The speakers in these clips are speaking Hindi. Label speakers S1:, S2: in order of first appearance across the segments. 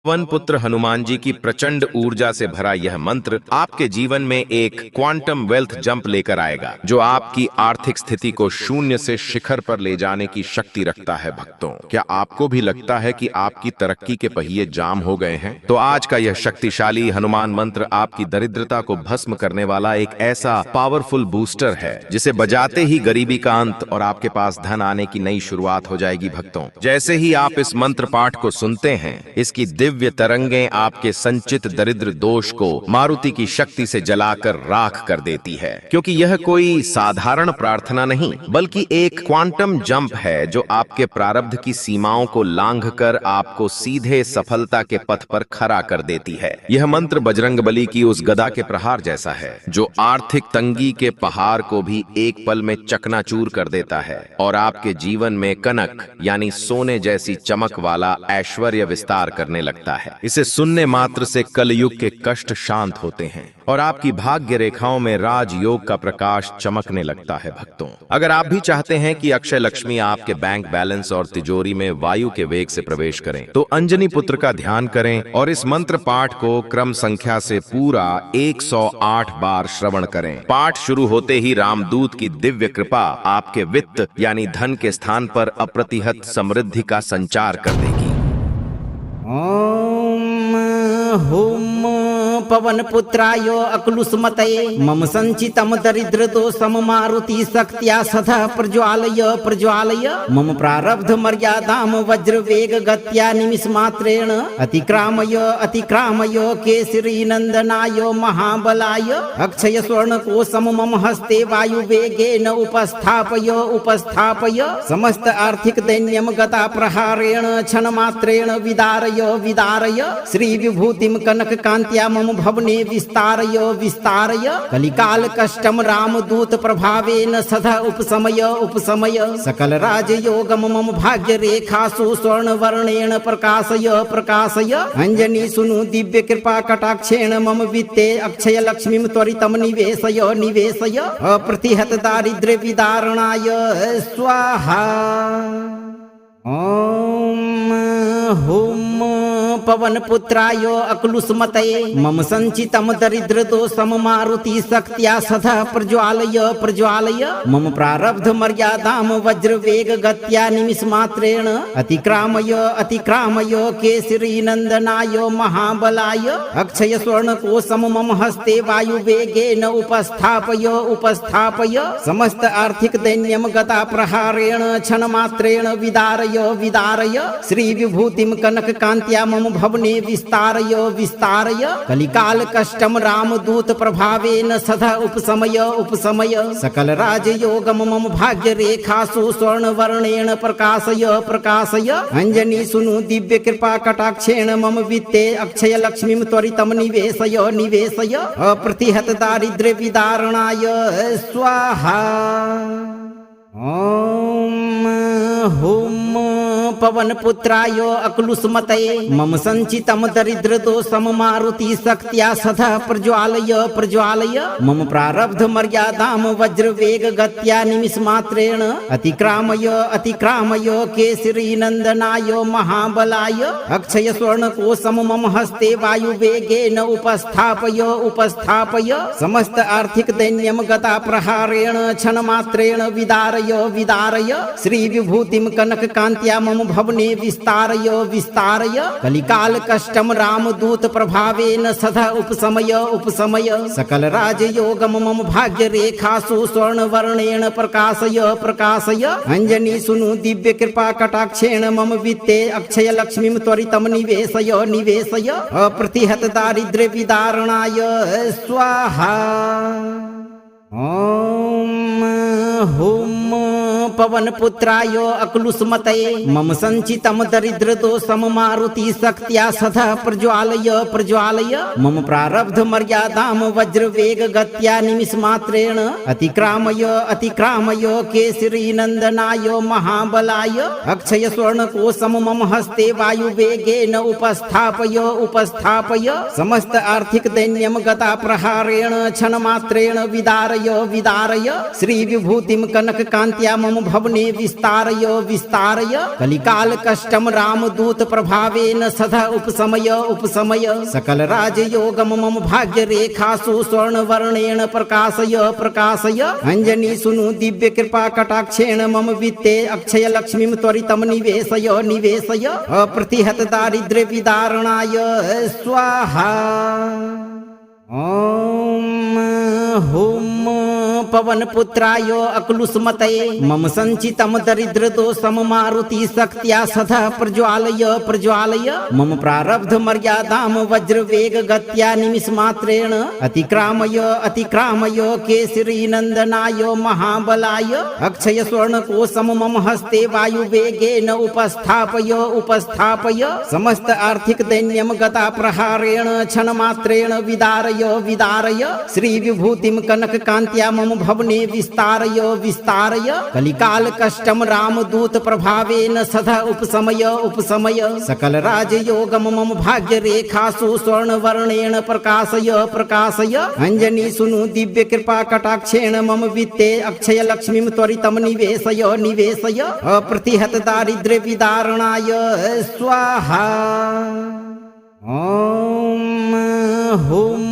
S1: वन पुत्र हनुमान जी की प्रचंड ऊर्जा से भरा यह मंत्र आपके जीवन में एक क्वांटम वेल्थ जंप लेकर आएगा, जो आपकी आर्थिक स्थिति को शून्य से शिखर पर ले जाने की शक्ति रखता है। भक्तों, क्या आपको भी लगता है कि आपकी तरक्की के पहिए जाम हो गए हैं? तो आज का यह शक्तिशाली हनुमान मंत्र आपकी दरिद्रता को भस्म करने वाला एक ऐसा पावरफुल बूस्टर है, जिसे बजाते ही गरीबी का अंत और आपके पास धन आने की नई शुरुआत हो जाएगी। भक्तों, जैसे ही आप इस मंत्र पाठ को सुनते हैं, इसकी दिव्य तरंगें आपके संचित दरिद्र दोष को मारुति की शक्ति से जलाकर राख कर देती है, क्योंकि यह कोई साधारण प्रार्थना नहीं, बल्कि एक क्वांटम जंप है जो आपके प्रारब्ध की सीमाओं को लांघकर आपको सीधे सफलता के पथ पर खड़ा कर देती है। यह मंत्र बजरंगबली की उस गदा के प्रहार जैसा है, जो आर्थिक तंगी के पहाड़ को भी एक पल में चकनाचूर कर देता है और आपके जीवन में कनक यानी सोने जैसी चमक वाला ऐश्वर्य विस्तार करने लगता है। इसे सुनने मात्र से कलयुग के कष्ट शांत होते हैं और आपकी भाग्य रेखाओं में राजयोग का प्रकाश चमकने लगता है। भक्तों, अगर आप भी चाहते हैं कि अक्षय लक्ष्मी आपके बैंक बैलेंस और तिजोरी में वायु के वेग से प्रवेश करें, तो अंजनी पुत्र का ध्यान करें और इस मंत्र पाठ को क्रम संख्या से पूरा 108 बार श्रवण करें। पाठ शुरू होते ही रामदूत की दिव्य कृपा आपके वित्त यानी धन के स्थान पर अप्रतिहत समृद्धि का संचार कर देगी।
S2: ओम हुम पवन पुत्राय अक्लुष्मतये मम संचितम दरिद्र दोषम मारुति शक्त्या सदा प्रज्वालय प्रज्वालय मम प्रारब्ध मर्यादाम वज्र वेग गत्या निमिष मात्रेण अतिक्रामय अतिक्रामय केसरी नंदनाय महाबलाय अक्षय स्वर्ण कोशम मम हस्ते वायु वेगेन उपस्थापय उपस्थापय समस्त आर्थिक दैन्यम गता प्रहारेण क्षण मात्रेण विदारय विदारय श्री विभूतिम कनक कांत्या मम भवने विस्तारय विस्तारय कलिकाल कष्टम रामदूत प्रभावेन सदा उपशमय उपशमय सकल राजयोगम मम भाग्य रेखासु स्वर्ण वर्णेन प्रकाशय प्रकाशय अंजनी सुनु दिव्य कृपा कटाक्षेण मम वित्ते अक्षय लक्ष्मीं त्वरितम निवेशय निवेशय अप्रतिहत दारिद्र्य विदारणाय स्वाहा। ओम हुम पवन पुत्राय अक्लुष्मतये मम संचितम दरिद्र दोषम मारुति शक्त्या सदा प्रज्वालय प्रज्वालय मम प्रारब्ध मर्यादाम वज्र वेग गत्या निमिष मात्रेण अतिक्रामय अतिक्रामय केसरी नंदनाय महाबलाय अक्षय स्वर्ण कोशम मम हस्ते वायु वेगेन उपस्थापय उपस्थापय समस्त आर्थिक दैन्यम गता प्रहारेण क्षण मात्रेण विदारय विदारय श्री विभूतिम कनक कांत्या मम भवने विस्तारय विस्तारय कलिकाल कष्टम रामदूत प्रभावेन सदा उपशमय उपशमय सकल राजयोगम मम भाग्य रेखासु स्वर्ण वर्णेन प्रकाशय प्रकाशय अंजनी सुनु दिव्य कृपा कटाक्षेण मम वित्ते अक्षय लक्ष्मीं त्वरितम निवेशय निवेशय अप्रतिहत दारिद्र्य विदारणाय स्वाहा। ओम हुम पवन पुत्राय अक्लुष्मतये मम संचितम दरिद्र दोषम मारुति शक्त्या सदा प्रज्वालय प्रज्वालय मम प्रारब्ध मर्यादाम वज्र वेग गत्या निमिष मात्रेण अतिक्रामय अतिक्रामय केसरी नंदनाय महाबलाय अक्षय स्वर्ण कोशम मम हस्ते वायु वेगेन उपस्थापय उपस्थापय समस्त आर्थिक दैन्यम गता प्रहारेण क्षण मात्रेण विदारय विदारय श्री विभूतिम कनक कांत्या मम भवने विस्तारय विस्तारय कलिकाल कष्टम रामदूत प्रभावेन सदा उपशमय उपशमय सकल राजयोगम मम भाग्य रेखासु स्वर्ण वर्णेन प्रकाशय प्रकाशय अंजनी सुनु दिव्य कृपा कटाक्षेण मम वित्ते अक्षय लक्ष्मीं त्वरितम निवेशय निवेशय अप्रतिहत दारिद्र्य विदारणाय स्वाहा। ओम हुम पवन पुत्राय अक्लुष्मतये मम संचितम दरिद्र दोषम मारुति शक्त्या सदा प्रज्वालय प्रज्वालय मम प्रारब्ध मर्यादाम वज्र वेग गत्या निमिष मात्रेण अतिक्रामय अतिक्रामय केसरी नंदनाय महाबलाय अक्षय स्वर्ण कोशम मम हस्ते वायु वेगेन उपस्थापय उपस्थापय समस्त आर्थिक दैन्यम गता प्रहारेण क्षण मात्रेण विदारय विदारय श्री विभूतिम कनक कांत्या मम भवने विस्तारय विस्तारय कलिकाल कष्टम रामदूत प्रभावेन सदा उपशमय उपशमय सकल राजयोगम मम भाग्य रेखासु स्वर्ण वर्णेन प्रकाशय प्रकाशय अंजनी सुनु दिव्य कृपा कटाक्षेण मम वित्ते अक्षय लक्ष्मीं त्वरितम निवेशय निवेशय अप्रतिहत दारिद्र्य विदारणाय स्वाहा। ओम हुम पवन पुत्राय अक्लुष्मतये मम संचितम दरिद्र दोषम मारुति शक्त्या सदा प्रज्वालय प्रज्वालय मम प्रारब्ध मर्यादाम वज्र वेग गत्या निमिष मात्रेण अतिक्रामय अतिक्रामय केसरी नंदनाय महाबलाय अक्षय स्वर्ण कोशम मम हस्ते वायु वेगेन उपस्थापय उपस्थापय समस्त आर्थिक दैन्यम गता प्रहारेण क्षण मात्रेण विदारय विदारय श्री विभूतिम कनक कांत्या मम भवने विस्तारय विस्तारय कलिकाल कष्टम रामदूत प्रभावेन सदा उपशमय उपशमय सकल राजयोगम मम भाग्य रेखासु स्वर्ण वर्णेन प्रकाशय प्रकाशय अंजनी सुनु दिव्य कृपा कटाक्षेण मम वित्ते अक्षय लक्ष्मीं त्वरितम निवेशय निवेशय अप्रतिहत दारिद्र्य विदारणाय स्वाहा। ओम हुम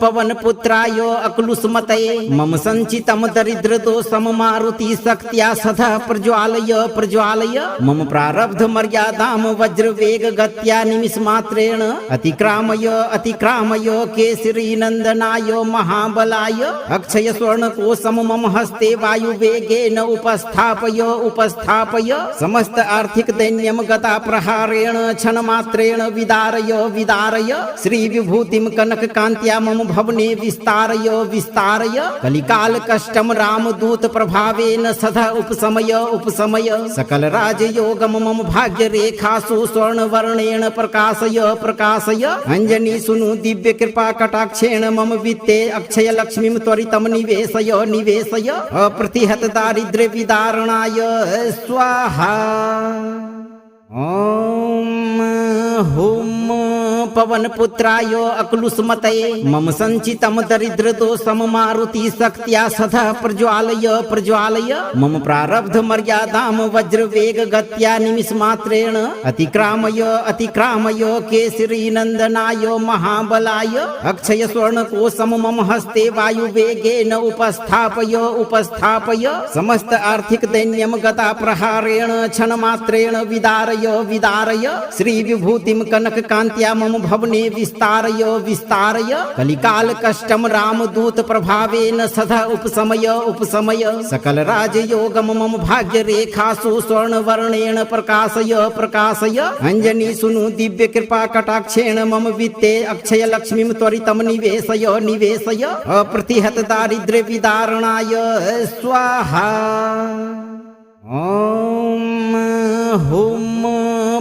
S2: पवन पुत्राय अक्लुष्मतये मम संचितम दरिद्र दोषम मारुति शक्त्या सदा प्रज्वालय प्रज्वालय मम प्रारब्ध मर्यादाम वज्र वेग गत्या निमिष मात्रेण अतिक्रामय अतिक्रामय केसरी नंदनाय महाबलाय अक्षय स्वर्ण कोशम मम हस्ते वायु वेगेन उपस्थापय उपस्थापय समस्त आर्थिक दैन्यम गता प्रहारेण क्षण मात्रेण विदारय विदारय श्री विभूतिम कनक कांत्या मम भवने विस्तारय विस्तारय कलिकाल कष्टम रामदूत प्रभावेन सदा उपशमय उपशमय सकल राजयोगम मम भाग्य रेखासु स्वर्ण वर्णेन प्रकाशय प्रकाशय अंजनी सुनु दिव्य कृपा कटाक्षेण मम वित्ते अक्षय लक्ष्मीं त्वरितम निवेशय निवेशय अप्रतिहत दारिद्र्य विदारणाय स्वाहा। ओम हुम पवन पुत्राय अक्लुष्मतये मम संचितम दरिद्र दोषम मारुति शक्त्या सदा प्रज्वालय प्रज्वालय मम प्रारब्ध मर्यादाम वज्र वेग गत्या निमिष मात्रेण अतिक्रामय अतिक्रामय केसरी नंदनाय महाबलाय अक्षय स्वर्ण कोशम मम हस्ते वायु वेगेन उपस्थापय उपस्थापय समस्त आर्थिक दैन्यम गता प्रहारेण क्षण मात्रेण विदारय विदारय श्री विभूतिम कनक कांत्या मम भवने विस्तारय विस्तारय कलिकाल कष्टम रामदूत प्रभावेन सदा उपशमय उपशमय सकल राजयोगम मम भाग्य रेखासु स्वर्ण वर्णेन प्रकाशय प्रकाशय अंजनी सुनु दिव्य कृपा कटाक्षेण मम वित्ते अक्षय लक्ष्मीं त्वरितम निवेशय निवेशय अप्रतिहत दारिद्र्य विदारणाय स्वाहा। ओम हुम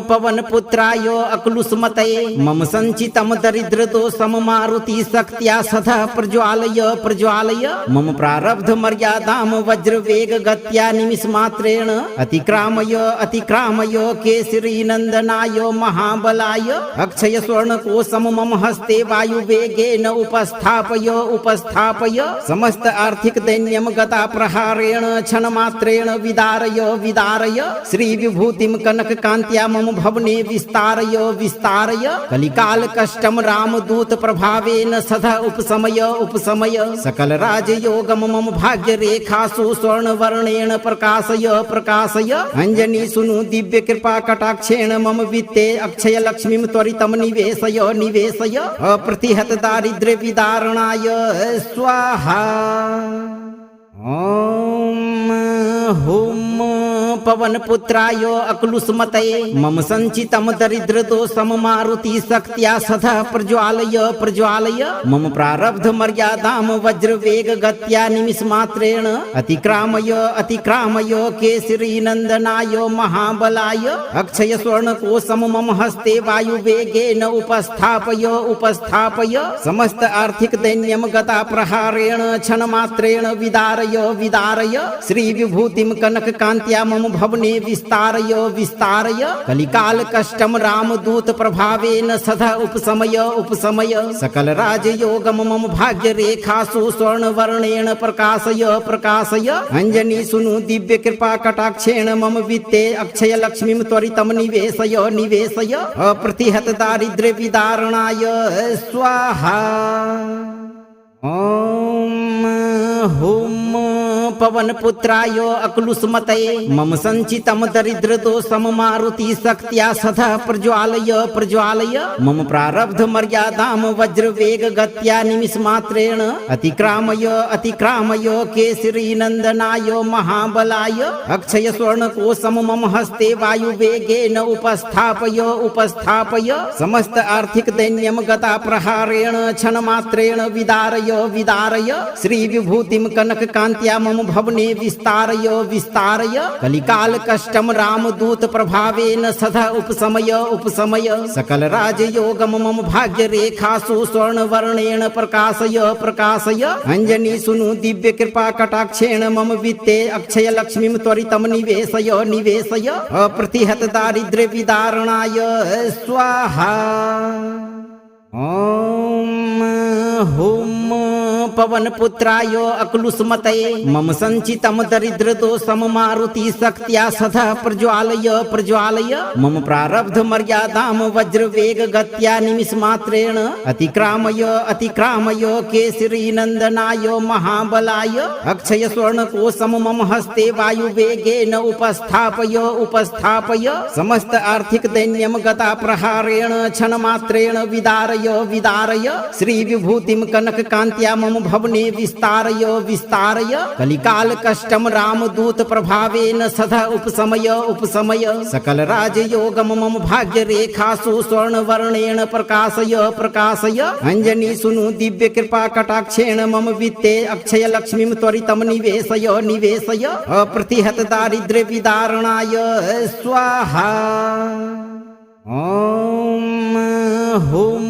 S2: पवन पुत्राय अक्लुष्मतये मम संचितम दरिद्र दोषम मारुति शक्त्या सदा प्रज्वालय प्रज्वालय मम प्रारब्ध मर्यादाम वज्र वेग गत्या निमिष मात्रेण अतिक्रामय अतिक्रामय केसरी नंदनाय महाबलाय अक्षय स्वर्ण कोशम मम हस्ते वायु वेगेन उपस्थापय उपस्थापय समस्त आर्थिक दैन्यम गता प्रहारेण क्षण मात्रेण विदारय विदारय श्री विभूतिम कनक कांत्या मम भवने विस्तारय विस्तारय कलिकाल कष्टम रामदूत प्रभावेन सदा उपशमय उपशमय सकल राजयोगम मम भाग्य रेखासु स्वर्ण वर्णेन प्रकाशय प्रकाशय अंजनी सुनु दिव्य कृपा कटाक्षेण मम वित्ते अक्षय लक्ष्मीं त्वरितम निवेशय निवेशय अप्रतिहत दारिद्र्य विदारणाय स्वाहा। ओम हुम पवन पुत्राय अक्लुष्मतये मम संचितम दरिद्र दोषम मारुति शक्त्या सदा प्रज्वालय प्रज्वालय मम प्रारब्ध मर्यादाम वज्र वेग गत्या निमिष मात्रेण अतिक्रामय अतिक्रामय केसरी नंदनाय महाबलाय अक्षय स्वर्ण कोशम मम हस्ते वायु वेगेन उपस्थापय उपस्थापय समस्त आर्थिक दैन्यम गता प्रहारेण क्षण मात्रेण विदारय विदारय श्री विभूतिम कनक कांत्या मम भवने विस्तारय विस्तारय कलिकाल कष्टम रामदूत प्रभावेन सदा उपशमय उपशमय सकल राजयोगम मम भाग्य रेखासु स्वर्ण वर्णेन प्रकाशय प्रकाशय अंजनी सुनु दिव्य कृपा कटाक्षेण मम वित्ते अक्षय लक्ष्मीं त्वरितम निवेशय निवेशय अप्रतिहत दारिद्र्य विदारणाय स्वाहा। ओम हुम पवन पुत्राय अक्लुष्मतये मम संचितम दरिद्र दोषम मारुति शक्त्या सदा प्रज्वालय प्रज्वालय मम प्रारब्ध मर्यादाम वज्र वेग गत्या निमिष मात्रेण अतिक्रामय अतिक्रामय केसरी नंदनाय महाबलाय अक्षय स्वर्ण कोशम मम हस्ते वायु वेगेन उपस्थापय उपस्थापय समस्त आर्थिक दैन्यम गता प्रहारेण क्षण मात्रेण विदारय विदारय श्री विभूतिम कनक कांत्या मम भवने विस्तारय विस्तारय कलिकाल कष्टम रामदूत प्रभावेन सदा उपशमय उपशमय सकल राजयोगम मम भाग्य रेखासु स्वर्ण वर्णेन प्रकाशय प्रकाशय अंजनी सुनु दिव्य कृपा कटाक्षेण मम वित्ते अक्षय लक्ष्मीं त्वरितम निवेशय निवेशय अप्रतिहत दारिद्र्य विदारणाय स्वाहा। ओम हुम पवन पुत्राय अक्लुष्मतये मम संचितम दरिद्र दोषम मारुति शक्त्या सदा प्रज्वालय प्रज्वालय मम प्रारब्ध मर्यादाम वज्र वेग गत्या निमिष मात्रेण अतिक्रामय अतिक्रामय केसरी नंदनाय महाबलाय अक्षय स्वर्ण कोशम मम हस्ते वायु वेगेन उपस्थापय उपस्थापय समस्त आर्थिक दैन्यम गता प्रहारेण क्षण मात्रेण विदारय विदारय श्री विभूतिम कनक कांत्या मम भवने विस्तारय विस्तारय कलिकाल कष्टम रामदूत प्रभावेन सदा उपशमय उपशमय सकल राजयोगम मम भाग्य रेखासु स्वर्ण वर्णेन प्रकाशय प्रकाशय अंजनी सुनु दिव्य कृपा कटाक्षेण मम वित्ते अक्षय लक्ष्मीं त्वरितम निवेशय निवेशय अप्रतिहत दारिद्र्य विदारणाय स्वाहा। ओम हुम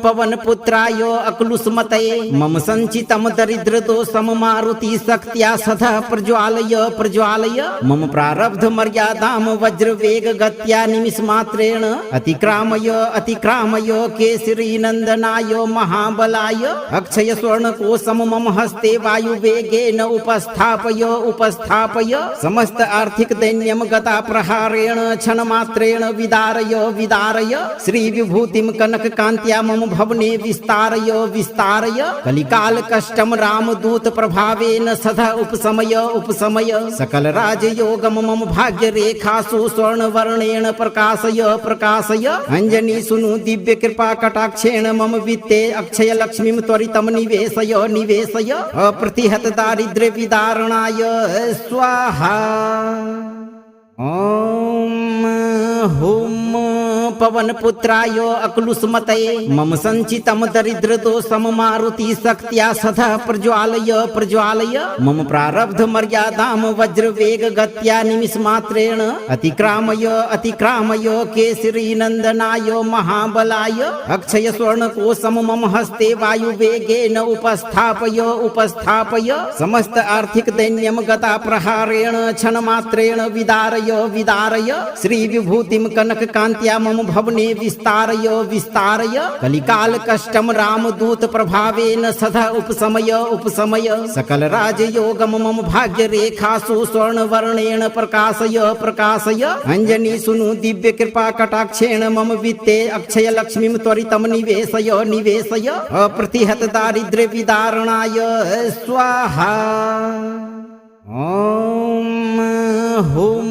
S2: पवन पुत्राय अक्लुष्मतये मम संचितम दरिद्र दोषम मारुति शक्त्या सदा प्रज्वालय प्रज्वालय मम प्रारब्ध मर्यादाम वज्र वेग गत्या निमिष मात्रेण अतिक्रामय अतिक्रामय केसरी नंदनाय महाबलाय अक्षय स्वर्ण कोशम मम हस्ते वायु वेगेन उपस्थापय उपस्थापय समस्त आर्थिक दैन्यम गता प्रहारेण क्षण मात्रेण विदारय विदारय श्री विभूतिम कनक कांत्या मम भवने विस्तारय विस्तारय कलिकाल कष्टम रामदूत प्रभावेन सदा उपशमय उपशमय सकल राजयोगम मम भाग्य रेखासु स्वर्ण वर्णेन प्रकाशय प्रकाशय अंजनी सुनु दिव्य कृपा कटाक्षेण मम वित्ते अक्षय लक्ष्मीं त्वरितम निवेशय निवेशय अप्रतिहत दारिद्र्य विदारणाय स्वाहा। ओम हुम पवन पुत्राय अक्लुष्मतये मम संचितम दरिद्र दोषम मारुति शक्त्या सदा प्रज्वालय प्रज्वालय मम प्रारब्ध मर्यादाम वज्र वेग गत्या निमिष मात्रेण अतिक्रामय अतिक्रामय केसरी नंदनाय महाबलाय अक्षय स्वर्ण कोशम मम हस्ते वायु वेगेन उपस्थापय उपस्थापय समस्त आर्थिक दैन्यम गता प्रहारेण क्षण मात्रेण विदारय विदारय श्री विभूतिम कनक कांत्या मम भवने विस्तारय विस्तारय कलिकाल कष्टम रामदूत प्रभावेन सदा उपशमय उपशमय सकल राजयोगम मम भाग्य रेखासु स्वर्ण वर्णेन प्रकाशय प्रकाशय अंजनी सुनु दिव्य कृपा कटाक्षेण मम वित्ते अक्षय लक्ष्मीं त्वरितम निवेशय निवेशय अप्रतिहत दारिद्र्य विदारणाय स्वाहा। ओम हुम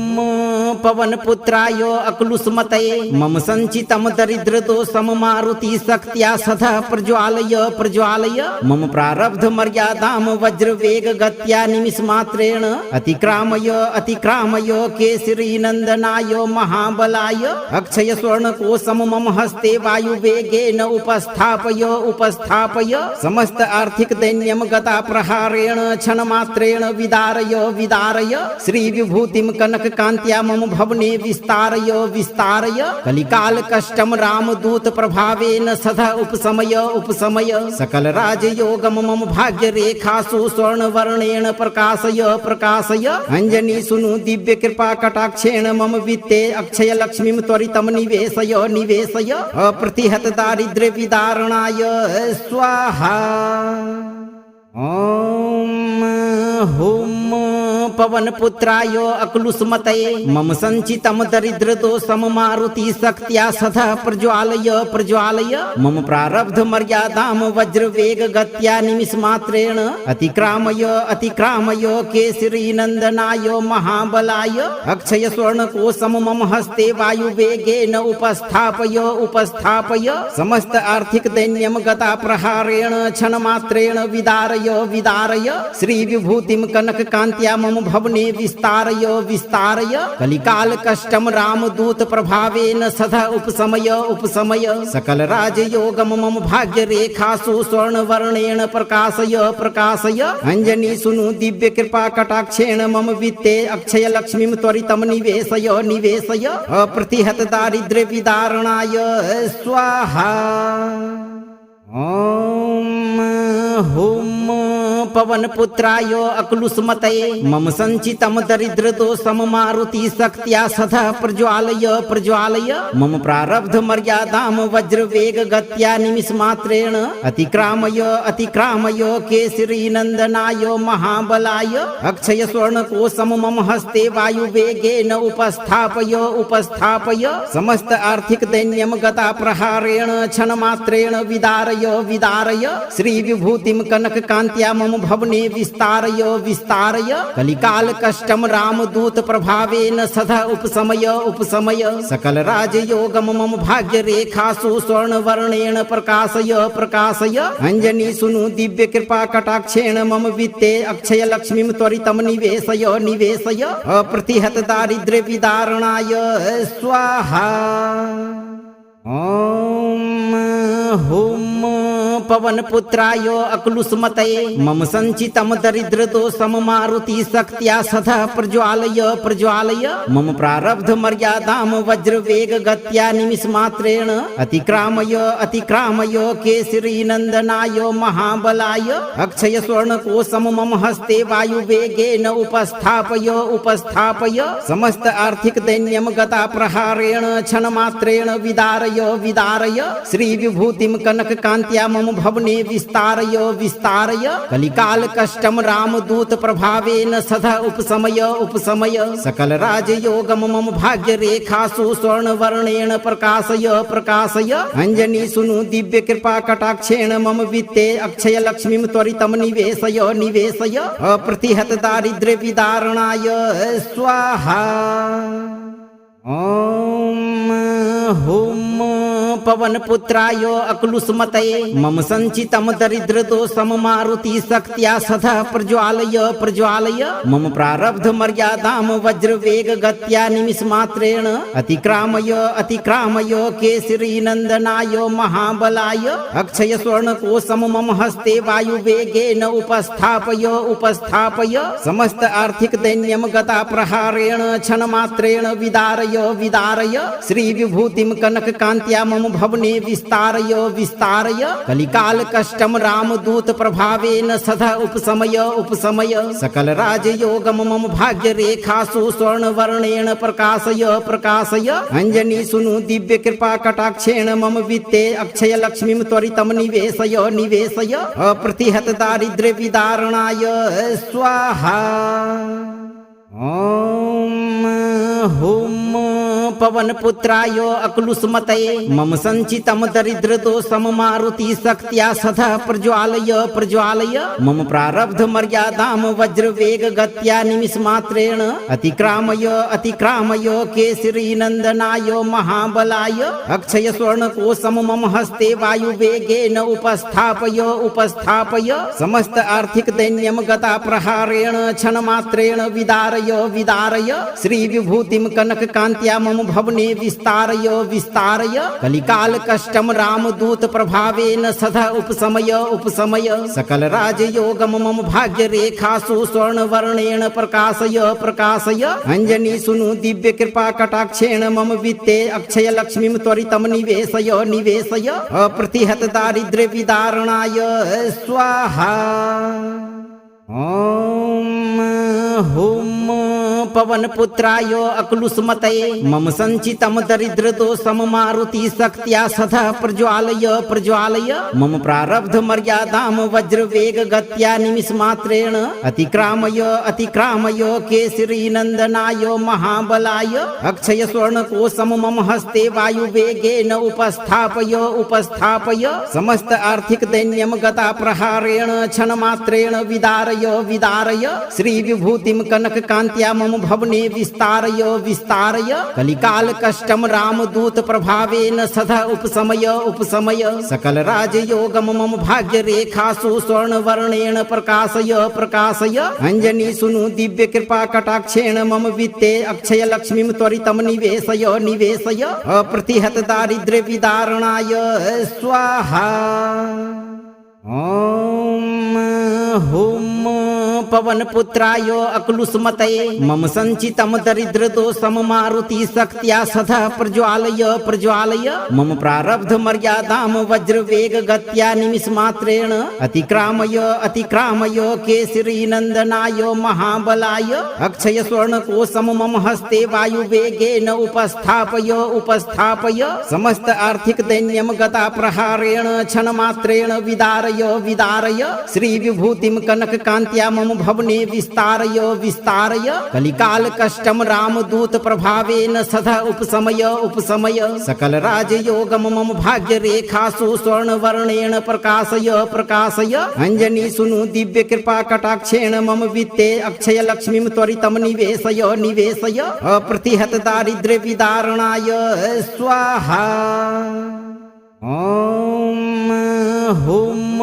S2: पवन पुत्राय अक्लुष्मतये मम संचितम दरिद्र दोषम मारुति शक्त्या सदा प्रज्वालय प्रज्वालय मम प्रारब्ध मर्यादाम वज्र वेग गत्या निमिष मात्रेण अतिक्रामय अतिक्रामय केसरी नंदनाय महाबलाय अक्षय स्वर्ण कोशम मम हस्ते वायु वेगेन उपस्थापय उपस्थापय समस्त आर्थिक दैन्यम गता प्रहारेण क्षण मात्रेण विदारय विदारय श्री विभूतिम कनक कांत्या मम भवने विस्तारय विस्तारय कलिकाल कष्टम रामदूत प्रभावेन सदा उपशमय उपशमय सकल राजयोगम मम भाग्य रेखासु स्वर्ण वर्णेन प्रकाशय प्रकाशय अंजनी सुनु दिव्य कृपा कटाक्षेण मम वित्ते अक्षय लक्ष्मीं त्वरितम निवेशय निवेशय अप्रतिहत दारिद्र्य विदारणाय स्वाहा। ओम हुम पवन पुत्राय अक्लुष्मतये मम संचितम दरिद्र दोषम मारुति शक्त्या सदा प्रज्वालय प्रज्वालय मम प्रारब्ध मर्यादाम वज्र वेग गत्या निमिष मात्रेण अतिक्रामय अतिक्रामय केसरी नंदनाय महाबलाय अक्षय स्वर्ण कोशम मम हस्ते वायु वेगेन उपस्थापय उपस्थापय समस्त आर्थिक दैन्यम गता प्रहारेण क्षण मात्रेण विदारय विदारय श्री विभूतिम कनक कांत्या मम भवने विस्तारय विस्तारय कलिकाल कष्टम रामदूत प्रभावेन सदा उपशमय उपशमय सकल राजयोगम मम भाग्य रेखासु स्वर्ण वर्णेन प्रकाशय प्रकाशय अंजनी सुनु दिव्य कृपा कटाक्षेण मम वित्ते अक्षय लक्ष्मीं त्वरितम निवेशय निवेशय अप्रतिहत दारिद्र्य विदारणाय स्वाहा। ओम हुम पवन पुत्राय अक्लुष्मतये मम संचितम दरिद्र दोषम मारुति शक्त्या सदा प्रज्वालय प्रज्वालय मम प्रारब्ध मर्यादाम वज्र वेग गत्या निमिष मात्रेण अतिक्रामय अतिक्रामय केसरी नंदनाय महाबलाय अक्षय स्वर्ण कोशम मम हस्ते वायु वेगेन उपस्थापय उपस्थापय समस्त आर्थिक दैन्यम गता प्रहारेण क्षण मात्रेण विदारय विदारय श्री विभूतिम कनक कांत्या मम भवने विस्तारय विस्तारय कलिकाल कष्टम रामदूत प्रभावेन सदा उपशमय उपशमय सकल राजयोगम मम भाग्य रेखासु स्वर्ण वर्णेन प्रकाशय प्रकाशय अंजनी सुनु दिव्य कृपा कटाक्षेण मम वित्ते अक्षय लक्ष्मीं त्वरितम निवेशय निवेशय अप्रतिहत दारिद्र्य विदारणाय स्वाहा। ओम हुम पवन पुत्राय अक्लुष्मतये मम संचितम दरिद्र दोषम मारुति शक्त्या सदा प्रज्वालय प्रज्वालय मम प्रारब्ध मर्यादाम वज्र वेग गत्या निमिष मात्रेण अतिक्रामय अतिक्रामय केसरी नंदनाय महाबलाय अक्षय स्वर्ण कोशम मम हस्ते वायु वेगेन उपस्थापय उपस्थापय समस्त आर्थिक दैन्यम गता प्रहारेण क्षण मात्रेण विदारय विदारय श्री विभूतिम कनक कांत्या मम भवने विस्तारय विस्तारय कलिकाल कष्टम रामदूत प्रभावेन सदा उपशमय उपशमय सकल राजयोगम मम भाग्य रेखासु स्वर्ण वर्णेन प्रकाशय प्रकाशय अंजनी सुनु दिव्य कृपा कटाक्षेण मम वित्ते अक्षय लक्ष्मीं त्वरितम निवेशय निवेशय अप्रतिहत दारिद्र्य विदारणाय स्वाहा। ओम हुम पवन पुत्राय अक्लुष्मतये मम संचितम दरिद्र दोषम मारुति शक्त्या सदा प्रज्वालय प्रज्वालय मम प्रारब्ध मर्यादाम वज्र वेग गत्या निमिष मात्रेण अतिक्रामय अतिक्रामय केसरी नंदनाय महाबलाय अक्षय स्वर्ण कोशम मम हस्ते वायु वेगेन उपस्थापय उपस्थापय समस्त आर्थिक दैन्यम गता प्रहारेण क्षण मात्रेण विदारय विदारय श्री विभूतिम कनक कांत्या मम भवने विस्तारय विस्तारय कलिकाल कष्टम रामदूत प्रभावेन सदा उपशमय उपशमय सकल राजयोगम मम भाग्य रेखासु स्वर्ण वर्णेन प्रकाशय प्रकाशय अंजनी सुनु दिव्य कृपा कटाक्षेण मम वित्ते अक्षय लक्ष्मीं त्वरितम निवेशय निवेशय अप्रतिहत दारिद्र्य विदारणाय स्वाहा। ओम हुम पवन पुत्राय अक्लुष्मतये मम संचितम दरिद्र दोषम मारुति शक्त्या सदा प्रज्वालय प्रज्वालय मम प्रारब्ध मर्यादाम वज्र वेग गत्या निमिष मात्रेण अतिक्रामय अतिक्रामय केसरी नंदनाय महाबलाय अक्षय स्वर्ण कोशम मम हस्ते वायु वेगेन उपस्थापय उपस्थापय समस्त आर्थिक दैन्यम गता प्रहारेण क्षण मात्रेण विदारय विदारय श्री विभूतिम कनक कांत्या मम भवने विस्तारय विस्तारय कलिकाल कष्टम रामदूत प्रभावेन सदा उपशमय उपशमय सकल राजयोगम मम भाग्य रेखासु स्वर्ण वर्णेन प्रकाशय प्रकाशय अंजनी सुनु दिव्य कृपा कटाक्षेण मम वित्ते अक्षय लक्ष्मीं त्वरितम निवेशय निवेशय अप्रतिहत दारिद्र्य विदारणाय स्वाहा। ओम हुम पवन पुत्राय अक्लुष्मतये मम संचितम दरिद्र दोषम मारुति शक्त्या सदा प्रज्वालय प्रज्वालय मम प्रारब्ध मर्यादाम वज्र वेग गत्या निमिष मात्रेण अतिक्रामय अतिक्रामय केसरी नंदनाय महाबलाय अक्षय स्वर्ण कोशम मम हस्ते वायु वेगेन उपस्थापय उपस्थापय समस्त आर्थिक दैन्यम गता प्रहारेण क्षण मात्रेण विदारय विदारय श्री विभूतिम कनक कांत्या मम भवने विस्तारय विस्तारय कलिकाल कष्टम रामदूत प्रभावेन सदा उपशमय उपशमय सकल राजयोगम मम भाग्य रेखासु स्वर्ण वर्णेन प्रकाशय प्रकाशय अंजनी सुनु दिव्य कृपा कटाक्षेण मम वित्ते अक्षय लक्ष्मीं त्वरितम निवेशय निवेशय अप्रतिहत दारिद्र्य विदारणाय स्वाहा। ओम हुम पवन पुत्राय अक्लुष्मतये मम संचितम दरिद्र दोषम मारुति शक्त्या सदा प्रज्वालय प्रज्वालय मम प्रारब्ध मर्यादाम वज्र वेग गत्या निमिष मात्रेण अतिक्रामय अतिक्रामय केसरी नंदनाय महाबलाय अक्षय स्वर्ण कोशम मम हस्ते वायु वेगेन उपस्थापय उपस्थापय समस्त आर्थिक दैन्यम गता प्रहारेण क्षण मात्रेण विदारय विदारय श्री विभूतिम कनक कांत्या मम भवने विस्तारय विस्तारय कलिकाल कष्टम रामदूत प्रभावेन सदा उपशमय उपशमय सकल राजयोगम मम भाग्य रेखासु स्वर्ण वर्णेन प्रकाशय प्रकाशय अंजनी सुनु दिव्य कृपा कटाक्षेण मम वित्ते अक्षय लक्ष्मीं त्वरितम निवेशय निवेशय अप्रतिहत दारिद्र्य विदारणाय स्वाहा। ओम हुम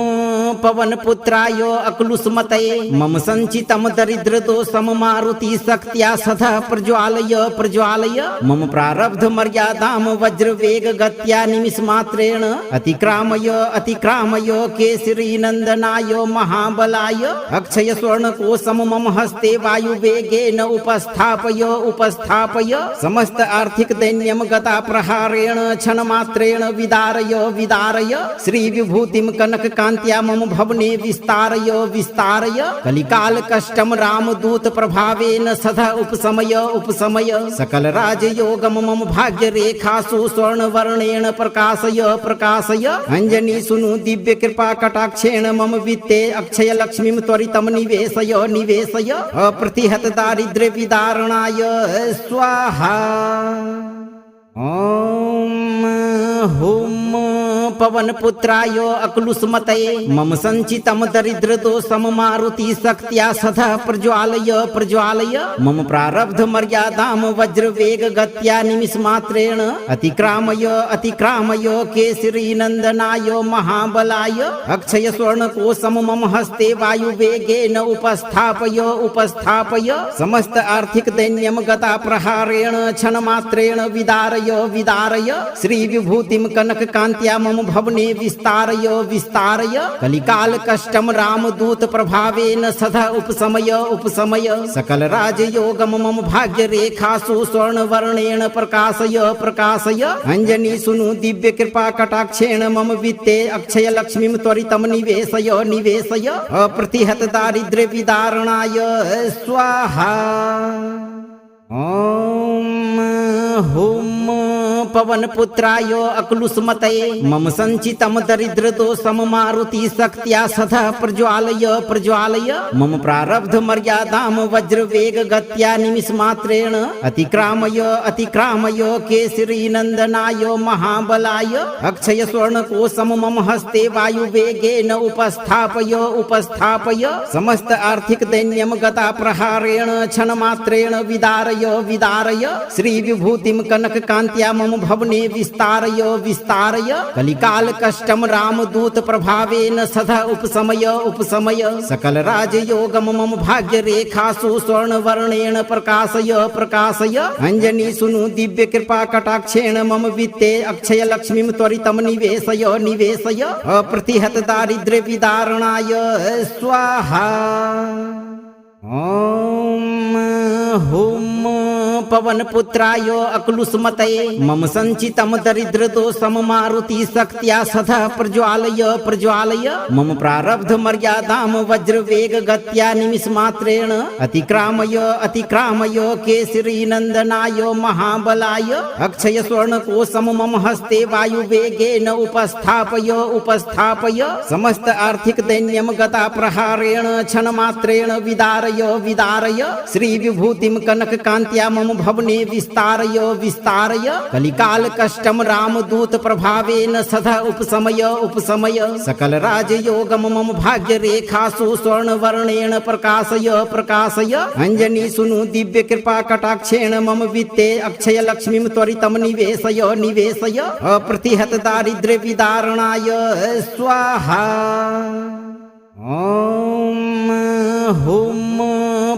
S2: पवन पुत्राय अक्लुष्मतये मम संचितम दरिद्र दोषम मारुति शक्त्या सदा प्रज्वालय प्रज्वालय मम प्रारब्ध मर्यादाम वज्र वेग गत्या निमिष मात्रेण अतिक्रामय अतिक्रामय केसरी नंदनाय महाबलाय अक्षय स्वर्ण कोशम मम हस्ते वायु वेगेन उपस्थापय उपस्थापय समस्त आर्थिक दैन्यम गता प्रहारेण क्षण मात्रेण विदारय विदारय श्री विभूतिम कनक कांत्या मम भवने विस्तारय विस्तारय कलिकाल कष्टम रामदूत प्रभावेन सदा उपशमय उपशमय सकल राजयोगम मम भाग्य रेखासु स्वर्ण वर्णेन प्रकाशय प्रकाशय अंजनी सुनु दिव्य कृपा कटाक्षेण मम वित्ते अक्षय लक्ष्मीं त्वरितम निवेशय निवेशय अप्रतिहत दारिद्र्य विदारणाय स्वाहा। ओम हुम पवन पुत्राय अक्लुष्मतये मम संचितम दरिद्र दोषम मारुति शक्त्या सदा प्रज्वालय प्रज्वालय मम प्रारब्ध मर्यादाम वज्र वेग गत्या निमिष मात्रेण अतिक्रामय अतिक्रामय केसरी नंदनाय महाबलाय अक्षय स्वर्ण कोशम मम हस्ते वायु वेगेन उपस्थापय उपस्थापय समस्त आर्थिक दैन्यम गता प्रहारेण क्षण मात्रेण विदारय विदारय श्री विभूतिम कनक कांत्या मम भवने विस्तारय विस्तारय कलिकाल कष्टम रामदूत प्रभावेन सदा उपशमय उपशमय सकल राजयोगम मम भाग्य रेखासु स्वर्ण वर्णेन प्रकाशय प्रकाशय अंजनी सुनु दिव्य कृपा कटाक्षेण मम वित्ते अक्षय लक्ष्मीं त्वरितम निवेशय निवेशय अप्रतिहत दारिद्र्य विदारणाय स्वाहा। ओम हुम पवन पुत्राय अक्लुष्मतये मम संचितम दरिद्र दोषम मारुति शक्त्या सदा प्रज्वालय प्रज्वालय मम प्रारब्ध मर्यादाम वज्र वेग गत्या निमिष मात्रेण अतिक्रामय अतिक्रामय केसरी नंदनाय महाबलाय अक्षय स्वर्ण कोशम मम हस्ते वायु वेगेन उपस्थापय उपस्थापय समस्त आर्थिक दैन्यम गता प्रहारेण क्षण मात्रेण विदारय विदारय श्री विभूतिम कनक कांत्या मम भवने विस्तारय विस्तारय कलिकाल कष्टम रामदूत प्रभावेन सदा उपशमय उपशमय सकल राजयोगम मम भाग्य रेखासु स्वर्ण वर्णेन प्रकाशय प्रकाशय अंजनी सुनु दिव्य कृपा कटाक्षेण मम वित्ते अक्षय लक्ष्मीं त्वरितम निवेशय निवेशय अप्रतिहत दारिद्र्य विदारणाय स्वाहा। ओम हुम पवन पुत्राय अक्लुष्मतये मम संचितम दरिद्र दोषम मारुति शक्त्या सदा प्रज्वालय प्रज्वालय मम प्रारब्ध मर्यादाम वज्र वेग गत्या निमिष मात्रेण अतिक्रामय अतिक्रामय केसरी नंदनाय महाबलाय अक्षय स्वर्ण कोशम मम हस्ते वायु वेगेन उपस्थापय उपस्थापय समस्त आर्थिक दैन्यम गता प्रहारेण क्षण मात्रेण विदारय विदारय श्री विभूतिम कनक कांत्या मम भवने विस्तारय विस्तारय कलिकाल कष्टम रामदूत प्रभावेन सदा उपशमय उपशमय सकल राजयोगम मम भाग्य रेखासु स्वर्ण वर्णेन प्रकाशय प्रकाशय अंजनी सुनु दिव्य कृपा कटाक्षेण मम वित्ते अक्षय लक्ष्मीं त्वरितम निवेशय निवेशय अप्रतिहत दारिद्र्य विदारणाय स्वाहा। ओम हुम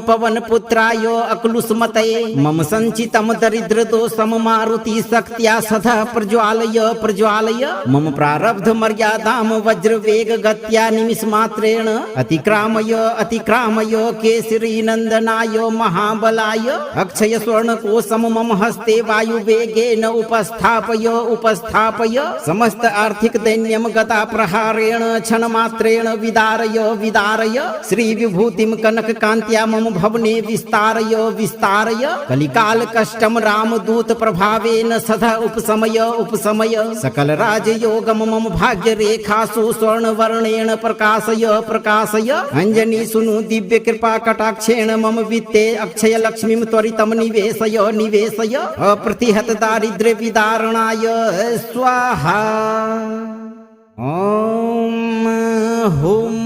S2: पवन पुत्राय अक्लुष्मतये मम संचितम दरिद्र दोषम मारुति शक्त्या सदा प्रज्वालय प्रज्वालय मम प्रारब्ध मर्यादाम वज्र वेग गत्या निमिष मात्रेण अतिक्रामय अतिक्रामय केसरी नंदनाय महाबलाय अक्षय स्वर्ण कोशम मम हस्ते वायु वेगेन उपस्थापय उपस्थापय समस्त आर्थिक दैन्यम गता प्रहारेण क्षण मात्रेण विदारय विदारय श्री विभूतिम कनक कांत्या मम भवने विस्तारय विस्तारय कलिकाल कष्टम रामदूत प्रभावेन सदा उपशमय उपशमय सकल राजयोगम मम भाग्य रेखासु स्वर्ण वर्णेन प्रकाशय प्रकाशय अंजनी सुनु दिव्य कृपा कटाक्षेण मम वित्ते अक्षय लक्ष्मीं त्वरितम निवेशय निवेशय अप्रतिहत दारिद्र्य विदारणाय स्वाहा। ओम हुम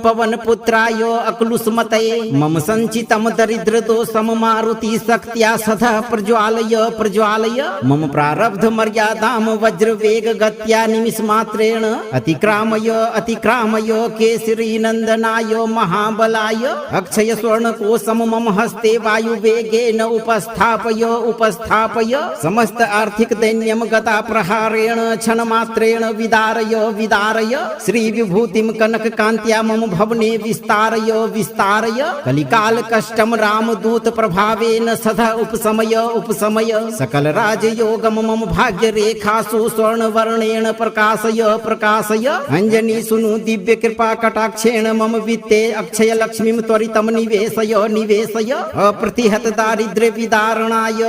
S2: पवन पुत्राय अक्लुष्मतये मम संचितम दरिद्र दोषम मारुति शक्त्या सदा प्रज्वालय प्रज्वालय मम प्रारब्ध मर्यादाम वज्र वेग गत्या निमिष मात्रेण अतिक्रामय अतिक्रामय केसरी नंदनाय महाबलाय अक्षय स्वर्ण कोशम मम हस्ते वायु वेगेन उपस्थापय उपस्थापय समस्त आर्थिक दैन्यम गता प्रहारेण क्षण मात्रेण विदारय विदारय श्री विभूतिम कनक कांत्या मम भवने विस्तारय विस्तारय कलिकाल कष्टम रामदूत प्रभावेन सदा उपशमय उपशमय सकल राजयोगम मम भाग्य रेखासु स्वर्ण वर्णेन प्रकाशय प्रकाशय अंजनी सुनु दिव्य कृपा कटाक्षेण मम वित्ते अक्षय लक्ष्मीं त्वरितम निवेशय निवेशय अप्रतिहत दारिद्र्य विदारणाय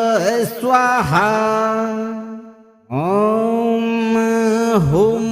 S2: स्वाहा। ओम हुम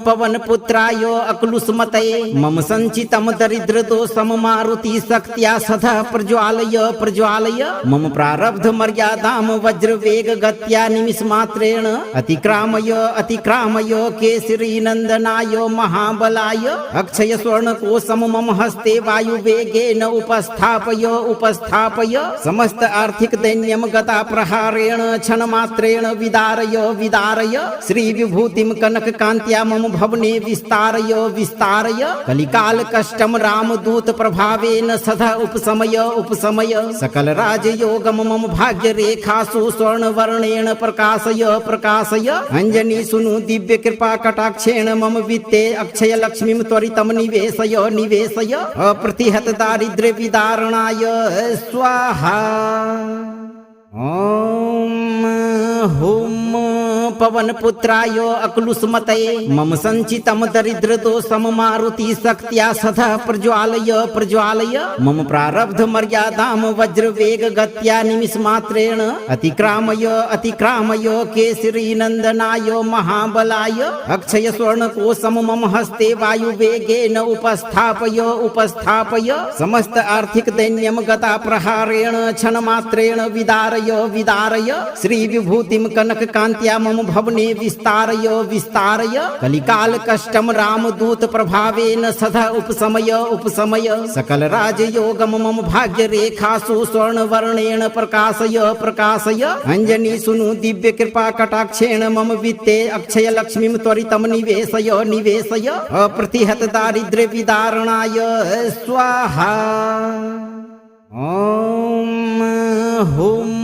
S2: पवन पुत्राय अक्लुष्मतये मम संचितम दरिद्र दोषम मारुति शक्त्या सदा प्रज्वालय प्रज्वालय मम प्रारब्ध मर्यादाम वज्र वेग गत्या निमिष मात्रेण अतिक्रामय अतिक्रामय केसरी नंदनाय महाबलाय अक्षय स्वर्ण कोशम मम हस्ते वायु वेगेन उपस्थापय उपस्थापय समस्त आर्थिक दैन्यम गता प्रहारेण क्षण मात्रेण विदारय विदारय श्री विभूतिम कनक कांत्या मम भवने विस्तारय विस्तारय कलिकाल कष्टम रामदूत प्रभावेन सदा उपशमय उपशमय सकल राजयोगम मम भाग्य रेखासु स्वर्ण वर्णेन प्रकाशय प्रकाशय अंजनी सुनु दिव्य कृपा कटाक्षेण मम वित्ते अक्षय लक्ष्मीं त्वरितम निवेशय निवेशय अप्रतिहत दारिद्र्य विदारणाय स्वाहा। ओम हुम पवन पुत्राय अक्लुष्मतये मम संचितम दरिद्र दोषम मारुति शक्त्या सदा प्रज्वालय प्रज्वालय मम प्रारब्ध मर्यादाम वज्र वेग गत्या निमिष मात्रेण अतिक्रामय अतिक्रामय केसरी नंदनाय महाबलाय अक्षय स्वर्ण कोशम मम हस्ते वायु वेगेन उपस्थापय उपस्थापय समस्त आर्थिक दैन्यम गता प्रहारेण क्षण मात्रेण विदारय विदारय श्री विभूतिम कनक कांत्या मम भवने विस्तारय विस्तारय कलिकाल कष्टम रामदूत प्रभावेन सदा उपशमय उपशमय सकल राजयोगम मम भाग्य रेखासु स्वर्ण वर्णेन प्रकाशय प्रकाशय अंजनी सुनु दिव्य कृपा कटाक्षेण मम वित्ते अक्षय लक्ष्मीं त्वरितम निवेशय निवेशय अप्रतिहत दारिद्र्य विदारणाय स्वाहा। ओम हुम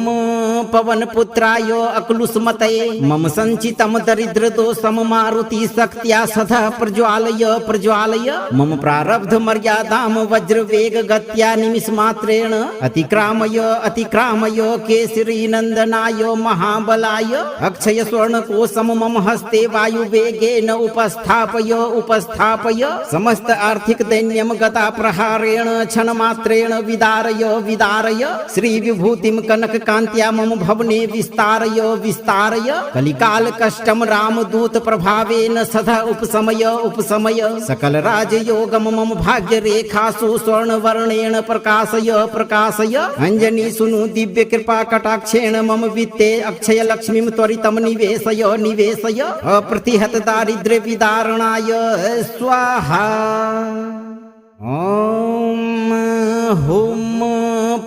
S2: पवन पुत्राय अक्लुष्मतये मम संचितम दरिद्र दोषम मारुति शक्त्या सदा प्रज्वालय प्रज्वालय मम प्रारब्ध मर्यादाम वज्र वेग गत्या निमिष मात्रेण अतिक्रामय अतिक्रामय केसरी नंदनाय महाबलाय अक्षय स्वर्ण कोशम मम हस्ते वायु वेगेन उपस्थापय उपस्थापय समस्त आर्थिक दैन्यम गता प्रहारेण क्षण मात्रेण विदारय विदारय श्री विभूतिम कनक कांत्या मम भवने विस्तारय विस्तारय कलिकाल कष्टम रामदूत प्रभावेन सदा उपशमय उपशमय सकल राजयोगम मम भाग्य रेखासु स्वर्ण वर्णेन प्रकाशय प्रकाशय अंजनी सुनु दिव्य कृपा कटाक्षेण मम वित्ते अक्षय लक्ष्मीं त्वरितम निवेशय निवेशय अप्रतिहत दारिद्र्य विदारणाय स्वाहा। ओम हुम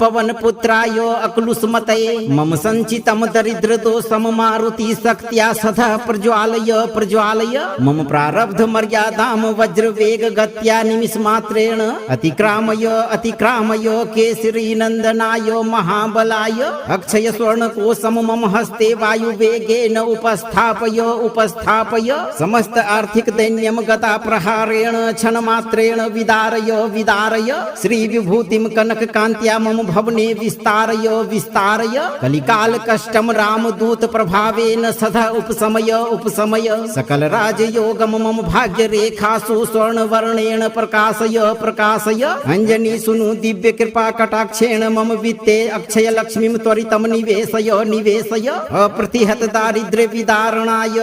S2: पवन पुत्राय अक्लुष्मतये मम संचितम दरिद्र दोषम मारुति शक्त्या सदा प्रज्वालय प्रज्वालय मम प्रारब्ध मर्यादाम वज्र वेग गत्या निमिष मात्रेण अतिक्रामय अतिक्रामय केसरी नंदनाय महाबलाय अक्षय स्वर्ण कोशम मम हस्ते वायु वेगेन उपस्थापय उपस्थापय समस्त आर्थिक दैन्यम गता प्रहारेण क्षण मात्रेण विदारय विदारय श्री विभूतिम कनक कांत्या मम भवने विस्तारय विस्तारय कलिकाल कष्टम रामदूत प्रभावेन सदा उपशमय उपशमय सकल राजयोगम मम भाग्य रेखासु स्वर्ण वर्णेन प्रकाशय प्रकाशय अंजनी सुनु दिव्य कृपा कटाक्षेण मम वित्ते अक्षय लक्ष्मीं त्वरितम निवेशय निवेशय अप्रतिहत दारिद्र्य विदारणाय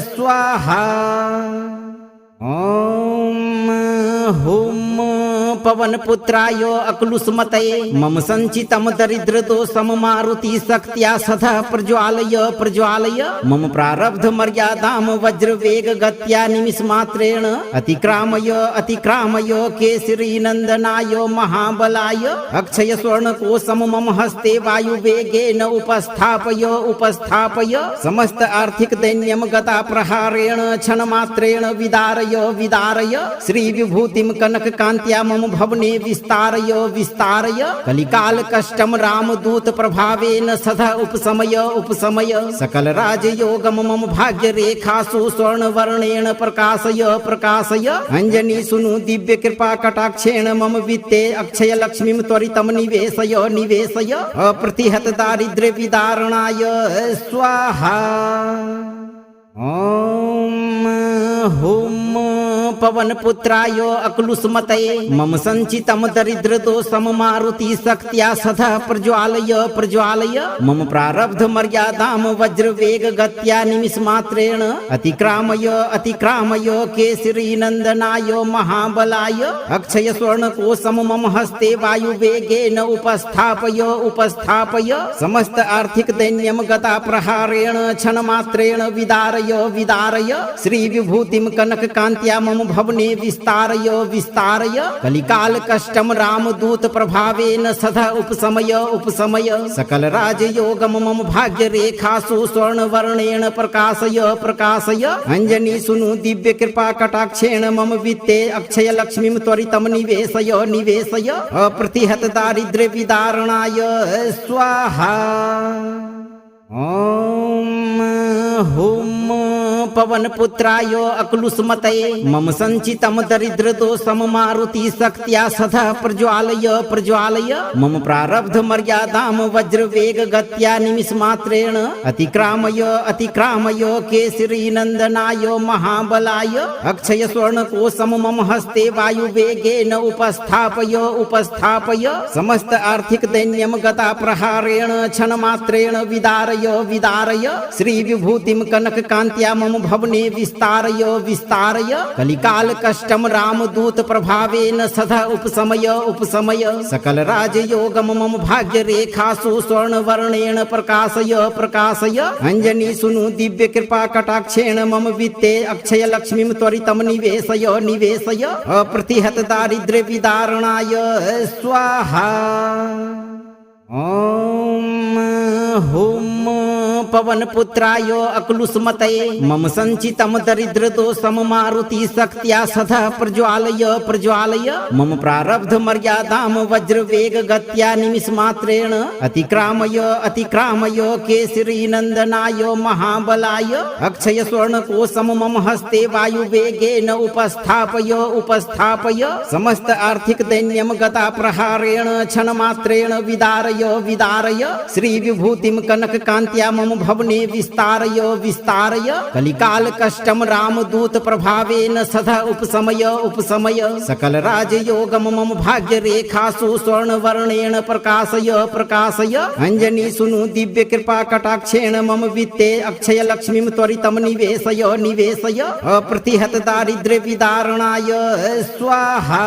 S2: स्वाहा। ओम हुम पवन पुत्राय अक्लुष्मतये मम संचितम दरिद्र दोषम मारुति शक्त्या सदा प्रज्वालय प्रज्वालय मम प्रारब्ध मर्यादाम वज्र वेग गत्या निमिष मात्रेण अतिक्रामय अतिक्रामय केसरी नंदनाय महाबलाय अक्षय स्वर्ण कोशम मम हस्ते वायु वेगेन उपस्थापय उपस्थापय समस्त आर्थिक दैन्यम गता प्रहारेण क्षण मात्रेण विदारय विदारय श्री विभूतिम कनक कांत्या मम भवने विस्तारय विस्तारय कलिकाल कष्टम रामदूत प्रभावेन सदा उपशमय उपशमय सकल राजयोगम मम भाग्य रेखासु स्वर्ण वर्णेन प्रकाशय प्रकाशय अंजनी सुनु दिव्य कृपा कटाक्षेण मम वित्ते अक्षय लक्ष्मीं त्वरितम निवेशय निवेशय अप्रतिहत दारिद्र्य विदारणाय स्वाहा। ओम हुम पवन पुत्राय अक्लुष्मतये मम संचितम दरिद्र दोषम मारुति शक्त्या सदा प्रज्वालय प्रज्वालय मम प्रारब्ध मर्यादाम वज्र वेग गत्या निमिष मात्रेण अतिक्रामय अतिक्रामय केसरी नंदनाय महाबलाय अक्षय स्वर्ण कोशम मम हस्ते वायु वेगेन उपस्थापय उपस्थापय समस्त आर्थिक दैन्यम गता प्रहारेण क्षण मात्रेण विदारय विदारय श्री विभूतिम कनक कांत्या मम भवने विस्तारय विस्तारय कलिकाल कष्टम रामदूत प्रभावेन सदा उपशमय उपशमय सकल राजयोगम मम भाग्य रेखासु स्वर्ण वर्णेन प्रकाशय प्रकाशय अंजनी सुनु दिव्य कृपा कटाक्षेण मम वित्ते अक्षय लक्ष्मीं त्वरितम निवेशय निवेशय अप्रतिहत दारिद्र्य विदारणाय स्वाहा। ओम हुम पवन पुत्राय अक्लुष्मतये मम संचितम दरिद्र दोषम मारुति शक्त्या सदा प्रज्वालय प्रज्वालय मम प्रारब्ध मर्यादाम वज्र वेग गत्या निमिष मात्रेण अतिक्रामय अतिक्रामय केसरी नंदनाय महाबलाय अक्षय स्वर्ण कोशम मम हस्ते वायु वेगेन उपस्थापय उपस्थापय समस्त आर्थिक दैन्यम गता प्रहारेण क्षण मात्रेण विदारय विदारय श्री विभूतिम कनक कांत्या मम भवने विस्तारय विस्तारय कलिकाल कष्टम रामदूत प्रभावेन सदा उपशमय उपशमय सकल राजयोगम मम भाग्य रेखासु स्वर्ण वर्णेन प्रकाशय प्रकाशय अंजनी सुनु दिव्य कृपा कटाक्षेण मम वित्ते अक्षय लक्ष्मीं त्वरितम निवेशय निवेशय अप्रतिहत दारिद्र्य विदारणाय स्वाहा। ओम हुम पवन पुत्राय अक्लुष्मतये मम संचितम दरिद्र दोषम मारुति शक्त्या सदा प्रज्वालय प्रज्वालय मम प्रारब्ध मर्यादाम वज्र वेग गत्या निमिष मात्रेण अतिक्रामय अतिक्रामय केसरी नंदनाय महाबलाय अक्षय स्वर्ण कोशम मम हस्ते वायु वेगेन उपस्थापय उपस्थापय समस्त आर्थिक दैन्यम गता प्रहारेण क्षण मात्रेण विदारय विदारय श्री विभूतिम कनक कांत्या मम भवने विस्तारय विस्तारय कलिकाल कष्टम रामदूत प्रभावेन सदा उपशमय उपशमय सकल राजयोगम मम भाग्य रेखासु स्वर्ण वर्णेन प्रकाशय प्रकाशय अंजनी सुनु दिव्य कृपा कटाक्षेण मम वित्ते अक्षय लक्ष्मीं त्वरितम निवेशय निवेशय अप्रतिहत दारिद्र्य विदारणाय स्वाहा।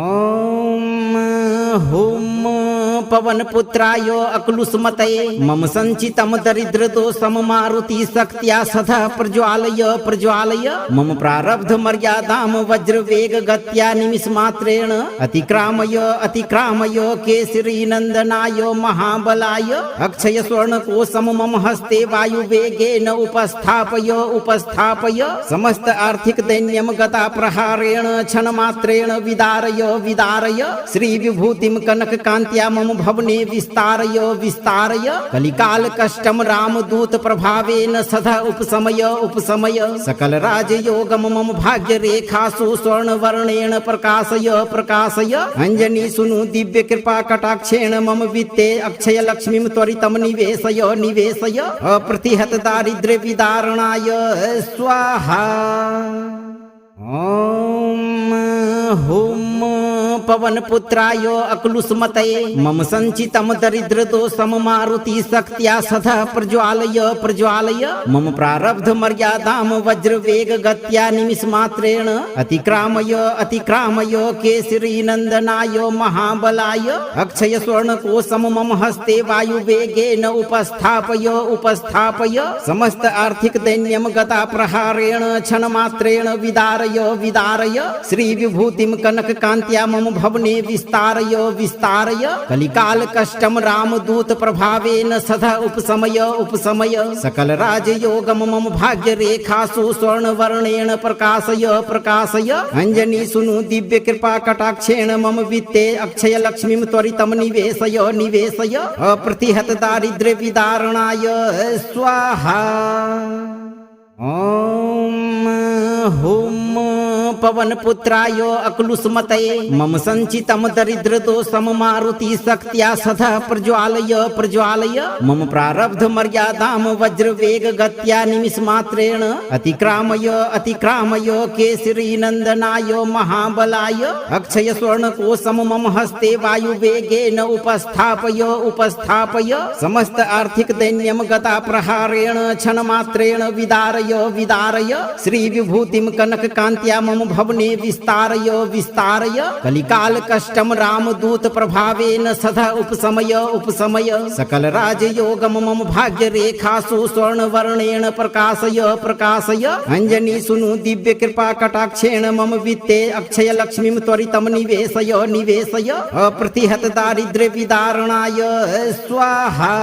S2: ओम हुम पवन पुत्राय अक्लुष्मतये मम संचितम दरिद्र दोषम मारुति शक्त्या सदा प्रज्वालय प्रज्वालय मम प्रारब्ध मर्यादाम वज्र वेग गत्या निमिष मात्रेण अतिक्रामय अतिक्रामय केसरी नंदनाय महाबलाय अक्षय स्वर्ण कोशम मम हस्ते वायु वेगेन उपस्थापय उपस्थापय समस्त आर्थिक दैन्यम गता प्रहारेण क्षण मात्रेण विदारय विदारय श्री विभूतिम कनक कांत्या मम भवने विस्तारय विस्तारय कलिकाल कष्टम रामदूत प्रभावेन सदा उपशमय उपशमय सकल राजयोगम मम भाग्य रेखासु स्वर्ण वर्णेन प्रकाशय प्रकाशय अंजनी सुनु दिव्य कृपा कटाक्षेण मम वित्ते अक्षय लक्ष्मीं त्वरितम निवेशय निवेशय अप्रतिहत दारिद्र्य विदारणाय स्वाहा। ओम हुम पवन पुत्राय अक्लुष्मतये मम संचितम दरिद्र दोषम मारुति शक्त्या सदा प्रज्वालय प्रज्वालय मम प्रारब्ध मर्यादाम वज्र वेग गत्या निमिष मात्रेण अतिक्रामय अतिक्रामय केसरी नंदनाय महाबलाय अक्षय स्वर्ण कोशम मम हस्ते वायु वेगेन उपस्थापय उपस्थापय समस्त आर्थिक दैन्यम गता प्रहारेण क्षण मात्रेण विदारय विदारय श्री विभूतिम कनक कांत्या मम भवने विस्तारय विस्तारय कलिकाल कष्टम रामदूत प्रभावेन सदा उपशमय उपशमय सकल राजयोगम मम भाग्य रेखासु स्वर्ण वर्णेन प्रकाशय प्रकाशय अंजनी सुनु दिव्य कृपा कटाक्षेण मम वित्ते अक्षय लक्ष्मीं त्वरितम निवेशय निवेशय अप्रतिहत दारिद्र्य विदारणाय स्वाहा। ओम हुम पवन पुत्राय अक्लुष्मतये मम संचितम दरिद्र दोषम मारुति शक्त्या सदा प्रज्वालय प्रज्वालय मम प्रारब्ध मर्यादाम वज्र वेग गत्या निमिष मात्रेण अतिक्रामय अतिक्रामय केसरी नंदनाय महाबलाय अक्षय स्वर्ण कोशम मम हस्ते वायु वेगेन उपस्थापय उपस्थापय समस्त आर्थिक दैन्यम गता प्रहारेण क्षण मात्रेण विदारय विदारय श्री विभूतिम कनक कांत्या मम भवने विस्तारय विस्तारय कलिकाल कष्टम रामदूत प्रभावेन सदा उपशमय उपशमय सकल राजयोगम मम भाग्य रेखासु स्वर्ण वर्णेन प्रकाशय प्रकाशय अंजनी सुनु दिव्य कृपा कटाक्षेण मम वित्ते अक्षय लक्ष्मीं त्वरितम निवेशय निवेशय अप्रतिहत दारिद्र्य विदारणाय स्वाहा।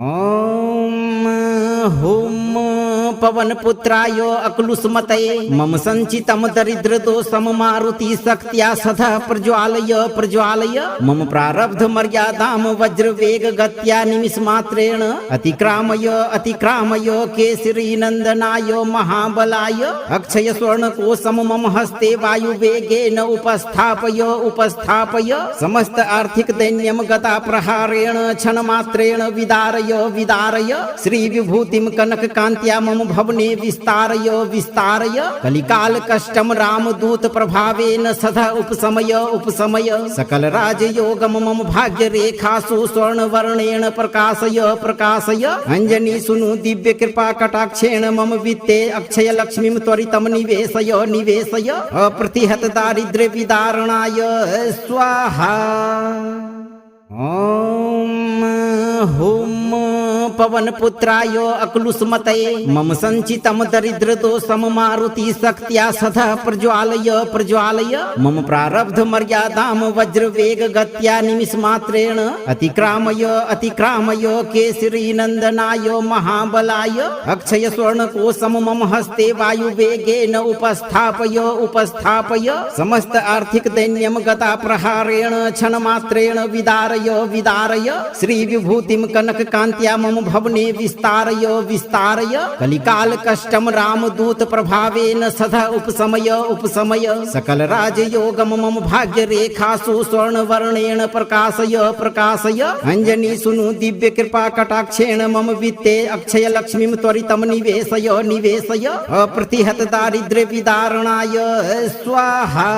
S2: ओम हुम पवन पुत्राय अक्लुष्मतये मम संचितम दरिद्र दोषम मारुति शक्त्या सदा प्रज्वालय प्रज्वालय मम प्रारब्ध मर्यादाम वज्र वेग गत्या निमिष मात्रेण अतिक्रामय अतिक्रामय केसरी नंदनाय महाबलाय अक्षय स्वर्ण कोशम मम हस्ते वायु वेगेन उपस्थापय उपस्थापय समस्त आर्थिक दैन्यम गता प्रहारेण क्षण मात्रेण विदारय विदारय श्री विभूतिम कनक कांत्या मम भवने विस्तारय विस्तारय कलिकाल कष्टम रामदूत प्रभावेन सदा उपशमय उपशमय सकल राजयोगम मम भाग्य रेखासु स्वर्ण वर्णेन प्रकाशय प्रकाशय अंजनी सुनु दिव्य कृपा कटाक्षेण मम वित्ते अक्षय लक्ष्मीं त्वरितं निवेशय निवेशय अप्रतिहत दारिद्र्य विदारणाय स्वाहा। ओम हुम पवन पुत्राय अक्लुष्मतये मम संचितं दरिद्र दोषं मारुति शक्त्या सदा प्रज्वालय प्रज्वालय मम प्रारब्ध मर्यादां वज्र वेग गत्या निमिष मात्रेण अतिक्रामय अतिक्रामय केसरी नंदनाय महाबलाय अक्षय स्वर्ण कोशं मम हस्ते वायु वेगेन उपस्थापय उपस्थापय समस्त आर्थिक दैन्यं गता प्रहारेण क्षण मात्रेण विदारय विदारय श्री विभूतिं कनक कांत्या मम भवने विस्तारय विस्तारय कलिकाल कष्टम रामदूत प्रभावेन सदा उपशमय उपशमय सकल राजयोगम मम भाग्य रेखासु स्वर्ण वर्णेन प्रकाशय प्रकाशय अंजनी सुनु दिव्य कृपा कटाक्षेण मम वित्ते अक्षय लक्ष्मीं त्वरितं निवेशय निवेशय अप्रतिहत दारिद्र्य विदारणाय स्वाहा।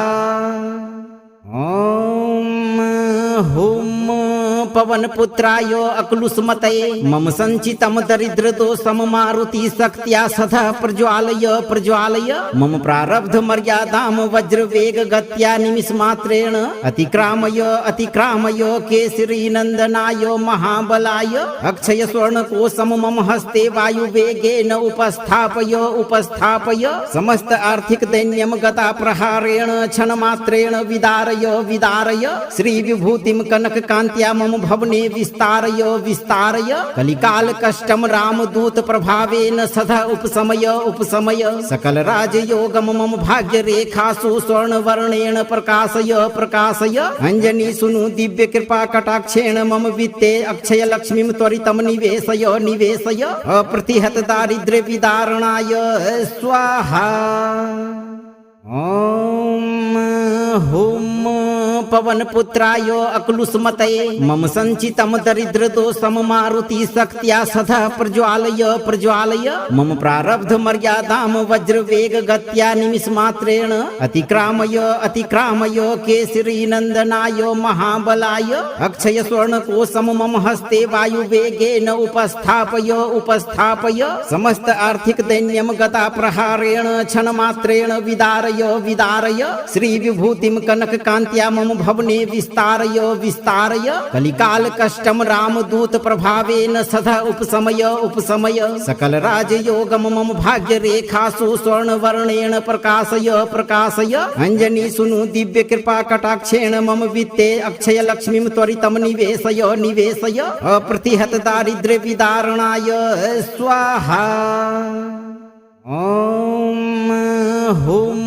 S2: ओम हुम पवन पुत्राय अक्लुष्मतये मम संचितं दरिद्र दोषं मारुति शक्त्या सदा प्रज्वालय प्रज्वालय मम प्रारब्ध मर्यादां वज्र वेग गत्या निमिष मात्रेण अतिक्रामय अतिक्रामय केसरी नंदनाय महाबलाय अक्षय स्वर्ण कोशं मम हस्ते वायु वेगेन उपस्थापय उपस्थापय समस्त आर्थिक दैन्यं गता प्रहारेण क्षण मात्रेण विदारय विदारय श्री विभूतिं कनक कांत्या मम भवने विस्तारय विस्तारय कलिकाल कष्टम रामदूत प्रभावेन सदा उपशमय उपशमय सकल राजयोगम मम भाग्य रेखासु स्वर्ण वर्णेन प्रकाशय प्रकाशय अंजनी सुनु दिव्य कृपा कटाक्षेण मम वित्ते अक्षय लक्ष्मीं त्वरितं निवेशय निवेशय अप्रतिहत दारिद्र्य विदारणाय स्वाहा। ओम हुम पवन पुत्राय अक्लुष्मतये मम संचितं दरिद्र दोषं मारुति शक्त्या सदा प्रज्वालय प्रज्वालय मम प्रारब्ध मर्यादां वज्र वेग गत्या निमिष मात्रेण अतिक्रामय अतिक्रामय केसरी नंदनाय महाबलाय अक्षय स्वर्ण कोशं मम हस्ते वायु वेगेन उपस्थापय उपस्थापय समस्त आर्थिक दैन्यं गता प्रहारेण क्षण मात्रेण विदारय विदारय श्री विभूतिं कनक कांत्या मम भवने विस्तारय विस्तारय कलिकाल कष्टम रामदूत प्रभावेन सदा उपशमय उपशमय सकल राजयोगम मम भाग्य रेखासु स्वर्ण वर्णेन प्रकाशय प्रकाशय अंजनी सुनु दिव्य कृपा कटाक्षेण मम वित्ते अक्षय लक्ष्मीं त्वरितं निवेशय निवेशय अप्रतिहत दारिद्र्य विदारणाय स्वाहा। ओम हुम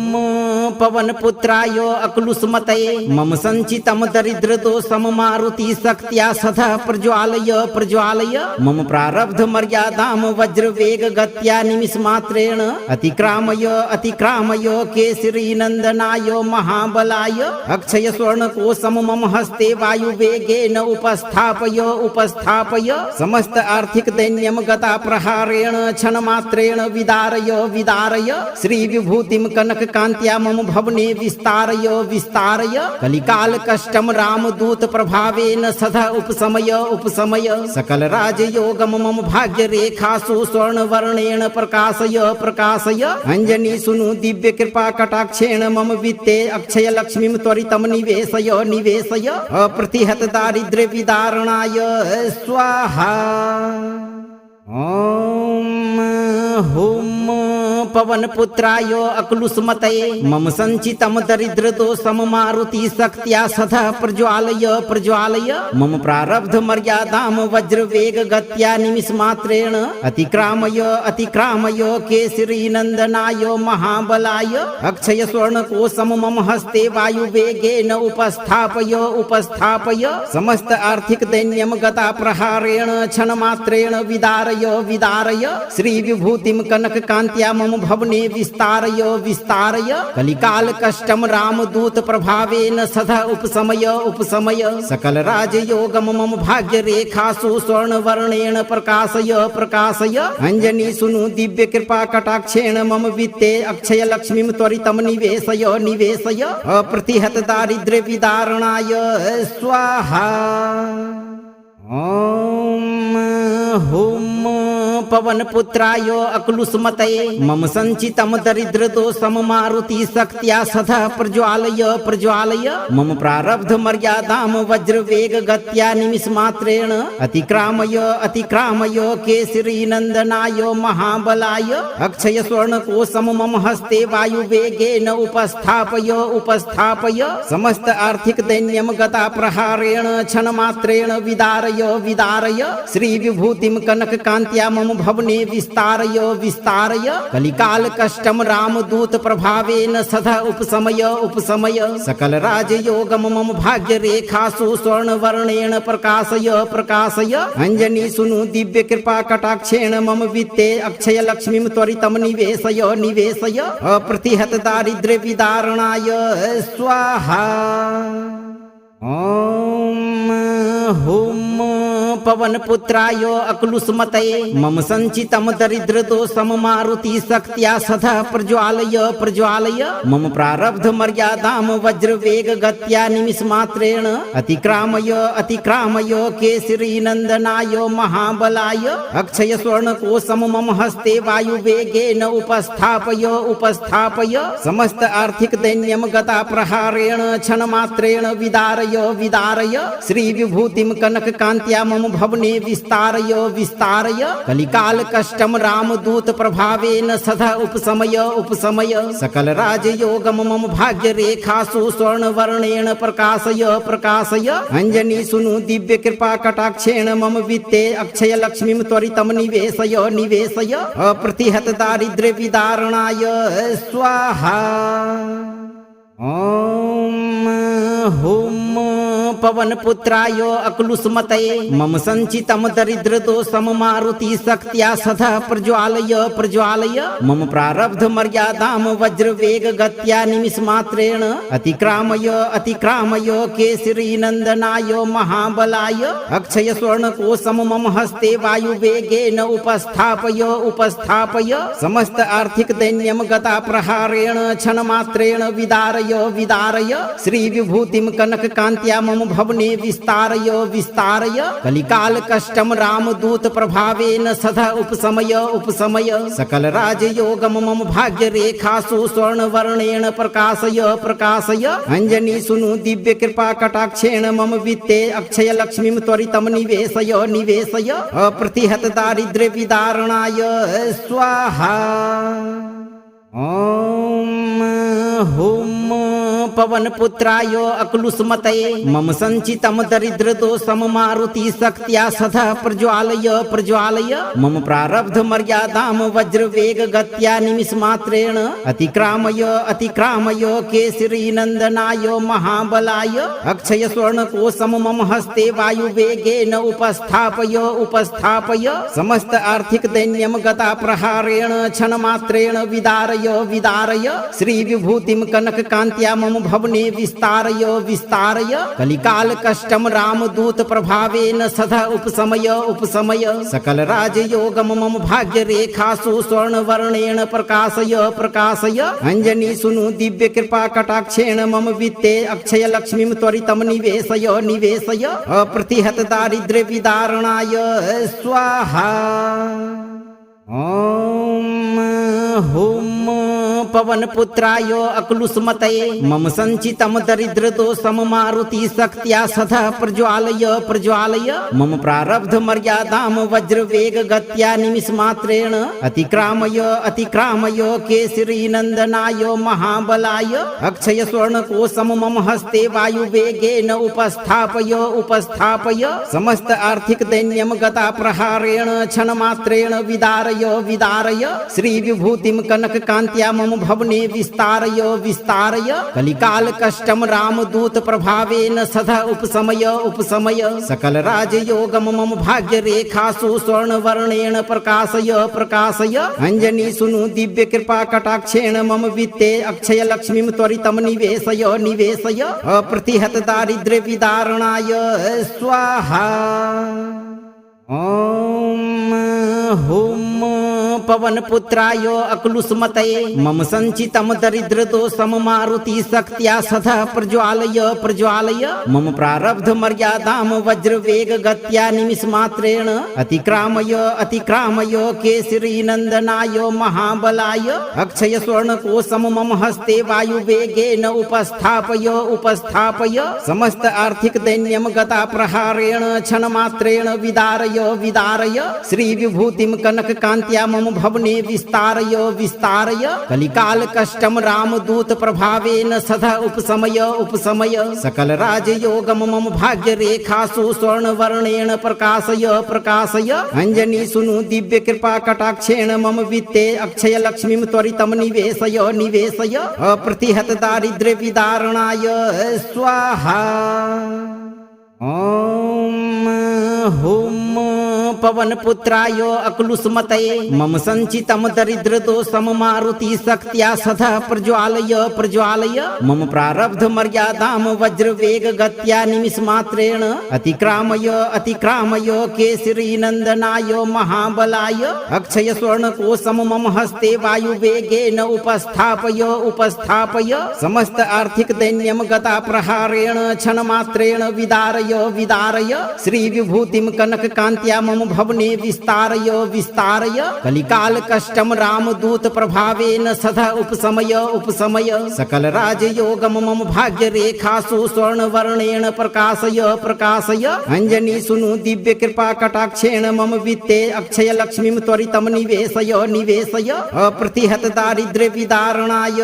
S2: पवन पुत्राय अक्लुष्मतये मम संचितं दरिद्र दोषं मारुति शक्त्या सदा प्रज्वालय प्रज्वालय मम प्रारब्ध मर्यादां वज्र वेग गत्या निमिष मात्रेण अतिक्रामय अतिक्रामय केसरी नंदनाय महाबलाय अक्षय स्वर्ण कोशं मम हस्ते वायु वेगेन उपस्थापय उपस्थापय समस्त आर्थिक दैन्यं गता प्रहारेण क्षण मात्रेण विदारय विदारय श्री विभूतिं कनक कांत्या मम भवने विस्तारय विस्तारय कलिकाल कष्टम रामदूत प्रभावेन सदा उपशमय उपशमय सकल राजयोगम मम भाग्य रेखासु स्वर्ण वर्णेन प्रकाशय प्रकाशय अंजनी सुनु दिव्य कृपा कटाक्षेण मम वित्ते अक्षय लक्ष्मीं त्वरितं निवेशय निवेशय अप्रतिहत दारिद्र्य विदारणाय स्वाहा। ओम हुम पवन पुत्राय अक्लुष्मतये मम संचितं दरिद्र दोषं मारुति शक्त्या सदा प्रज्वालय प्रज्वालय मम प्रारब्ध मर्यादां वज्र वेग गत्या निमिष मात्रेण अतिक्रामय अतिक्रामय केसरी नंदनाय महाबलाय अक्षय स्वर्ण कोशं मम हस्ते वायु वेगेन उपस्थापय उपस्थापय समस्त आर्थिक दैन्यं गता प्रहारेण क्षण मात्रेण विदारय विदारय श्री विभूतिं कनक कांत्या मम भवने विस्तारय विस्तारय कलिकाल कष्टम रामदूत प्रभावेन सदा उपशमय उपशमय सकल राजयोगम मम भाग्य रेखासु स्वर्ण वर्णेन प्रकाशय प्रकाशय अंजनी सुनु दिव्य कृपा कटाक्षेण मम वित्ते अक्षय लक्ष्मीं त्वरितम निवेशय निवेशय अप्रतिहत दारिद्र्य विदारणाय स्वाहा। ओम हुम पवन पुत्राय अक्लुष्मतये मम संचितम दरिद्र दोषम मारुति शक्त्या सदा प्रज्वालय प्रज्वालय मम प्रारब्ध मर्यादाम वज्र वेग गत्या निमिष मात्रेण अतिक्रामय अतिक्रामय केसरी नंदनाय महाबलाय अक्षय स्वर्ण कोशम मम हस्ते वायु वेगेन उपस्थापय उपस्थापय समस्त आर्थिक दैन्यम गता प्रहारेण क्षण मात्रेण विदारय विदारय श्री विभूतिम कनक कांत्या मम भवने विस्तारय विस्तारय कलिकाल कष्टम रामदूत प्रभावेन सदा उपशमय उपशमय सकल राजयोगम मम भाग्य रेखासु स्वर्ण वर्णेन प्रकाशय प्रकाशय अंजनी सुनु दिव्य कृपा कटाक्षेण मम वित्ते अक्षय लक्ष्मीं त्वरितम निवेशय निवेशय अप्रतिहत दारिद्र्य विदारणाय स्वाहा। ओम हुम पवन पुत्राय अक्लुष्मतये मम संचितम दरिद्र दोषम मारुति शक्त्या सदा प्रज्वालय प्रज्वालय मम प्रारब्ध मर्यादाम वज्र वेग गत्या निमिष मात्रेण अतिक्रामय अतिक्रामय केसरी नंदनाय महाबलाय अक्षय स्वर्ण कोशम मम हस्ते वायु वेगेन उपस्थापय उपस्थापय समस्त आर्थिक दैन्यम गता प्रहारेण क्षण मात्रेण विदारय विदारय श्री विभूतिम कनक कांत्या मम भवने विस्तारय विस्तारय कलिकाल कष्टम रामदूत प्रभावेन सदा उपशमय उपशमय सकल राजयोगम मम भाग्य रेखासु स्वर्ण वर्णेन प्रकाशय प्रकाशय अंजनी सुनु दिव्य कृपा कटाक्षेण मम वित्ते अक्षय लक्ष्मीं त्वरितम निवेशय निवेशय अप्रतिहत दारिद्र्य विदारणाय स्वाहा। ओम हुम पवन पुत्राय अक्लुष्मतये मम संचितम दरिद्र दोषम मारुति शक्त्या सदा प्रज्वालय प्रज्वालय मम प्रारब्ध मर्यादाम वज्र वेग गत्या निमिष मात्रेण अतिक्रामय अतिक्रामय केसरी नंदनाय महाबलाय अक्षय स्वर्ण कोशम मम हस्ते वायु वेगेन उपस्थापय उपस्थापय समस्त आर्थिक दैन्यम गता प्रहारेण क्षण मात्रेण विदारय विदारय श्री विभूतिम कनक कांत्या मम भवने विस्तारय विस्तारय कलिकाल कष्टम रामदूत प्रभावेन सदा उपशमय उपशमय सकल राजयोगम मम भाग्य रेखासु स्वर्ण वर्णेन प्रकाशय प्रकाशय अंजनी सुनु दिव्य कृपा कटाक्षेण मम वित्ते अक्षय लक्ष्मीं त्वरितम निवेशय निवेशय अप्रतिहत दारिद्र्य विदारणाय स्वाहा। ओम हुम पवन पुत्राय अक्लुष्मतये मम संचितम दरिद्र दोषम मारुति शक्त्या सदा प्रज्वालय प्रज्वालय मम प्रारब्ध मर्यादाम वज्र वेग गत्या निमिष मात्रेण अतिक्रामय अतिक्रामय केसरी नंदनाय महाबलाय अक्षय स्वर्ण कोशम मम हस्ते वायु वेगेन उपस्थापय उपस्थापय समस्त आर्थिक दैन्यम गता प्रहारेण क्षण मात्रेण विदारय विदारय श्री विभूतिम कनक कांत्या मम भवने विस्तारय विस्तारय कलिकाल कष्टम रामदूत प्रभावेन सदा उपशमय उपशमय सकल राजयोगम मम भाग्य रेखासु स्वर्ण वर्णेन प्रकाशय प्रकाशय अंजनी सुनु दिव्य कृपा कटाक्षेण मम वित्ते अक्षय लक्ष्मीं त्वरितम निवेशय निवेशय अप्रतिहत दारिद्र्य विदारणाय स्वाहा। ओम हुम पवन पुत्राय अक्लुष्मतये मम संचितम दरिद्र दोषम मारुति शक्त्या सदा प्रज्वालय प्रज्वालय मम प्रारब्ध मर्यादाम वज्र वेग गत्या निमिष मात्रेण अतिक्रामय अतिक्रामय केसरी नंदनाय महाबलाय अक्षय स्वर्ण कोशम मम हस्ते वायु वेगेन उपस्थापय उपस्थापय समस्त आर्थिक दैन्यम गता प्रहारेण क्षण मात्रेण विदारय विदारय श्री विभूतिम कनक कांत्या मम भवने विस्तारय विस्तारय कलिकाल कष्टम रामदूत प्रभावेन सदा उपशमय उपशमय सकल राजयोगम मम भाग्य रेखासु स्वर्ण वर्णेन प्रकाशय प्रकाशय अंजनी सुनु दिव्य कृपा कटाक्षेण मम वित्ते अक्षय लक्ष्मीं त्वरितम निवेशय निवेशय अप्रतिहत दारिद्र्य विदारणाय स्वाहा। ओम हुम पवन पुत्राय अक्लुष्मतये मम संचितम दरिद्र दोषम मारुति शक्त्या सदा प्रज्वालय प्रज्वालय मम प्रारब्ध मर्यादाम वज्र वेग गत्या निमिष मात्रेण अतिक्रामय अतिक्रामय केसरी नंदनाय महाबलाय अक्षय स्वर्ण कोशम मम हस्ते वायु वेगेन उपस्थापय उपस्थापय समस्त आर्थिक दैन्यम गता प्रहारेण क्षण मात्रेण विदारय विदारय श्री विभूतिम कनक कांत्या मम भवने विस्तारय विस्तारय कलिकाल कष्टम रामदूत प्रभावेन सदा उपशमय उपशमय सकल राजयोगम मम भाग्य रेखासु स्वर्ण वर्णेन प्रकाशय प्रकाशय अंजनी सुनु दिव्य कृपा कटाक्षेण मम वित्ते अक्षय लक्ष्मीं त्वरितम निवेशय निवेशय अप्रतिहत दारिद्र्य विदारणाय स्वाहा। ओम हुम पवन पुत्राय अक्लुष्मतये मम संचितम दरिद्र दोषम मारुति शक्त्या सदा प्रज्वालय प्रज्वालय मम प्रारब्ध मर्यादाम वज्र वेग गत्या निमिष मात्रेण अतिक्रामय अतिक्रामय केसरी नंदनाय महाबलाय अक्षय स्वर्ण कोशम मम हस्ते वायु वेगेन उपस्थापय उपस्थापय समस्त आर्थिक दैन्यम गता प्रहारेण क्षण मात्रेण विदारय विदारय श्री विभूतिम कनक कांत्या मम भवने विस्तारय विस्तारय कलिकाल कष्टम रामदूत प्रभावेन सदा उपशमय उपशमय सकल राजयोगम मम भाग्य रेखासु स्वर्ण वर्णेन प्रकाशय प्रकाशय अंजनी सुनु दिव्य कृपा कटाक्षेण मम वित्ते अक्षय लक्ष्मीं त्वरितम निवेशय निवेशय अप्रतिहत दारिद्र्य विदारणाय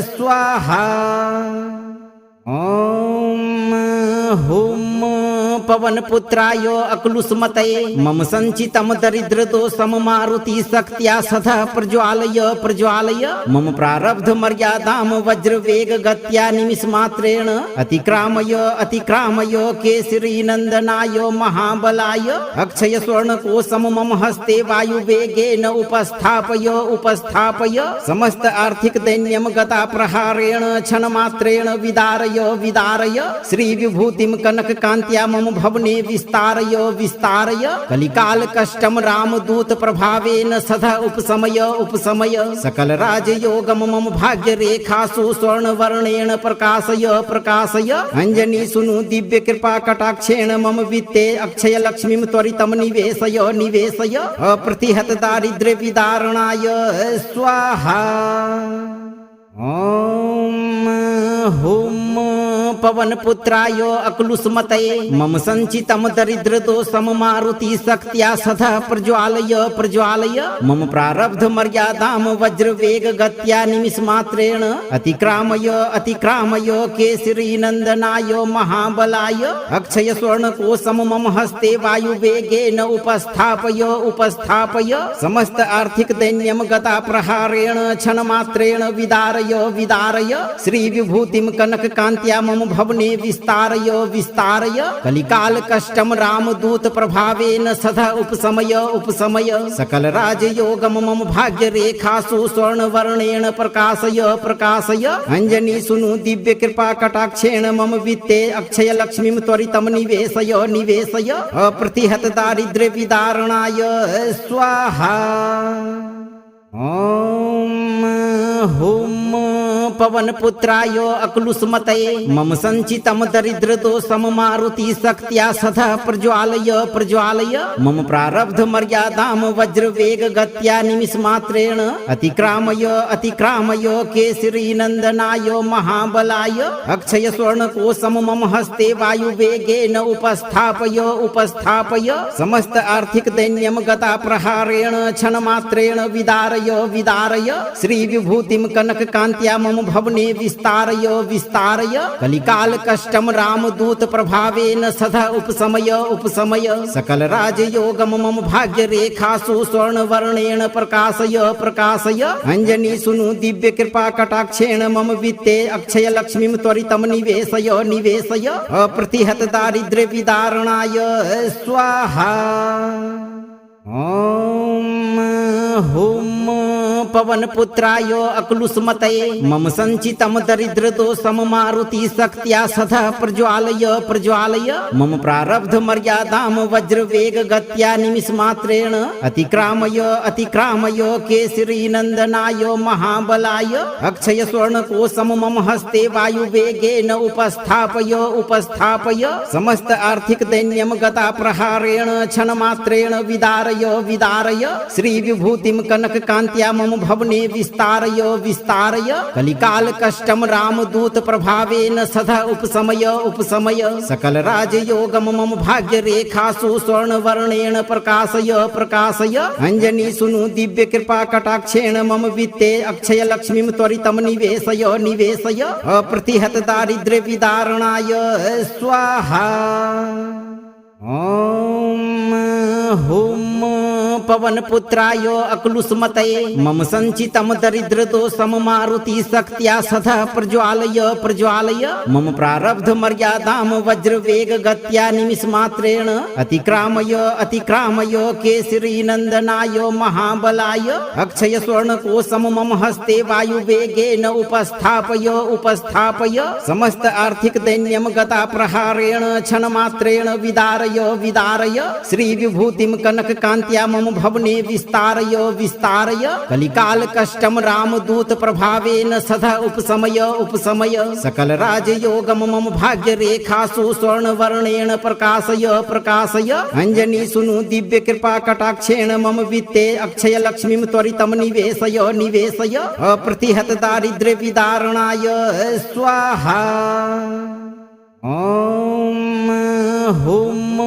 S2: स्वाहा। ओम हुम पवन पुत्राय अक्लुष्मतये मम संचितम दरिद्र दोषम मारुति शक्त्या सदा प्रज्वालय प्रज्वालय मम प्रारब्ध मर्यादाम वज्र वेग गत्या निमिष मात्रेण अतिक्रामय अतिक्रामय केसरी नंदनाय महाबलाय अक्षय स्वर्ण कोशम मम हस्ते वायु वेगेन उपस्थापय उपस्थापय समस्त आर्थिक दैन्यम गता प्रहारेण क्षण मात्रेण विदारय विदारय श्री विभूतिम कनक कांत्या मम भवने विस्तारय विस्तारय कलिकाल कष्टम रामदूत प्रभावेन सदा उपशमय उपशमय सकल राजयोगम मम भाग्य रेखासु स्वर्ण वर्णेन प्रकाशय प्रकाशय अंजनी सुनु दिव्य कृपा कटाक्षेण मम वित्ते अक्षय लक्ष्मीं त्वरितम निवेशय निवेशय अप्रतिहत दारिद्र्य विदारणाय स्वाहा। ओम हुम पवन पुत्राय अक्लुष्मतये मम संचितम दरिद्र दोषम मारुति शक्त्या सदा प्रज्वालय प्रज्वालय मम प्रारब्ध मर्यादाम वज्र वेग गत्या निमिष मात्रेण अतिक्रामय अतिक्रामय केसरी नंदनाय महाबलाय अक्षय स्वर्ण कोशम मम हस्ते वायु वेगेन उपस्थापय उपस्थापय समस्त आर्थिक दैन्यम गता प्रहारेण क्षण मात्रेण विदारय विदारय श्री विभूतिम कनक कांत्या मम भवने विस्तारय विस्तारय कलिकाल कष्टम रामदूत प्रभावेन सदा उपशमय उपशमय सकल राजयोगम मम भाग्य रेखासु स्वर्ण वर्णेन प्रकाशय प्रकाशय अंजनी सुनु दिव्य कृपा कटाक्षेण मम वित्ते अक्षय लक्ष्मीं त्वरितम निवेशय निवेशय अप्रतिहत दारिद्र्य विदारणाय स्वाहा। ओम हुम पवन पुत्राय अक्लुष्मतये मम संचितम दरिद्र दोषम मारुति शक्त्या सदा प्रज्वालय प्रज्वालय मम प्रारब्ध मर्यादाम वज्र वेग गत्या निमिष मात्रेण अतिक्रामय अतिक्रामय केसरी नंदनाय महाबलाय अक्षय स्वर्ण कोशम मम हस्ते वायु वेगेन उपस्थापय उपस्थापय समस्त आर्थिक दैन्यम गता प्रहारेण क्षण मात्रेण विदारय विदारय श्री विभूतिम कनक कांत्या मम भवने विस्तारय विस्तारय कलिकाल कष्टम रामदूत प्रभावेन सदा उपशमय उपशमय सकल राजयोगम मम भाग्य रेखासु स्वर्ण वर्णेन प्रकाशय प्रकाशय अंजनी सुनु दिव्य कृपा कटाक्षेण मम वित्ते अक्षय लक्ष्मीं त्वरितम निवेशय निवेशय अप्रतिहत दारिद्र्य विदारणाय स्वाहा। ओम हुम पवन पुत्राय अक्लुष्मतये मम संचितम दरिद्र दोषम मारुति शक्त्या सदा प्रज्वालय प्रज्वालय मम प्रारब्ध मर्यादाम वज्र वेग गत्या निमिष मात्रेण अतिक्रामय अतिक्रामय केसरी नंदनाय महाबलाय अक्षय स्वर्ण कोशम मम हस्ते वायु वेगेन उपस्थापय उपस्थापय समस्त आर्थिक दैन्यम गता प्रहारेण क्षण मात्रेण विदारय विदारय श्री विभूतिम कनक कांत्या मम भवने विस्तारय विस्तारय कलिकाल कष्टम रामदूत प्रभावेन सदा उपशमय उपशमय सकल राजयोगम मम भाग्य रेखासु स्वर्ण वर्णेन प्रकाशय प्रकाशय अंजनी सुनु दिव्य कृपा कटाक्षेण मम वित्ते अक्षय लक्ष्मीं त्वरितम निवेशय निवेशय अप्रतिहत दारिद्र्य विदारणाय स्वाहा। ओम हुम पवन पुत्राय अक्लुष्मतये मम संचितम दरिद्र दोषम मारुति शक्त्या सदा प्रज्वालय प्रज्वालय मम प्रारब्ध मर्यादाम वज्र वेग गत्या निमिष मात्रेण अतिक्रामय अतिक्रामय केसरी नंदनाय महाबलाय अक्षय स्वर्ण कोशम मम हस्ते वायु वेगेन उपस्थापय उपस्थापय समस्त आर्थिक दैन्यम गता प्रहारेण क्षण मात्रेण विदारय विदारय श्री विभूतिम कनक कांत्या मम भवने विस्तारय विस्तारय कलिकाल कष्टम रामदूत प्रभावेन सदा उपशमय उपशमय सकल राजयोगम मम भाग्य रेखासु स्वर्ण वर्णेन प्रकाशय प्रकाशय अंजनी सुनु दिव्य कृपा कटाक्षेण मम वित्ते अक्षय लक्ष्मीं त्वरितम निवेशय निवेशय अप्रतिहत दारिद्र्य विदारणाय स्वाहा। ओम हुम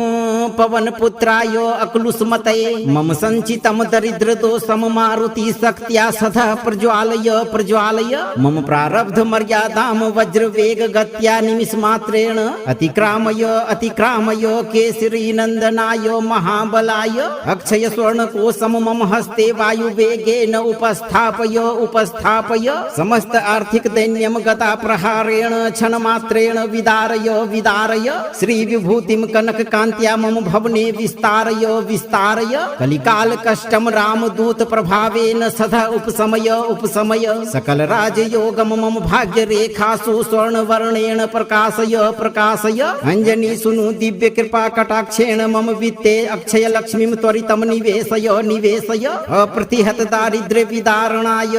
S2: पवन पुत्राय अक्लुष्मतये मम संचितम दरिद्र दोषम मारुति शक्त्या सदा प्रज्वालय प्रज्वालय मम प्रारब्ध मर्यादाम वज्र वेग गत्या निमिष मात्रेण अतिक्रामय अतिक्रामय केसरी नंदनाय महाबलाय अक्षय स्वर्ण कोशम मम हस्ते वायु वेगेन उपस्थापय उपस्थापय समस्त आर्थिक दैन्यम गता प्रहारेण क्षण मात्रेण विदारय विदारय श्री विभूतिम कनक कांत्या मम भवने विस्तारय विस्तारय कलिकाल कष्टम रामदूत प्रभावेन सदा उपशमय उपशमय सकल राजयोगम मम भाग्य रेखासु स्वर्ण वर्णेन प्रकाशय प्रकाशय अंजनी सुनु दिव्य कृपा कटाक्षेण मम वित्ते अक्षय लक्ष्मीं त्वरितम निवेशय निवेशय अप्रतिहत दारिद्र्य विदारणाय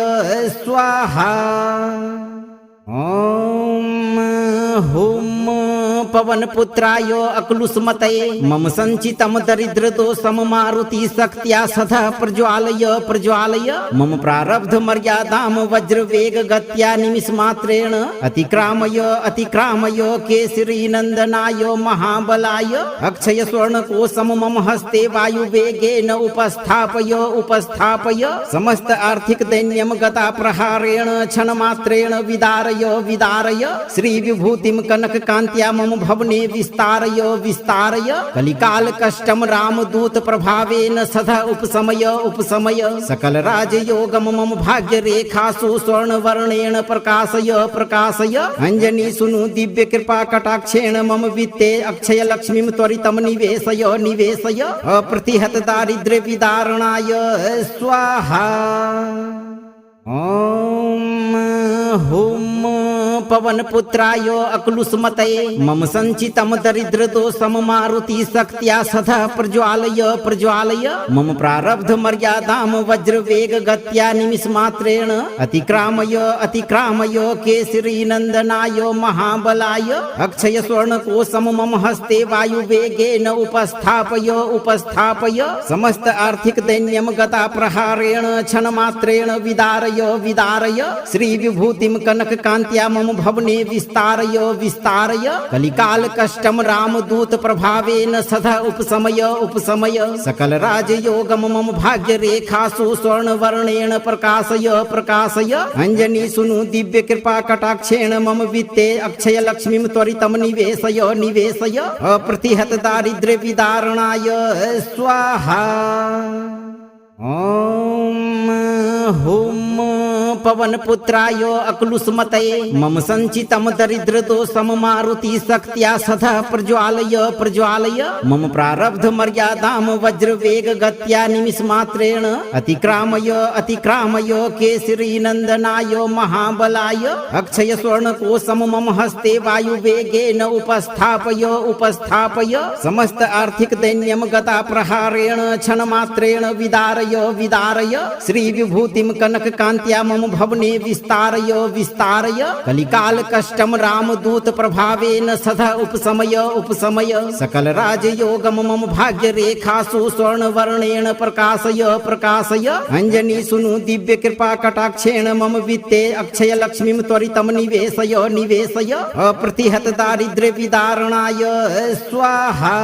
S2: स्वाहा। ओम हुम पवन पुत्राय अक्लुष्मतये मम संचितम दरिद्र दोषम मारुति शक्त्या सदा प्रज्वालय प्रज्वालय मम प्रारब्ध मर्यादाम वज्र वेग गत्या निमिष मात्रेण अतिक्रामय अतिक्रामय केसरी नंदनाय महाबलाय अक्षय स्वर्ण कोशम मम हस्ते वायु वेगेन उपस्थापय उपस्थापय समस्त आर्थिक दैन्यम गता प्रहारेण क्षण मात्रेण विदारय विदारय श्री विभूतिम कनक कांत्या मम भवने विस्तारय विस्तारय कलिकाल कष्टम रामदूत प्रभावेन सदा उपशमय उपशमय सकल राजयोगम मम भाग्य रेखासु स्वर्ण वर्णेन प्रकाशय प्रकाशय अंजनी सुनु दिव्य कृपा कटाक्षेण मम वित्ते अक्षय लक्ष्मीं त्वरितम निवेशय निवेशय अप्रतिहत दारिद्र्य विदारणाय स्वाहा। ओम हुम पवन पुत्राय अक्लुष्मतये मम संचितम दरिद्र दोषम मारुति शक्त्या सदा प्रज्वालय प्रज्वालय मम प्रारब्ध मर्यादाम वज्र वेग गत्या निमिष मात्रेण अतिक्रामय अतिक्रामय केसरी नंदनाय महाबलाय अक्षय स्वर्ण कोशम मम हस्ते वायु वेगेन उपस्थापय उपस्थापय समस्त आर्थिक दैन्यम गता प्रहारेण क्षण मात्रेण विदारय विदारय श्री विभूतिम कनक कांत्या मम भवने विस्तारय विस्तारय कलिकाल कष्टम रामदूत प्रभावेन सदा उपशमय उपशमय सकल राजयोगम मम भाग्य रेखासु स्वर्ण वर्णेन प्रकाशय प्रकाशय अंजनी सुनु दिव्य कृपा कटाक्षेण मम वित्ते अक्षय लक्ष्मीं त्वरितम निवेशय निवेशय अप्रतिहत दारिद्र्य विदारणाय स्वाहा। ओम हुम पवन पुत्राय अक्लुष्मतये मम संचितम दरिद्र दोषम मारुति शक्त्या सदा प्रज्वालय प्रज्वालय मम प्रारब्ध मर्यादाम वज्र वेग गत्या निमिष मात्रेण अतिक्रामय अतिक्रामय केसरी नंदनाय महाबलाय अक्षय स्वर्ण कोशम मम हस्ते वायु वेगेन उपस्थापय उपस्थापय समस्त आर्थिक दैन्यम गता प्रहारेण क्षण मात्रेण विदारय विदारय श्री विभूतिम कनक कांत्या मम भवने विस्तारय विस्तारय कलिकाल कष्टम रामदूत प्रभावेन सदा उपशमय उपशमय सकल राजयोगम मम भाग्य रेखासु स्वर्ण वर्णेन प्रकाशय प्रकाशय अंजनी सुनु दिव्य कृपा कटाक्षेण मम वित्ते अक्षय लक्ष्मीं त्वरितम निवेशय निवेशय अप्रतिहत दारिद्र्य विदारणाय स्वाहा।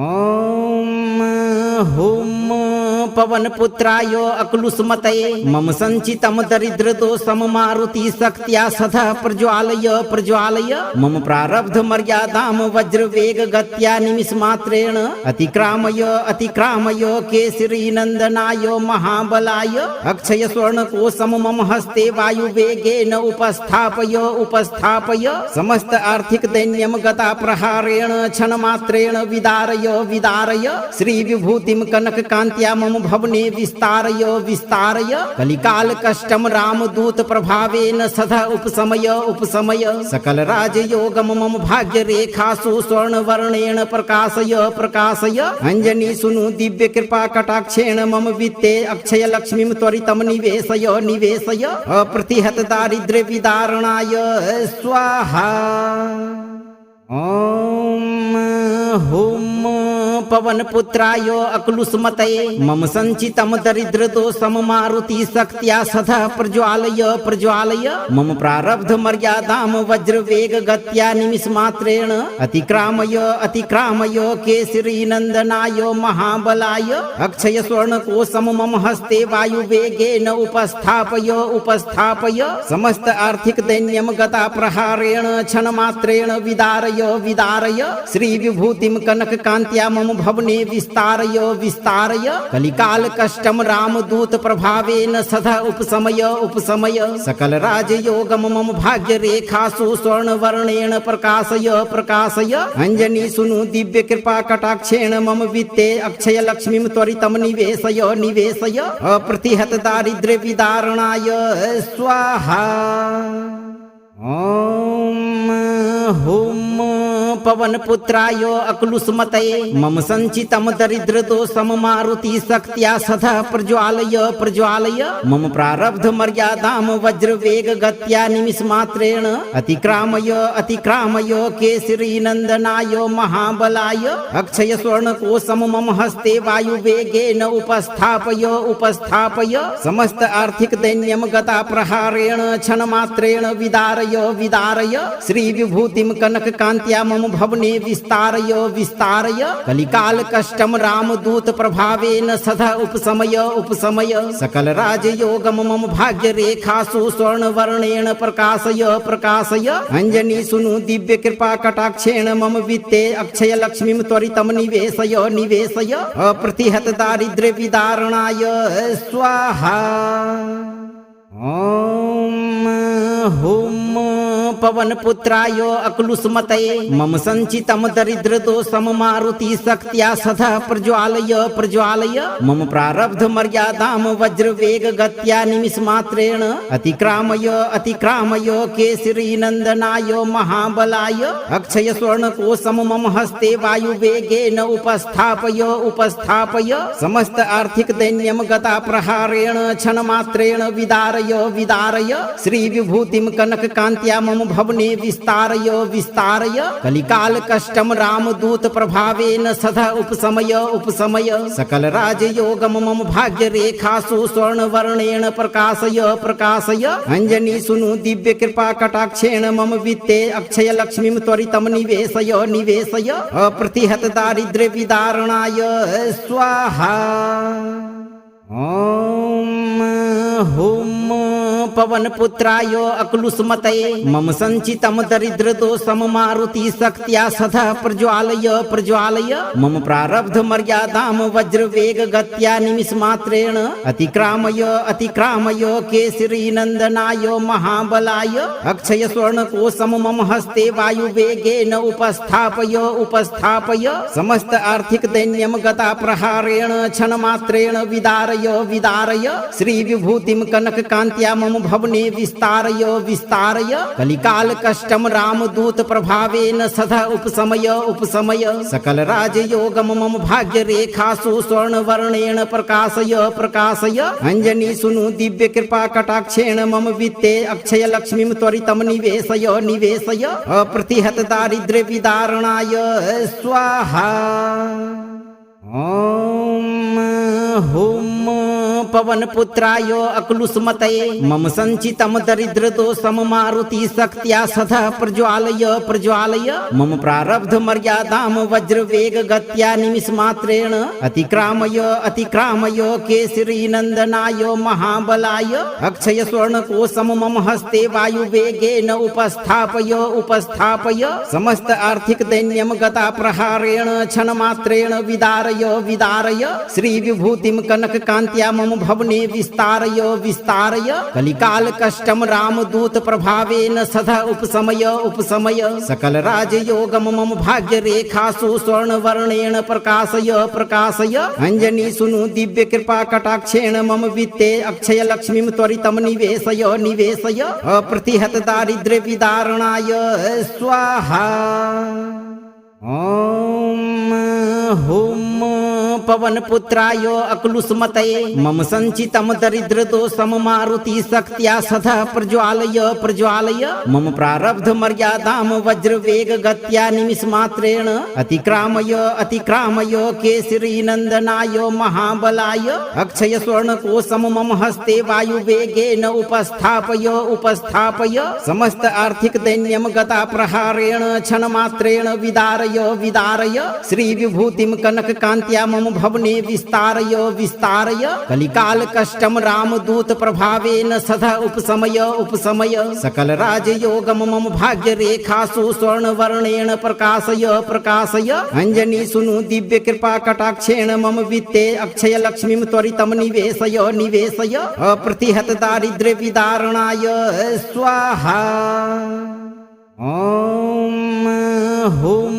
S2: ओम हुम पवन पुत्राय अक्लुष्मतये मम संचितम दरिद्र दोषम मारुति शक्त्या सदा प्रज्वालय प्रज्वालय मम प्रारब्ध मर्यादाम वज्र वेग गत्या निमिष मात्रेण अतिक्रामय अतिक्रामय केसरी नंदनाय महाबलाय अक्षय स्वर्ण कोशम मम हस्ते वायु वेगेन उपस्थापय उपस्थापय समस्त आर्थिक दैन्यम गता प्रहारेण क्षण मात्रेण विदारय विदारय श्री विभूतिम कनक कांत्या मम भवने विस्तारय विस्तारय कलिकाल कष्टम रामदूत प्रभावेन सदा उपशमय उपशमय सकल राजयोगम मम भाग्य रेखासु स्वर्ण वर्णेन प्रकाशय प्रकाशय अंजनी सुनु दिव्य कृपा कटाक्षेण मम वित्ते अक्षय लक्ष्मीं त्वरितम निवेशय निवेशय अप्रतिहत दारिद्र्य विदारणाय स्वाहा। ओम हुम पवन पुत्राय अक्लुष्मतये मम संचितम दरिद्र दोषम मारुति शक्त्या सदा प्रज्वालय प्रज्वालय मम प्रारब्ध मर्यादाम वज्र वेग गत्या निमिष मात्रेण अतिक्रामय अतिक्रामय केसरी नंदनाय महाबलाय अक्षय स्वर्ण कोशम मम हस्ते वायु वेगेन उपस्थापय उपस्थापय समस्त आर्थिक दैन्यम गता प्रहारेण क्षण मात्रेण विदारय विदारय श्री विभूतिम कनक कांत्या मम भवने विस्तारय विस्तारय कलिकाल कष्टम रामदूत प्रभावेन सदा उपशमय उपशमय सकल राजयोगम मम भाग्य रेखासु स्वर्ण वर्णेन प्रकाशय प्रकाशय अंजनी सुनु दिव्य कृपा कटाक्षेण मम वित्ते अक्षय लक्ष्मीं त्वरितम निवेशय निवेशय अप्रतिहत दारिद्र्य विदारणाय स्वाहा। ओम हुम पवन पुत्राय अक्लुष्मतये मम संचितम दरिद्र दोषम मारुति शक्त्या सदा प्रज्वालय प्रज्वालय मम प्रारब्ध मर्यादाम वज्र वेग गत्या निमिष मात्रेण अतिक्रामय अतिक्रामय केसरी नंदनाय महाबलाय अक्षय स्वर्ण कोशम मम हस्ते वायु वेगेन उपस्थापय उपस्थापय समस्त आर्थिक दैन्यम गता प्रहारेण क्षण मात्रेण विदारय विदारय श्री विभूतिम कनक कांत्या मम भवने विस्तारय विस्तारय कलिकाल कष्टम रामदूत प्रभावेन सदा उपशमय उपशमय सकल राजयोगम मम भाग्य रेखासु स्वर्ण वर्णेन प्रकाशय प्रकाशय अंजनी सुनु दिव्य कृपा कटाक्षेण मम वित्ते अक्षय लक्ष्मीं त्वरितम निवेशय निवेशय अप्रतिहत दारिद्र्य विदारणाय स्वाहा। ओम हुम पवन पुत्राय अक्लुष्मतये मम संचितम दरिद्र दोषम मारुति शक्त्या सदा प्रज्वालय प्रज्वालय मम प्रारब्ध मर्यादाम वज्र वेग गत्या निमिष मात्रेण अतिक्रामय अतिक्रामय केसरी नंदनाय महाबलाय अक्षय स्वर्ण कोशम मम हस्ते वायु वेगेन उपस्थापय उपस्थापय समस्त आर्थिक दैन्यम गता प्रहारेण क्षण मात्रेण विदारय विदारय श्री विभूतिम कनक कांत्या मम भवने विस्तारय विस्तारय कलिकाल कष्टम रामदूत प्रभावेन सदा उपशमय उपशमय सकल राजयोगम मम भाग्य रेखासु स्वर्ण वर्णेन प्रकाशय प्रकाशय अंजनी सुनु दिव्य कृपा कटाक्षेण मम वित्ते अक्षय लक्ष्मीं त्वरितम निवेशय निवेशय अप्रतिहत दारिद्र्य विदारणाय स्वाहा। ओम हुम पवन पुत्राय अक्लुष्मतये मम संचितम दरिद्र दोषम मारुति शक्त्या सदा प्रज्वालय प्रज्वालय मम प्रारब्ध मर्यादाम वज्र वेग गत्या निमिष मात्रेण अतिक्रामय अतिक्रामय केसरी नंदनाय महाबलाय अक्षय स्वर्ण कोशम मम हस्ते वायु वेगेन उपस्थापय उपस्थापय समस्त आर्थिक दैन्यम गता प्रहारेण क्षण मात्रेण विदारय विदारय श्री विभूतिम कनक कांत्या मम भवने विस्तारय विस्तारय कलिकाल कष्टम रामदूत प्रभावेन सदा उपशमय उपशमय सकल राजयोगम मम भाग्य रेखासु स्वर्ण वर्णेन प्रकाशय प्रकाशय अंजनी सुनु दिव्य कृपा कटाक्षेण मम वित्ते अक्षय लक्ष्मीं त्वरितम निवेशय निवेशय अप्रतिहत दारिद्र्य विदारणाय स्वाहा। ओम हुम पवन पुत्राय अक्लुष्मतये मम संचितम दरिद्र दोषम मारुति शक्त्या सदा प्रज्वालय प्रज्वालय मम प्रारब्ध मर्यादाम वज्र वेग गत्या निमिष मात्रेण अतिक्रामय अतिक्रामय केसरी नंदनाय महाबलाय अक्षय स्वर्ण कोशम मम हस्ते वायु वेगेन उपस्थापय उपस्थापय समस्त आर्थिक दैन्यम गता प्रहारेण क्षण मात्रेण विदारय विदारय श्री विभूतिम कनक कांत्या मम भवने विस्तारय विस्तारय कलिकाल कष्टम रामदूत प्रभावेन सदा उपशमय उपशमय सकल राजयोगम मम भाग्य रेखासु स्वर्ण वर्णेन प्रकाशय प्रकाशय अंजनी सुनु दिव्य कृपा कटाक्षेण मम वित्ते अक्षय लक्ष्मीं त्वरितम निवेशय निवेशय अप्रतिहत दारिद्र्य विदारणाय स्वाहा। ओम हुम पवन पुत्राय अक्लुष्मतये मम संचितम दरिद्र दोषम मारुति शक्त्या सदा प्रज्वालय प्रज्वालय मम प्रारब्ध मर्यादाम वज्र वेग गत्या निमिष मात्रेण अतिक्रामय अतिक्रामय केसरी नंदनाय महाबलाय अक्षय स्वर्ण कोशम मम हस्ते वायु वेगेन उपस्थापय उपस्थापय समस्त आर्थिक दैन्यम गता प्रहारेण क्षण मात्रेण विदारय विदारय श्री विभूतिम कनक कांत्या मम भवने विस्तारय विस्तारय कलिकाल कष्टम रामदूत प्रभावेन सदा उपशमय उपशमय सकल राजयोगम मम भाग्य रेखासु स्वर्ण वर्णेन प्रकाशय प्रकाशय अंजनी सुनु दिव्य कृपा कटाक्षेण मम वित्ते अक्षय लक्ष्मीं त्वरितम निवेशय निवेशय अप्रतिहत दारिद्र्य विदारणाय स्वाहा। ओम हुम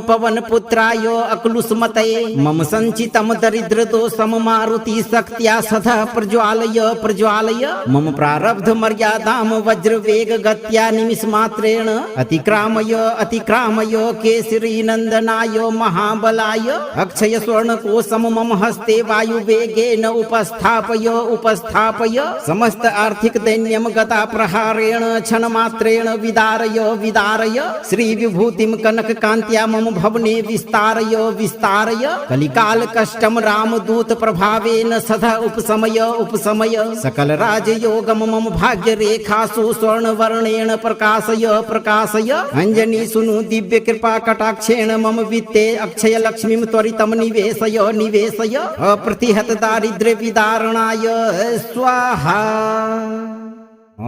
S2: पवन पुत्राय अक्लुष्मतये मम संचितम दरिद्र दोषम मारुति शक्त्या सदा प्रज्वालय प्रज्वालय मम प्रारब्ध मर्यादाम वज्र वेग गत्या निमिष मात्रेण अतिक्रामय अतिक्रामय केसरी नंदनाय महाबलाय अक्षय स्वर्ण कोशम मम हस्ते वायु वेगेन उपस्थापय उपस्थापय समस्त आर्थिक दैन्यम गता प्रहारेण क्षण मात्रेण विदारय विदारय श्री विभूतिम कनक कांत्या मम भवने विस्तारय विस्तारय कलिकाल कष्टम रामदूत प्रभावेन सदा उपशमय उपशमय सकल राजयोगम मम भाग्य रेखासु स्वर्ण वर्णेन प्रकाशय प्रकाशय अंजनी सुनु दिव्य कृपा कटाक्षेण मम वित्ते अक्षय लक्ष्मीं त्वरितम निवेशय निवेशय अप्रतिहत दारिद्र्य विदारणाय स्वाहा।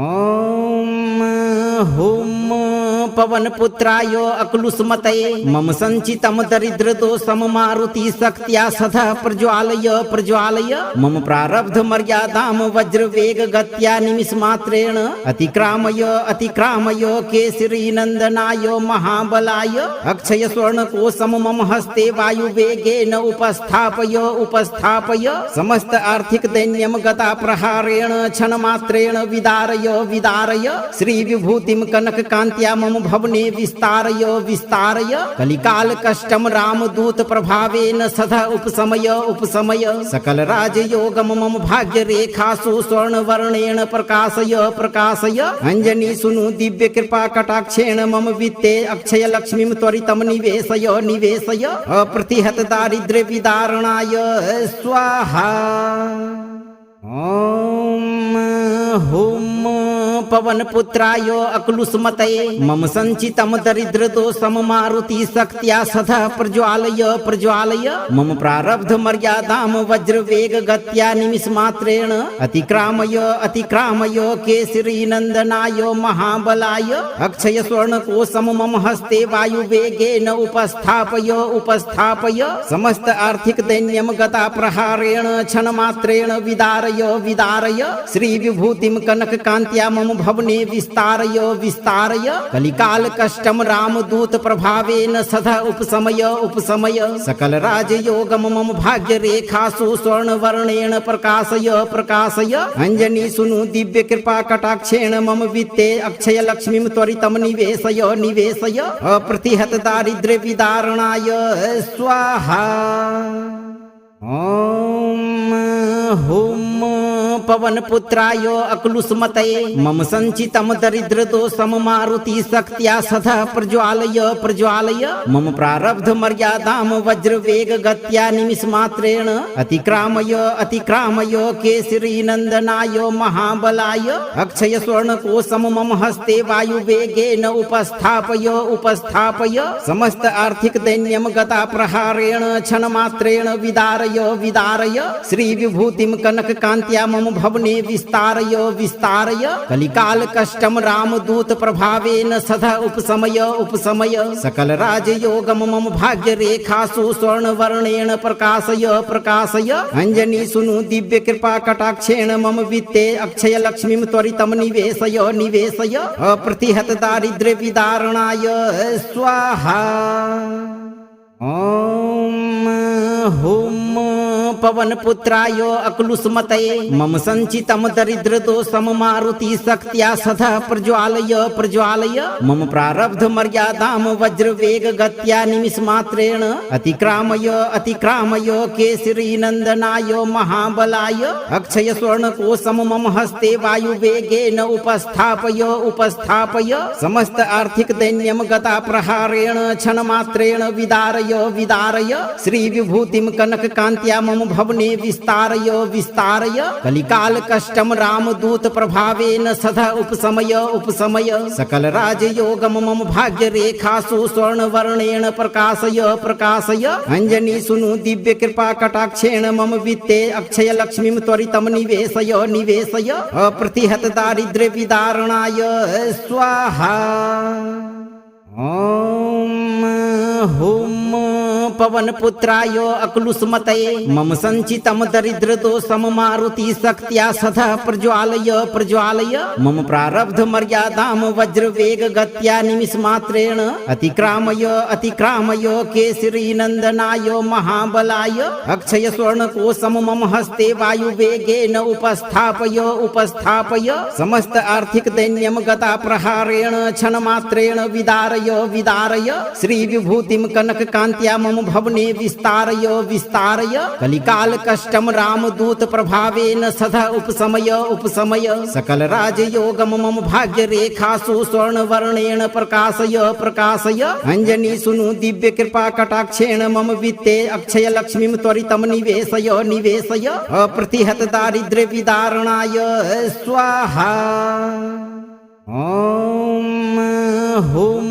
S2: ओम हुम पवन पुत्राय अक्लुष्मतये मम संचितम दरिद्र दोषम मारुति शक्त्या सदा प्रज्वालय प्रज्वालय मम प्रारब्ध मर्यादाम वज्र वेग गत्या निमिष मात्रेण अतिक्रामय अतिक्रामय केसरी नंदनाय महाबलाय अक्षय स्वर्ण कोशम मम हस्ते वायु वेगेन उपस्थापय उपस्थापय समस्त आर्थिक दैन्यम गता प्रहारेण क्षण मात्रेण विदारय विदारय श्री विभूतिम कनक कांत्या मम भवने विस्तारय विस्तारय कलिकाल कष्टम रामदूत प्रभावेन सदा उपशमय उपशमय सकल राजयोगम मम भाग्य रेखासु स्वर्ण वर्णेन प्रकाशय प्रकाशय अंजनी सुनु दिव्य कृपा कटाक्षेण मम वित्ते अक्षय लक्ष्मीं त्वरितम निवेशय निवेशय अप्रतिहत दारिद्र्य विदारणाय स्वाहा। ओम हुम पवन पुत्राय अक्लुष्मतये मम संचितम दरिद्र दोषम मारुति शक्त्या सदा प्रज्वालय प्रज्वालय मम प्रारब्ध मर्यादाम वज्र वेग गत्या निमिष मात्रेण अतिक्रामय अतिक्रामय केसरी नंदनाय महाबलाय अक्षय स्वर्ण कोशम मम हस्ते वायु वेगेन उपस्थापय उपस्थापय समस्त आर्थिक दैन्यम गता प्रहारेण क्षण मात्रेण विदारय विदारय श्री विभूतिम कनक कांत्या मम भवने विस्तारय विस्तारय कलिकाल कष्टम रामदूत प्रभावेन सदा उपशमय उपशमय सकल राजयोगम मम भाग्य रेखासु स्वर्ण वर्णेन प्रकाशय प्रकाशय अंजनी सुनु दिव्य कृपा कटाक्षेण मम वित्ते अक्षय लक्ष्मीं त्वरितम निवेशय निवेशय अप्रतिहत दारिद्र्य विदारणाय स्वाहा। ओम हुम पवन पुत्राय अक्लुष्मतये मम संचितम दरिद्र दोषम मारुति शक्त्या सदा प्रज्वालय प्रज्वालय मम प्रारब्ध मर्यादाम वज्र वेग गत्या निमिष मात्रेण अतिक्रामय अतिक्रामय केसरी नंदनाय महाबलाय अक्षय स्वर्ण कोशम मम हस्ते वायु वेगेन उपस्थापय उपस्थापय समस्त आर्थिक दैन्यम गता प्रहारेण क्षण मात्रेण विदारय विदारय श्री विभूतिम कनक कांत्या मम भवने विस्तारय विस्तारय कलिकाल कष्टम रामदूत प्रभावेन सदा उपशमय उपशमय सकल राजयोगम मम भाग्य रेखासु स्वर्ण वर्णेन प्रकाशय प्रकाशय अंजनी सुनु दिव्य कृपा कटाक्षेण मम वित्ते अक्षय लक्ष्मीं त्वरितम निवेशय निवेशय अप्रतिहत दारिद्र्य विदारणाय स्वाहा। ओम हुम पवन पुत्राय अक्लुष्मतये मम संचितम दरिद्र दोषम मारुति शक्त्या सदा प्रज्वालय प्रज्वालय मम प्रारब्ध मर्यादाम वज्र वेग गत्या निमिष मात्रेण अतिक्रामय अतिक्रामय केसरी नंदनाय महाबलाय अक्षय स्वर्ण कोशम मम हस्ते वायु वेगेन उपस्थापय उपस्थापय समस्त आर्थिक दैन्यम गता प्रहारेण क्षण मात्रेण विदारय विदारय श्री विभूतिम कनक कांत्या मम भवने विस्तारय विस्तारय कलिकाल कष्टम रामदूत प्रभावेन सदा उपशमय उपशमय सकल राजयोगम मम भाग्य रेखासु स्वर्ण वर्णेन प्रकाशय प्रकाशय अंजनी सुनु दिव्य कृपा कटाक्षेण मम वित्ते अक्षय लक्ष्मीं त्वरितम निवेशय निवेशय अप्रतिहत दारिद्र्य विदारणाय स्वाहा। ओम हुम पवन पुत्राय अक्लुष्मतये मम संचितम दरिद्र दोषम मारुति शक्त्या सदा प्रज्वालय प्रज्वालय मम प्रारब्ध मर्यादाम वज्र वेग गत्या निमिष मात्रेण अतिक्रामय अतिक्रामय केसरी नंदनाय महाबलाय अक्षय स्वर्ण कोशम मम हस्ते वायु वेगेन उपस्थापय उपस्थापय समस्त आर्थिक दैन्यम गता प्रहारेण क्षण मात्रेण विदारय विदारय श्री विभूतिम कनक कांत्या मम भवने विस्तारय विस्तारय कलिकाल कष्टम रामदूत प्रभावेन सदा उपशमय उपशमय सकल राजयोगम मम भाग्य रेखासु स्वर्ण वर्णेन प्रकाशय प्रकाशय अंजनी सुनु दिव्य कृपा कटाक्षेण मम वित्ते अक्षय लक्ष्मीं त्वरितम निवेशय निवेशय अप्रतिहत दारिद्र्य विदारणाय स्वाहा। ओम हुम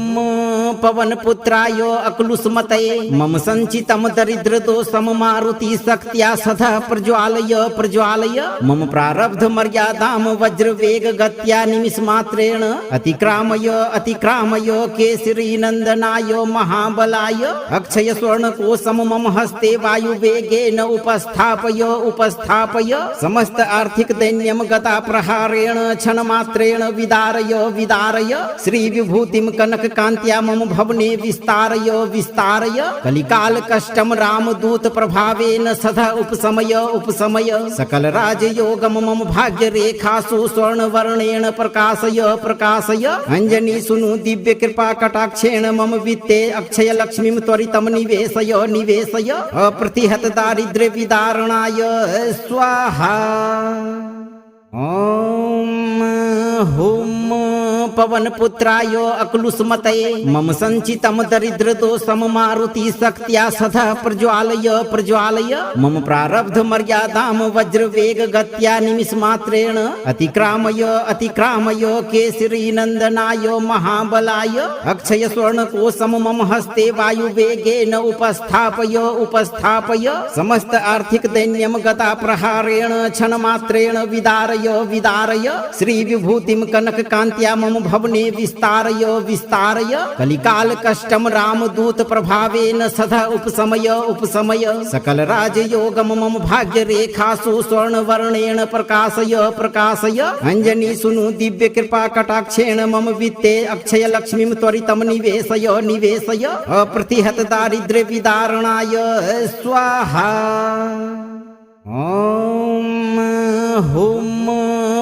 S2: पवन पुत्राय अक्लुष्मतये मम संचितम दरिद्र दोषम मारुति शक्त्या सदा प्रज्वालय प्रज्वालय मम प्रारब्ध मर्यादाम वज्र वेग गत्या निमिष मात्रेण अतिक्रामय अतिक्रामय केसरी नंदनाय महाबलाय अक्षय स्वर्ण कोशम मम हस्ते वायु वेगेन उपस्थापय उपस्थापय समस्त आर्थिक दैन्यम गता प्रहारेण क्षण मात्रेण विदारय विदारय श्री विभूतिम कनक कांत्या मम भवने विस्तारय विस्तारय कलिकाल कष्टम रामदूत प्रभावेन सदा उपशमय उपशमय सकल राजयोगम मम भाग्य रेखासु स्वर्ण वर्णेन प्रकाशय प्रकाशय अंजनी सुनु दिव्य कृपा कटाक्षेण मम वित्ते अक्षय लक्ष्मीं त्वरितम निवेशय निवेशय अप्रतिहत दारिद्र्य विदारणाय स्वाहा। ओम हुम पवन पुत्राय अक्लुष्मतये मम संचितम दरिद्र दोषम मारुति शक्त्या सदा प्रज्वालय प्रज्वालय मम प्रारब्ध मर्यादाम वज्र वेग गत्या निमिष मात्रेण अतिक्रामय अतिक्रामय केसरी नंदनाय महाबलाय अक्षय स्वर्ण कोशम मम हस्ते वायु वेगेन उपस्थापय उपस्थापय समस्त आर्थिक दैन्यम गता प्रहारेण क्षण मात्रेण विदारय विदारय श्री विभूतिम कनक कांत्या मम भवने विस्तारय विस्तारय कलिकाल कष्टम रामदूत प्रभावेन सदा उपशमय उपशमय सकल राजयोगम मम भाग्य रेखासु स्वर्ण वर्णेन प्रकाशय प्रकाशय अंजनी सुनु दिव्य कृपा कटाक्षेण मम वित्ते अक्षय लक्ष्मीं त्वरितम निवेशय निवेशय अप्रतिहत दारिद्र्य विदारणाय स्वाहा। ओम हुम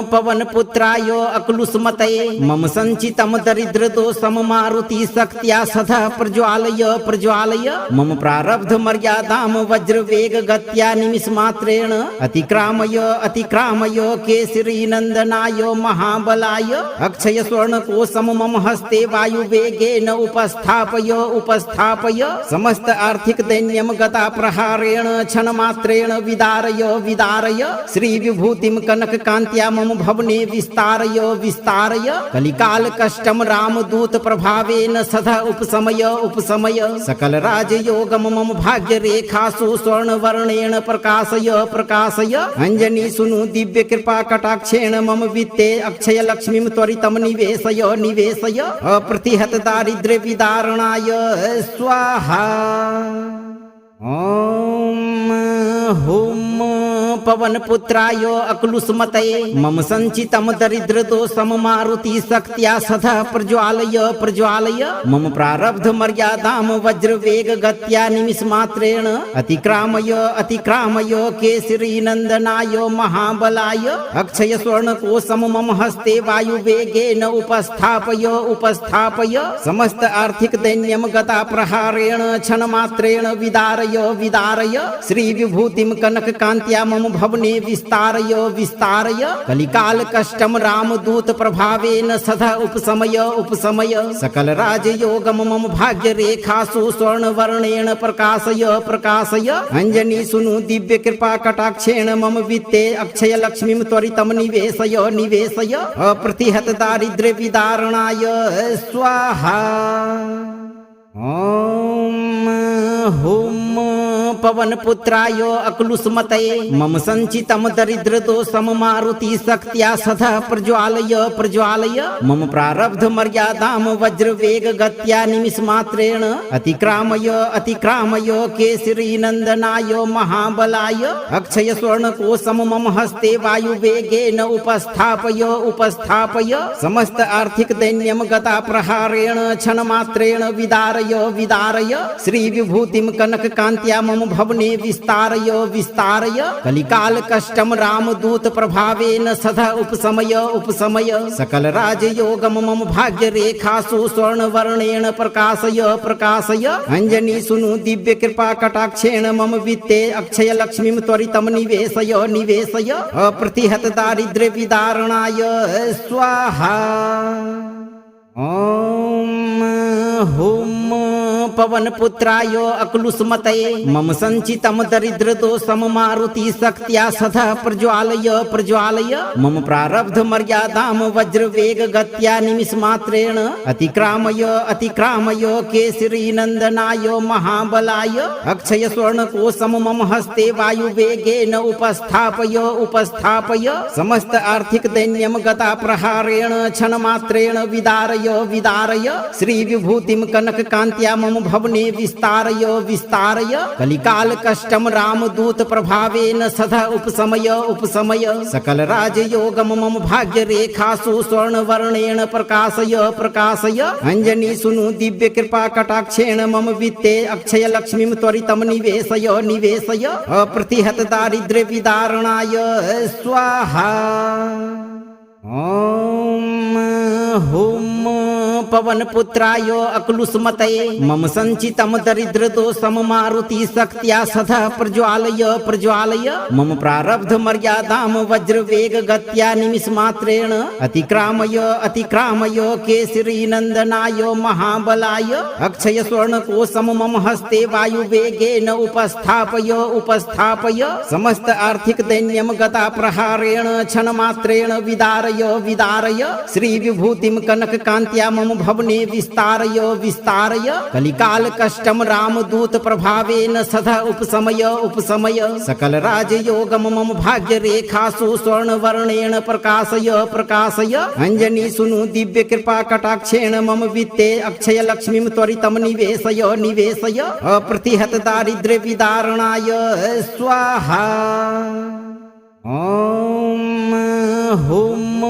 S2: पवन पुत्राय अक्लुष्मतये मम संचितम दरिद्र दोषम मारुति शक्त्या सदा प्रज्वालय प्रज्वालय मम प्रारब्ध मर्यादाम वज्र वेग गत्या निमिष मात्रेण अतिक्रामय अतिक्रामय केसरी नंदनाय महाबलाय अक्षय स्वर्ण कोशम मम हस्ते वायु वेगेन उपस्थापय उपस्थापय समस्त आर्थिक दैन्यम गता प्रहारेण क्षण मात्रेण विदारय विदारय श्री विभूतिम कनक कांत्या मम भवने विस्तारय विस्तारय कलिकाल कष्टम रामदूत प्रभावेन सदा उपशमय उपशमय सकल राजयोगम मम भाग्य रेखासु स्वर्ण वर्णेन प्रकाशय प्रकाशय अंजनी सुनु दिव्य कृपा कटाक्षेण मम वित्ते अक्षय लक्ष्मीं त्वरितम निवेशय निवेशय अप्रतिहत दारिद्र्य विदारणाय स्वाहा। ओम हुम पवन पुत्राय अक्लुष्मतये मम संचितम दरिद्र दोषम मारुति शक्त्या सदा प्रज्वालय प्रज्वालय मम प्रारब्ध मर्यादाम वज्र वेग गत्या निमिष मात्रेण अतिक्रामय अतिक्रामय केसरी नंदनाय महाबलाय अक्षय स्वर्ण कोशम मम हस्ते वायु वेगेन उपस्थापय उपस्थापय समस्त आर्थिक दैन्यम गता प्रहारेण क्षण मात्रेण विदारय विदारय श्री विभूतिम कनक कांत्या मम भवने विस्तारय विस्तारय कलिकाल कष्टम रामदूत प्रभावेन सदा उपशमय उपशमय सकल राजयोगम मम भाग्य रेखासु स्वर्ण वर्णेन प्रकाशय प्रकाशय अंजनी सुनु दिव्य कृपा कटाक्षेण मम वित्ते अक्षय लक्ष्मीं त्वरितम निवेशय निवेशय अप्रतिहत दारिद्र्य विदारणाय स्वाहा। ओम हुम पवन पुत्राय अक्लुष्मतये मम संचितम दरिद्र दोषम मारुति शक्त्या सदा प्रज्वालय प्रज्वालय मम प्रारब्ध मर्यादाम वज्र वेग गत्या निमिष मात्रेण अतिक्रामय अतिक्रामय केसरी नंदनाय महाबलाय अक्षय स्वर्ण कोशम मम हस्ते वायु वेगेन उपस्थापय उपस्थापय समस्त आर्थिक दैन्यम गता प्रहारेण क्षण मात्रेण विदारय विदारय श्री विभूतिम कनक कांत्या मम भवने विस्तारय विस्तारय कलिकाल कष्टम रामदूत प्रभावेन सदा उपशमय उपशमय सकल राजयोगम मम भाग्य रेखासु स्वर्ण वर्णेन प्रकाशय प्रकाशय अंजनी सुनु दिव्य कृपा कटाक्षेण मम वित्ते अक्षय लक्ष्मीं त्वरितम निवेशय निवेशय अप्रतिहत दारिद्र्य विदारणाय स्वाहा। ओम हुम पवन पुत्राय अक्लुष्मतये मम संचितम दरिद्र दोषम मारुति शक्त्या सदा प्रज्वालय प्रज्वालय मम प्रारब्ध मर्यादाम वज्र वेग गत्या निमिष मात्रेण अतिक्रामय अतिक्रामय केसरी नंदनाय महाबलाय अक्षय स्वर्ण कोशम मम हस्ते वायु वेगेन उपस्थापय उपस्थापय समस्त आर्थिक दैन्यम गता प्रहारेण क्षण मात्रेण विदारय विदारय श्री विभूतिम कनक कांत्या मम भवने विस्तारय विस्तारय कलिकाल कष्टम रामदूत प्रभावेन सदा उपशमय उपशमय सकल राजयोगम मम भाग्य रेखासु स्वर्ण वर्णेन प्रकाशय प्रकाशय अंजनी सुनु दिव्य कृपा कटाक्षेण मम वित्ते अक्षय लक्ष्मीं त्वरितम निवेशय निवेशय अप्रतिहत दारिद्र्य विदारणाय स्वाहा। ओम हुम पवन पुत्राय अक्लुष्मतये मम संचितम दरिद्र दोषम मारुति शक्त्या सदा प्रज्वालय प्रज्वालय मम प्रारब्ध मर्यादाम वज्र वेग गत्या निमिष मात्रेण अतिक्रामय अतिक्रामय केसरी नंदनाय महाबलाय अक्षय स्वर्ण कोशम मम हस्ते वायु वेगेन उपस्थापय उपस्थापय समस्त आर्थिक दैन्यम गता प्रहारेण क्षण मात्रेण विदारय विदारय श्री विभूतिम कनक कांत्या मम भवने विस्तारय विस्तारय कलिकाल कष्टम रामदूत प्रभावेन सदा उपशमय उपशमय सकल राजयोगम मम भाग्य रेखासु स्वर्ण वर्णेन प्रकाशय प्रकाशय अंजनी सुनु दिव्य कृपा कटाक्षेण मम वित्ते अक्षय लक्ष्मीं त्वरितम निवेशय निवेशय अप्रतिहत दारिद्र्य विदारणाय स्वाहा। ओम हुम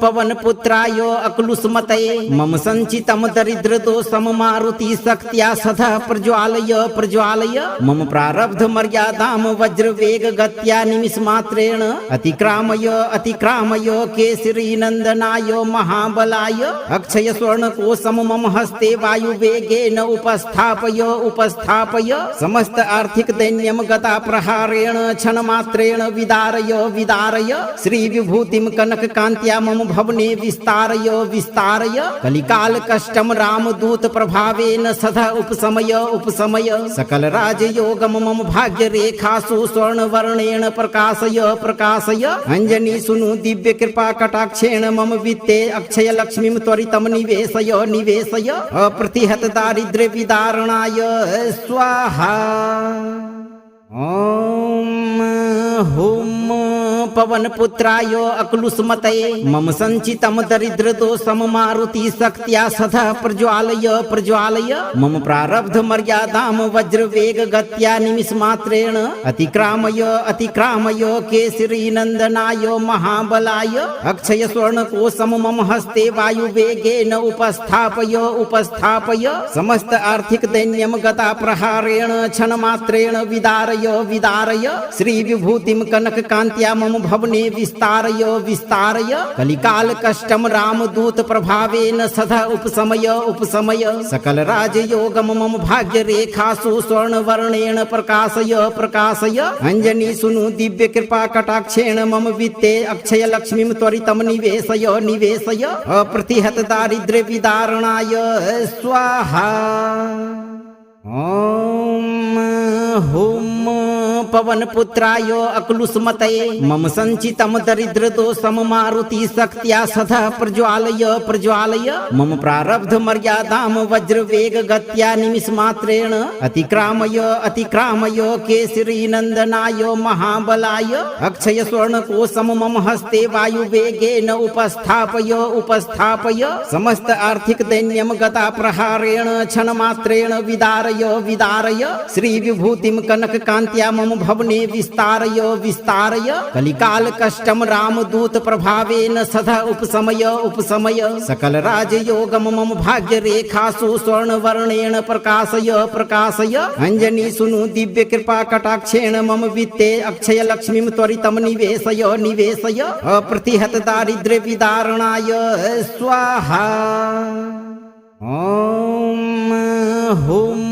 S2: पवन पुत्राय अक्लुष्मतये मम संचितम दरिद्र दोषम मारुति शक्त्या सदा प्रज्वालय प्रज्वालय मम प्रारब्ध मर्यादाम वज्र वेग गत्या निमिष मात्रेण अतिक्रामय अतिक्रामय केसरी नंदनाय महाबलाय अक्षय स्वर्ण कोशम मम हस्ते वायु वेगेन उपस्थापय उपस्थापय समस्त आर्थिक दैन्यम गता प्रहारेण क्षण मात्रेण विदारय विदारय श्री विभूतिम कनक कांत्या मम भवने विस्तारय विस्तारय कलिकाल कष्टम रामदूत प्रभावेन सदा उपशमय उपशमय सकल राजयोगम मम भाग्य रेखासु स्वर्ण वर्णेन प्रकाशय प्रकाशय अंजनी सुनु दिव्य कृपा कटाक्षेण मम वित्ते अक्षय लक्ष्मीं त्वरितम निवेशय निवेशय अप्रतिहत दारिद्र्य विदारणाय स्वाहा। ओम हुम पवन पुत्राय अक्लुष्मतये मम संचितम दरिद्र दोषम मारुति शक्त्या सदा प्रज्वालय प्रज्वालय मम प्रारब्ध मर्यादाम वज्र वेग गत्या निमिष मात्रेण अतिक्रामय अतिक्रामय केसरी नंदनाय महाबलाय अक्षय स्वर्ण कोशम मम हस्ते वायु वेगेन उपस्थापय उपस्थापय समस्त आर्थिक दैन्यम गता प्रहारेण क्षण मात्रेण विदारय विदारय श्री विभूतिम कनक कांत्या मम भवने विस्तारय विस्तारय कलिकाल कष्टम रामदूत प्रभावेन सदा उपशमय उपशमय सकल राजयोगम मम भाग्य रेखासु स्वर्ण वर्णेन प्रकाशय प्रकाशय अंजनी सुनु दिव्य कृपा कटाक्षेण मम वित्ते अक्षय लक्ष्मीं त्वरितम निवेशय निवेशय अप्रतिहत दारिद्र्य विदारणाय स्वाहा। ओम हुम पवन पुत्राय अक्लुष्मतये मम संचितम दरिद्र दोषम मारुति शक्त्या सदा प्रज्वालय प्रज्वालय मम प्रारब्ध मर्यादाम वज्र वेग गत्या निमिष मात्रेण अतिक्रामय अतिक्रामय केसरी नंदनाय महाबलाय अक्षय स्वर्ण कोशम मम हस्ते वायु वेगेन उपस्थापय उपस्थापय समस्त आर्थिक दैन्यम गता प्रहारेण क्षण मात्रेण विदारय विदारय श्री विभूतिम कनक कांत्या मम भवने विस्तारय विस्तारय कलिकाल कष्टम रामदूत प्रभावेन सदा उपशमय उपशमय सकल राजयोगम मम भाग्य रेखासु स्वर्ण वर्णेन प्रकाशय प्रकाशय अंजनी सुनु दिव्य कृपा कटाक्षेण मम वित्ते अक्षय लक्ष्मीं त्वरितम निवेशय निवेशय अप्रतिहत दारिद्र्य विदारणाय स्वाहा। ओम हुम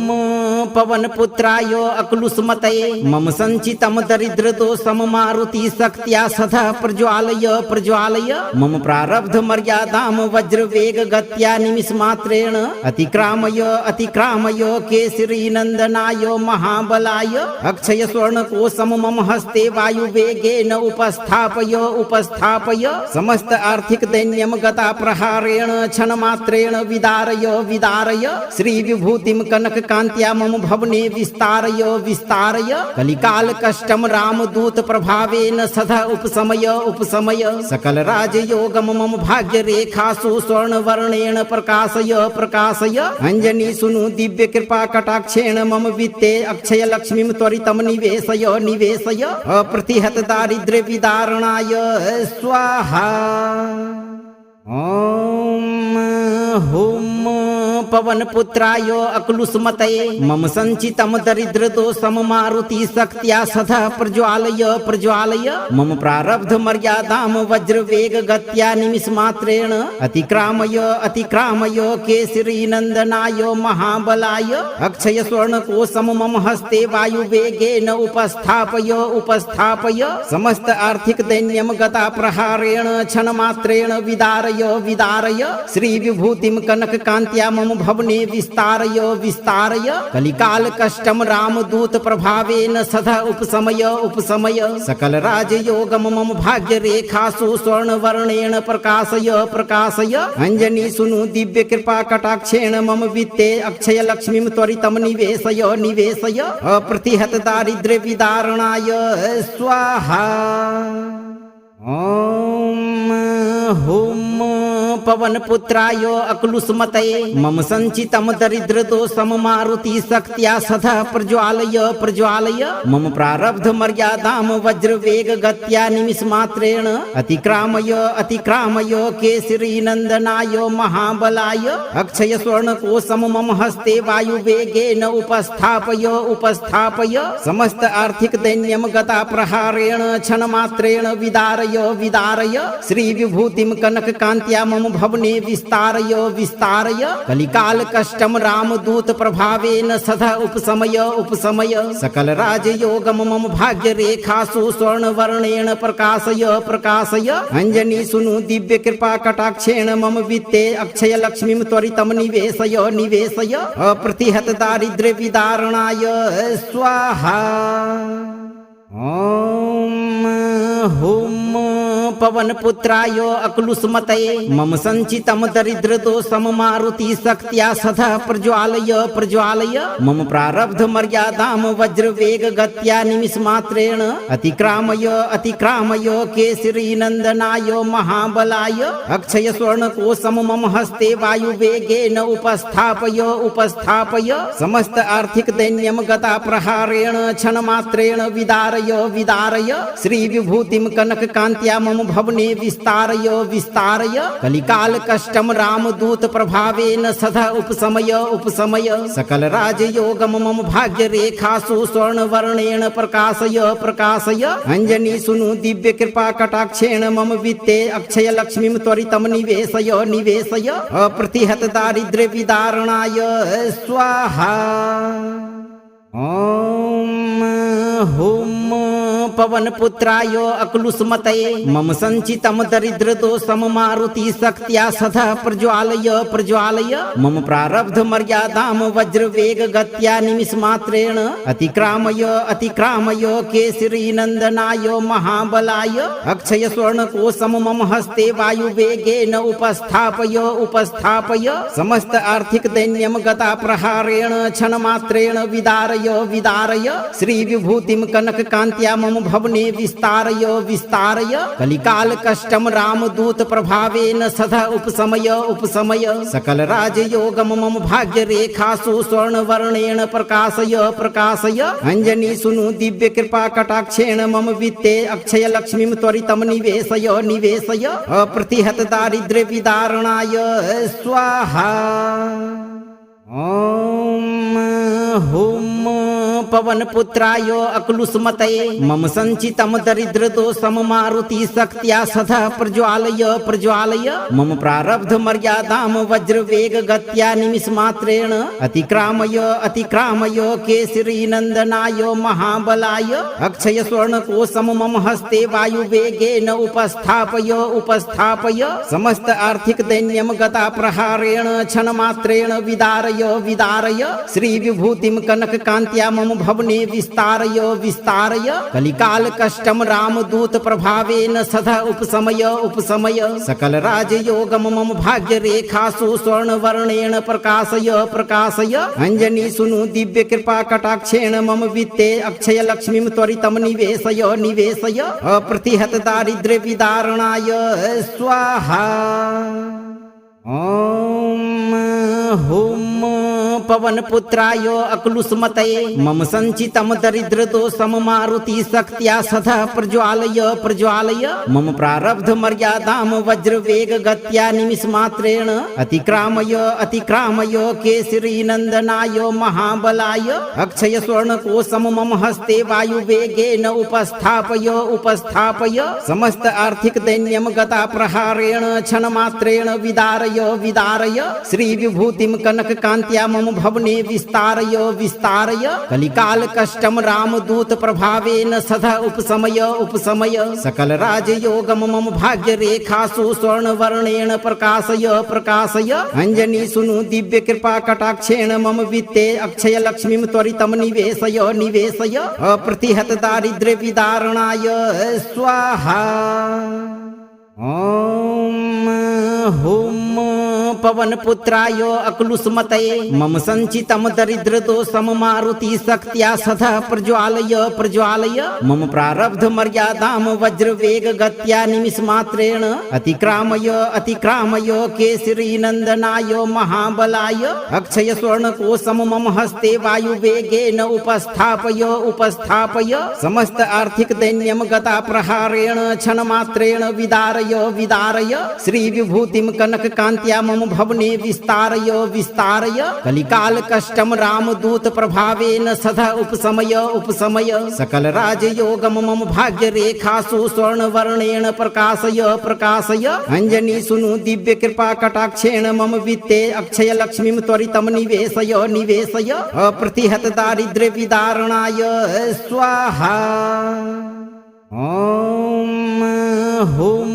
S2: पवन पुत्राय अक्लुष्मतये मम संचितम दरिद्र दोषम मारुति शक्त्या सदा प्रज्वालय प्रज्वालय मम प्रारब्ध मर्यादाम वज्र वेग गत्या निमिष मात्रेण अतिक्रामय अतिक्रामय केसरी नंदनाय महाबलाय अक्षय स्वर्ण कोशम मम हस्ते वायु वेगेन उपस्थापय उपस्थापय समस्त आर्थिक दैन्यम गता प्रहारेण क्षण मात्रेण विदारय विदारय श्री विभूतिम कनक कांत्या मम भवने विस्तारय विस्तारय कलिकाल कष्टम रामदूत प्रभावेन सदा उपशमय उपशमय सकल राजयोगम मम भाग्य रेखासु स्वर्ण वर्णेन प्रकाशय प्रकाशय अंजनी सुनु दिव्य कृपा कटाक्षेण मम वित्ते अक्षय लक्ष्मीं त्वरितम निवेशय निवेशय अप्रतिहत दारिद्र्य विदारणाय स्वाहा। ओम हुम पवन पुत्राय अक्लुष्मतये मम संचितम दरिद्र दोषम मारुति शक्त्या सदा प्रज्वालय प्रज्वालय मम प्रारब्ध मर्यादाम वज्र वेग गत्या निमिष मात्रेण अतिक्रामय अतिक्रामय केसरी नंदनाय महाबलाय अक्षय स्वर्ण कोशम मम हस्ते वायु वेगेन उपस्थापय उपस्थापय समस्त आर्थिक दैन्यम गता प्रहारेण क्षण मात्रेण विदारय विदारय श्री विभूतिम कनक कांत्या मम भवने विस्तारय विस्तारय कलिकाल कष्टम रामदूत प्रभावेन सदा उपशमय उपशमय सकल राजयोगम मम भाग्य रेखासु स्वर्ण वर्णेन प्रकाशय प्रकाशय अंजनी सुनु दिव्य कृपा कटाक्षेण मम वित्ते अक्षय लक्ष्मीं त्वरितम निवेशय निवेशय अप्रतिहत दारिद्र्य विदारणाय स्वाहा। ओम हुम पवन पुत्राय अक्लुष्मतये मम संचितम दरिद्र दोषम मारुति शक्त्या सदा प्रज्वालय प्रज्वालय मम प्रारब्ध मर्यादाम वज्र वेग गत्या निमिष मात्रेण अतिक्रामय अतिक्रामय केसरी नंदनाय महाबलाय अक्षय स्वर्ण कोशम मम हस्ते वायु वेगेन उपस्थापय उपस्थापय समस्त आर्थिक दैन्यम गता प्रहारेण क्षण मात्रेण विदारय विदारय श्री विभूतिम कनक कांत्या मम भवने विस्तारय विस्तारय कलिकाल कष्टम रामदूत प्रभावेन सदा उपशमय उपशमय सकल राजयोगम मम भाग्य रेखासु स्वर्ण वर्णेन प्रकाशय प्रकाशय अंजनी सुनु दिव्य कृपा कटाक्षेण मम वित्ते अक्षय लक्ष्मीं त्वरितम निवेशय निवेशय अप्रतिहत दारिद्र्य विदारणाय स्वाहा। ओम हुम पवन पुत्राय अक्लुष्मतये मम संचितम दरिद्र दोषम मारुति शक्त्या सदा प्रज्वालय प्रज्वालय मम प्रारब्ध मर्यादाम वज्र वेग गत्या निमिष मात्रेण अतिक्रामय अतिक्रामय केसरी नंदनाय महाबलाय अक्षय स्वर्ण कोशम मम हस्ते वायु वेगेन उपस्थापय उपस्थापय समस्त आर्थिक दैन्यम गता प्रहारेण क्षण मात्रेण विदारय विदारय श्री विभूतिम कनक कांत्या मम भवने विस्तारय विस्तारय कलिकाल कष्टम रामदूत प्रभावेन सदा उपशमय उपशमय सकल राजयोगम मम भाग्य रेखासु स्वर्ण वर्णेन प्रकाशय प्रकाशय अंजनी सुनु दिव्य कृपा कटाक्षेण मम वित्ते अक्षय लक्ष्मीं त्वरितम निवेशय निवेशय अप्रतिहत दारिद्र्य विदारणाय स्वाहा। ओम हुम पवन पुत्राय अक्लुष्मतये मम संचितम दरिद्र दोषम मारुति शक्त्या सदा प्रज्वालय प्रज्वालय मम प्रारब्ध मर्यादाम वज्र वेग गत्या निमिष मात्रेण अतिक्रामय अतिक्रामय केसरी नंदनाय महाबलाय अक्षय स्वर्ण कोशम मम हस्ते वायु वेगेन उपस्थापय उपस्थापय समस्त आर्थिक दैन्यम गता प्रहारेण क्षण मात्रेण विदारय विदारय श्री विभूतिम कनक कांत्या मम भवने विस्तारय विस्तारय कलिकाल कष्टम रामदूत प्रभावेन सदा उपशमय उपशमय सकल राजयोगम मम भाग्य रेखासु स्वर्ण वर्णेन प्रकाशय प्रकाशय अंजनी सुनु दिव्य कृपा कटाक्षेण मम वित्ते अक्षय लक्ष्मीं त्वरितम निवेशय निवेशय अप्रतिहत दारिद्र्य विदारणाय स्वाहा। ओम हुम पवन पुत्राय अक्लुष्मतये मम संचितम दरिद्र दोषम मारुति शक्त्या सदा प्रज्वालय प्रज्वालय मम प्रारब्ध मर्यादाम वज्र वेग गत्या निमिष मात्रेण अतिक्रामय अतिक्रामय केसरी नंदनाय महाबलाय अक्षय स्वर्ण कोशम मम हस्ते वायु वेगेन उपस्थापय उपस्थापय समस्त आर्थिक दैन्यम गता प्रहारेण क्षण मात्रेण विदारय विदारय श्री विभूतिम कनक कांत्या मम भवने विस्तारय विस्तारय कलिकाल कष्टम रामदूत प्रभावेन सदा उपशमय उपशमय सकल राजयोगम मम भाग्य रेखासु स्वर्ण वर्णेन प्रकाशय प्रकाशय अंजनी सुनु दिव्य कृपा कटाक्षेण मम वित्ते अक्षय लक्ष्मीं त्वरितं निवेशय निवेशय अप्रतिहत दारिद्र्य विदारणाय स्वाहा। ओम हुम पवन पुत्राय अक्लुष्मतये मम संचितं दरिद्र दोषं मारुति शक्त्या सदा प्रज्वालय प्रज्वालय मम प्रारब्ध मर्यादां वज्र वेग गत्या निमिष मात्रेण अतिक्रामय अतिक्रामय केसरी नंदनाय महाबलाय अक्षय स्वर्ण कोशं मम हस्ते वायु वेगेन उपस्थापय उपस्थापय समस्त आर्थिक दैन्यं गता प्रहारेण क्षण मात्रेण विदारय विदारय श्री विभूतिं कनक कांत्या मम भवने विस्तारय विस्तारय कलिकाल कष्टम रामदूत प्रभावेन सदा उपशमय उपशमय सकल राजयोगम मम भाग्य रेखासु स्वर्ण वर्णेन प्रकाशय प्रकाशय अंजनी सुनु दिव्य कृपा कटाक्षेण मम वित्ते अक्षय लक्ष्मीं त्वरितं निवेशय निवेशय अप्रतिहत दारिद्र्य विदारणाय स्वाहा। ओम हुम पवन पुत्राय अक्लुष्मतये मम संचितं दरिद्र दोषं मारुति शक्त्या सदा प्रज्वालय प्रज्वालय मम प्रारब्ध मर्यादां वज्र वेग गत्या निमिष मात्रेण अतिक्रामय अतिक्रामय केसरी नंदनाय महाबलाय अक्षय स्वर्ण कोशं मम हस्ते वायु वेगेन उपस्थापय उपस्थापय समस्त आर्थिक दैन्यं गता प्रहारेण क्षण मात्रेण विदारय विदारय श्री विभूतिं कनक कांत्या मम भवने विस्तारय विस्तारय कलिकाल कष्टम रामदूत प्रभावेन सदा उपशमय उपशमय सकल राजयोगम मम भाग्य रेखासु स्वर्ण वर्णेन प्रकाशय प्रकाशय अंजनी सुनु दिव्य कृपा कटाक्षेण मम वित्ते अक्षय लक्ष्मीं त्वरितं निवेशय निवेशय अप्रतिहत दारिद्र्य विदारणाय स्वाहा। ओम हुम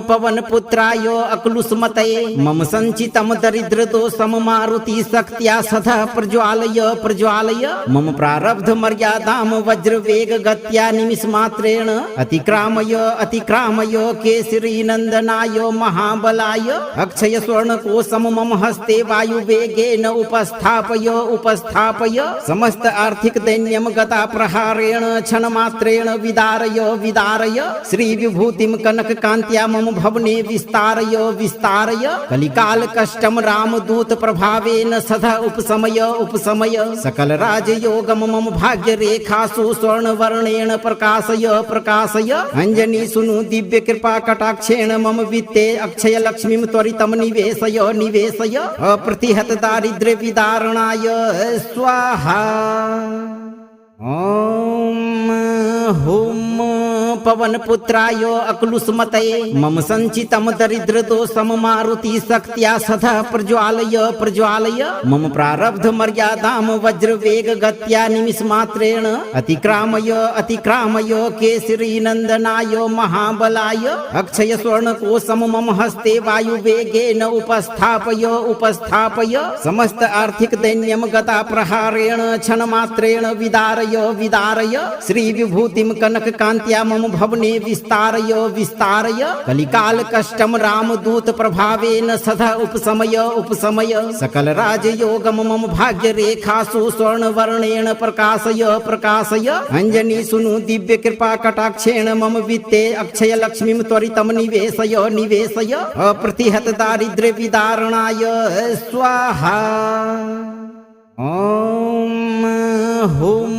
S2: पवन पुत्राय अक्लुष्मतये मम संचितं दरिद्र दोषं मारुति शक्त्या सदा प्रज्वालय प्रज्वालय मम प्रारब्ध मर्यादां वज्र वेग गत्या निमिष मात्रेण अतिक्रामय अतिक्रामय केसरी नंदनाय महाबलाय अक्षय स्वर्ण कोशं मम हस्ते वायु वेगेन उपस्थापय उपस्थापय समस्त आर्थिक दैन्यं गता प्रहारेण क्षण मात्रेण विदारय विदारय श्री विभूतिं कनक कांत्या मम भवने विस्तारय विस्तारय कलिकाल कष्टम रामदूत प्रभावेन सदा उपशमय उपशमय सकल राजयोगम मम भाग्य रेखासु स्वर्ण वर्णेन प्रकाशय प्रकाशय अंजनी सुनु दिव्य कृपा कटाक्षेण मम वित्ते अक्षय लक्ष्मीं त्वरितं निवेशय निवेशय अप्रतिहत दारिद्र्य विदारणाय स्वाहा। ओम हुम पवन पुत्राय अक्लुष्मतये मम संचितं दरिद्र दोषं मारुति शक्त्या सदा प्रज्वालय प्रज्वालय मम प्रारब्ध मर्यादां वज्र वेग गत्या निमिष मात्रेण अतिक्रामय अतिक्रामय केसरी नंदनाय महाबलाय अक्षय स्वर्ण कोशं मम हस्ते वायु वेगेन उपस्थापय उपस्थापय समस्त आर्थिक दैन्यं गता प्रहारेण क्षण मात्रेण विदारय विदारय श्री विभूतिं कनक कांत्या मम भवने विस्तारय विस्तारय कलिकाल कष्टम रामदूत प्रभावेन सदा उपशमय उपशमय सकल राजयोगम मम भाग्य रेखासु स्वर्ण वर्णेन प्रकाशय प्रकाशय अंजनी सुनु दिव्य कृपा कटाक्षेण मम वित्ते अक्षय लक्ष्मीं त्वरितं निवेशय निवेशय अप्रतिहत दारिद्र्य विदारणाय स्वाहा। ओम हुम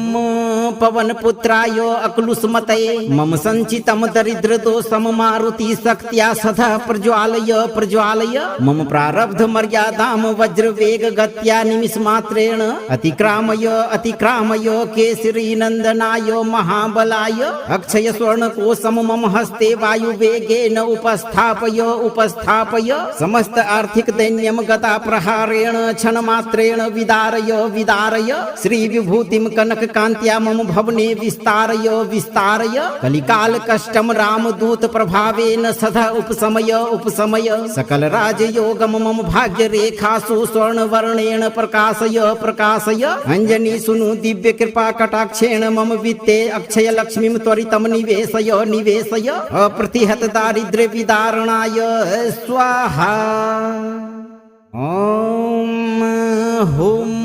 S2: पवन पुत्राय अक्लुष्मतये मम संचितं दरिद्र दोषं मारुति शक्त्या सदा प्रज्वालय प्रज्वालय मम प्रारब्ध मर्यादां वज्र वेग गत्या निमिष मात्रेण अतिक्रामय अतिक्रामय केसरी नंदनाय महाबलाय अक्षय स्वर्ण कोशं मम हस्ते वायु वेगेन उपस्थापय उपस्थापय समस्त आर्थिक दैन्यं गता प्रहारेण क्षण मात्रेण विदारय विदारय श्री विभूतिं कनक कांत्या मम भवने विस्तारय विस्तारय कलिकाल कष्टम रामदूत प्रभावेन सदा उपशमय उपशमय सकल राजयोगम मम भाग्य रेखासु स्वर्ण वर्णेन प्रकाशय प्रकाशय अंजनी सुनु दिव्य कृपा कटाक्षेण मम वित्ते अक्षय लक्ष्मीं त्वरितम निवेशय निवेशय अप्रतिहत दारिद्र्य विदारणाय स्वाहा। ओम हुम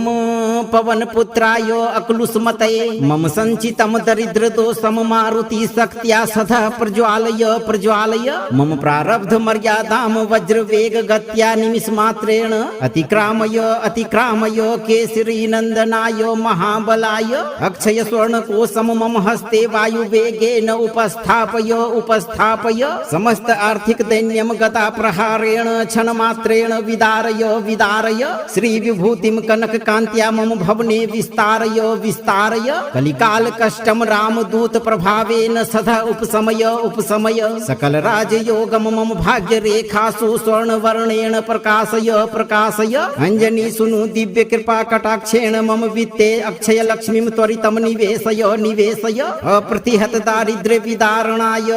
S2: पवन पुत्राय अक्लुष्मतये मम संचितम दरिद्र दोषम मारुति शक्त्या सदा प्रज्वालय प्रज्वालय मम प्रारब्ध मर्यादाम वज्र वेग गत्या निमिष मात्रेण अतिक्रामय अतिक्रामय केसरी नंदनाय महाबलाय अक्षय स्वर्ण कोशम मम हस्ते वायु वेगेन उपस्थापय उपस्थापय समस्त आर्थिक दैन्यम गता प्रहारेण क्षण मात्रेण विदारय विदारय श्री विभूतिम कनक कांत्या मम भवने विस्तारय विस्तारय कलिकाल कष्टम रामदूत प्रभावेन सदा उपशमय उपशमय सकल राजयोगम मम भाग्य रेखासु स्वर्ण वर्णेन प्रकाशय प्रकाशय अंजनी सुनु दिव्य कृपा कटाक्षेण मम वित्ते अक्षय लक्ष्मीं त्वरितम निवेशय निवेशय अप्रतिहत दारिद्र्य विदारणाय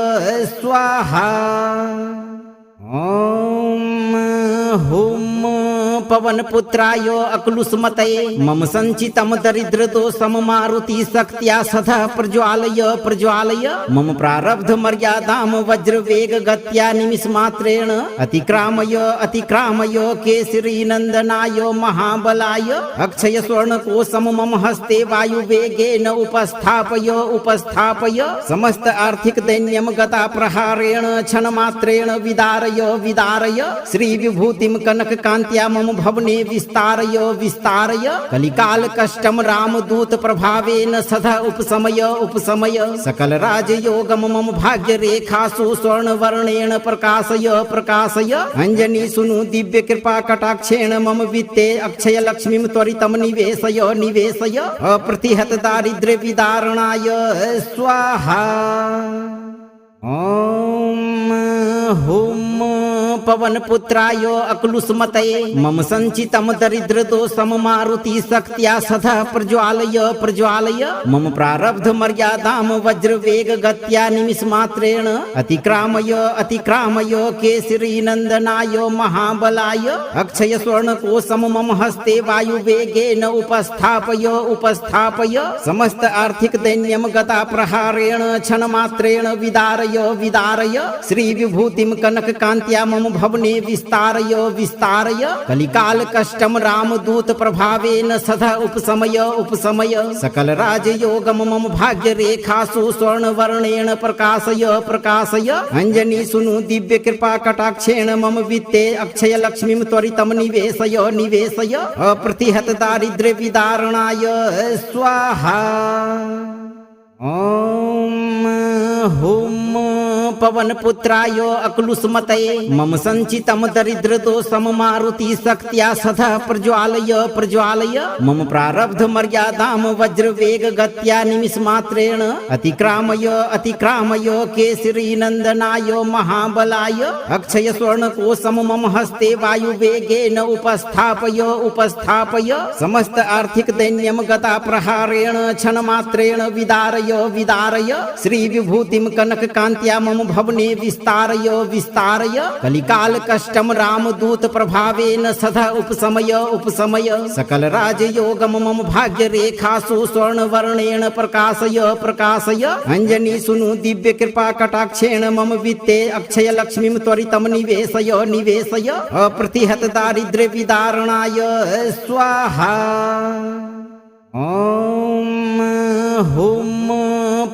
S2: स्वाहा। ओम हुम पवन पुत्राय अक्लुष्मतये मम संचितम दरिद्र दोषम मारुति शक्त्या सदा प्रज्वालय प्रज्वालय मम प्रारब्ध मर्यादाम वज्र वेग गत्या निमिष मात्रेण अतिक्रामय अतिक्रामय केसरी नंदनाय महाबलाय अक्षय स्वर्ण कोशम मम हस्ते वायु वेगेन उपस्थापय उपस्थापय समस्त आर्थिक दैन्यम गता प्रहारेण क्षण मात्रेण विदारय विदारय श्री विभूतिम कनक कांत्या मम भवने विस्तारय विस्तारय कलिकाल कष्टम रामदूत प्रभावेन सदा उपशमय उपशमय सकल राजयोगम मम भाग्य रेखासु स्वर्ण वर्णेन प्रकाशय प्रकाशय अंजनी सुनु दिव्य कृपा कटाक्षेण मम वित्ते अक्षय लक्ष्मीं त्वरितम निवेशय निवेशय अप्रतिहत दारिद्र्य विदारणाय स्वाहा। ओम हुम पवन पुत्राय अक्लुष्मतये मम संचितम दरिद्र दोषम मारुति शक्त्या सदा प्रज्वालय प्रज्वालय मम प्रारब्ध मर्यादाम वज्र वेग गत्या निमिष मात्रेण अतिक्रामय अतिक्रामय केसरी नंदनाय महाबलाय अक्षय स्वर्ण कोशम मम हस्ते वायु वेगेन उपस्थापय उपस्थापय समस्त आर्थिक दैन्यम गता प्रहारेण क्षण मात्रेण विदारय विदारय श्री विभूतिम कनक कांत्या मम भवने विस्तारय विस्तारय कलिकाल कष्टम रामदूत प्रभावेन सदा उपशमय उपशमय सकल राजयोगम मम भाग्य रेखासु स्वर्ण वर्णेन प्रकाशय प्रकाशय अंजनी सुनु दिव्य कृपा कटाक्षेण मम वित्ते अक्षय लक्ष्मीं त्वरितम निवेशय निवेशय अप्रतिहत दारिद्र्य विदारणाय स्वाहा। ओम हुम पवन पुत्राय अक्लुष्मतये मम संचितम दरिद्र दोषम मारुति शक्त्या सदा प्रज्वालय प्रज्वालय मम प्रारब्ध मर्यादाम वज्र वेग गत्या निमिष मात्रेण अतिक्रामय अतिक्रामय केसरी नंदनाय महाबलाय अक्षय स्वर्ण कोशम मम हस्ते वायु वेगेन उपस्थापय उपस्थापय समस्त आर्थिक दैन्यम गता प्रहारेण क्षण मात्रेण विदारय विदारय श्री विभूतिम कनक कांत्या मम भवने विस्तारय विस्तारय कलिकाल कष्टम रामदूत प्रभावेन सदा उपशमय उपशमय सकल राजयोगम मम भाग्य रेखासु स्वर्ण वर्णेन प्रकाशय प्रकाशय अंजनी सुनु दिव्य कृपा कटाक्षेण मम वित्ते अक्षय लक्ष्मीं त्वरितम निवेशय निवेशय अप्रतिहत दारिद्र्य विदारणाय स्वाहा। ओम हुम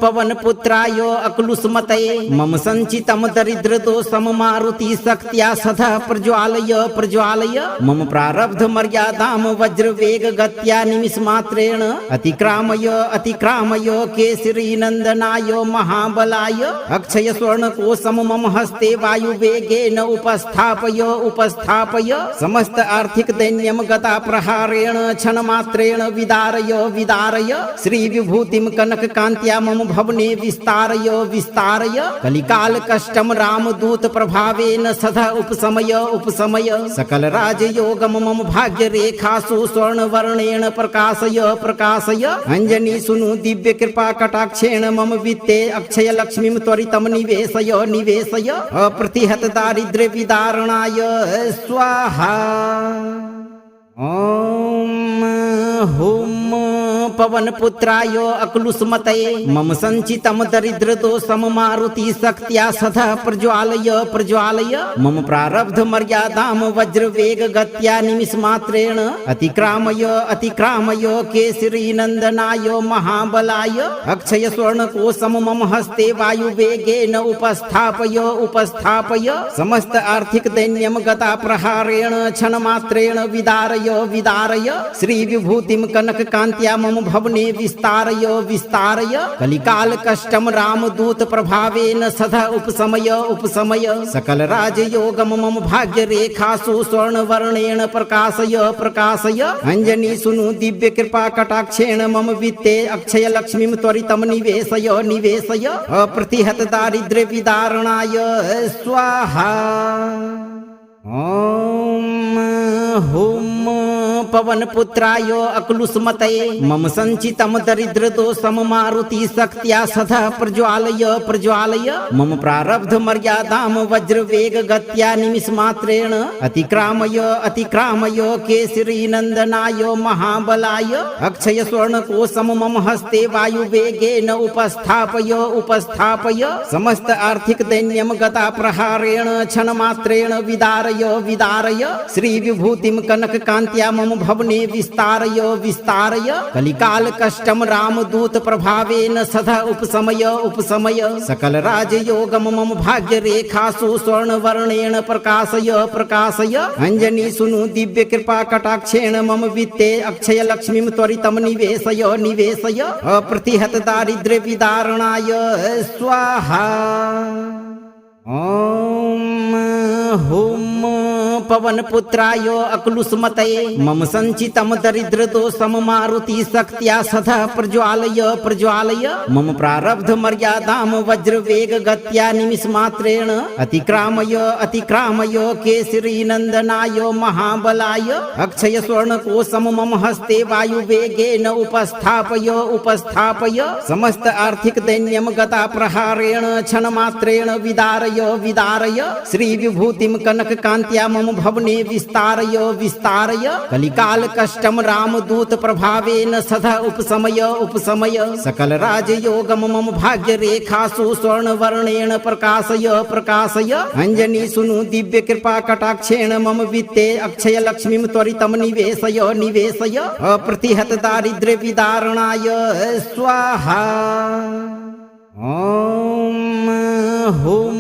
S2: पवन पुत्राय अक्लुष्मतये मम संचितम दरिद्र दोषम मारुति शक्त्या सदा प्रज्वालय प्रज्वालय मम प्रारब्ध मर्यादाम वज्र वेग गत्या निमिष मात्रेण अतिक्रामय अतिक्रामय केसरी नंदनाय महाबलाय अक्षय स्वर्ण कोशम मम हस्ते वायु वेगेन उपस्थापय उपस्थापय समस्त आर्थिक दैन्यम गता प्रहारेण क्षण मात्रेण विदारय विदारय श्री विभूतिम कनक कांत्या मम भवने विस्तारय विस्तारय कलिकाल कष्टम रामदूत प्रभावेन सदा उपशमय उपशमय सकल राजयोगम मम भाग्य रेखासु स्वर्ण वर्णेन प्रकाशय प्रकाशय अंजनी सुनु दिव्य कृपा कटाक्षेण मम वित्ते अक्षय लक्ष्मीं त्वरितम निवेशय निवेशय अप्रतिहत दारिद्र्य विदारणाय स्वाहा। ओम हुम पवन पुत्राय अक्लुष्मतये मम संचितम दरिद्र दोषम मारुति शक्त्या सदा प्रज्वालय प्रज्वालय मम प्रारब्ध मर्यादाम वज्र वेग गत्या निमिष मात्रेण अतिक्रामय अतिक्रामय केसरी नंदनाय महाबलाय अक्षय स्वर्ण कोशम मम हस्ते वायु वेगेन उपस्थापय उपस्थापय समस्त आर्थिक दैन्यम गता प्रहारेण क्षण मात्रेण विदारय विदारय श्री विभूतिम कनक कांत्या मम भवने विस्तारय विस्तारय कलिकाल कष्टम रामदूत प्रभावेन सदा उपशमय उपशमय सकल राजयोगम मम भाग्य रेखासु स्वर्ण वर्णेन प्रकाशय प्रकाशय अंजनी सुनु दिव्य कृपा कटाक्षेण मम वित्ते अक्षय लक्ष्मीं त्वरितम निवेशय निवेशय अप्रतिहत दारिद्र्य विदारणाय स्वाहा। ओम हुम पवन पुत्राय अक्लुष्मतये मम संचितम दरिद्र दोषम मारुति शक्त्या सदा प्रज्वालय प्रज्वालय मम प्रारब्ध मर्यादाम वज्र वेग गत्या निमिष मात्रेण अतिक्रामय अतिक्रामय केसरी नंदनाय महाबलाय अक्षय स्वर्ण कोशम मम हस्ते वायु वेगेन उपस्थापय उपस्थापय समस्त आर्थिक दैन्यम गता प्रहारेण क्षण मात्रेण विदारय विदारय श्री विभूतिम कनक कांत्या मम भवने विस्तारय विस्तारय कलिकाल कष्टम रामदूत प्रभावेन सदा उपशमय उपशमय सकल राजयोगम मम भाग्य रेखासु स्वर्ण वर्णेन प्रकाशय प्रकाशय अंजनी सुनु दिव्य कृपा कटाक्षेण मम वित्ते अक्षय लक्ष्मीं त्वरितम निवेशय निवेशय अप्रतिहत दारिद्र्य विदारणाय स्वाहा। ओम हुम पवन पुत्राय अक्लुष्मतये मम संचितम दरिद्र दोषम मारुति शक्त्या सदा प्रज्वालय प्रज्वालय मम प्रारब्ध मर्यादाम वज्र वेग गत्या निमिष मात्रेण अतिक्रामय अतिक्रामय केसरी नंदनाय महाबलाय अक्षय स्वर्ण कोशम मम हस्ते वायु वेगेन उपस्थापय उपस्थापय समस्त आर्थिक दैन्यम गता प्रहारेण क्षण मात्रेण विदारय विदारय श्री विभूतिम कनक कांत्या मम भवने विस्तारय विस्तारय कलिकाल कष्टम रामदूत प्रभावेन सदा उपशमय उपशमय सकल राजयोगम मम भाग्य रेखासु स्वर्ण वर्णेन प्रकाशय प्रकाशय अंजनी सुनु दिव्य कृपा कटाक्षेण मम वित्ते अक्षय लक्ष्मीं त्वरितम निवेशय निवेशय अप्रतिहत दारिद्र्य विदारणाय स्वाहा। ओम हुम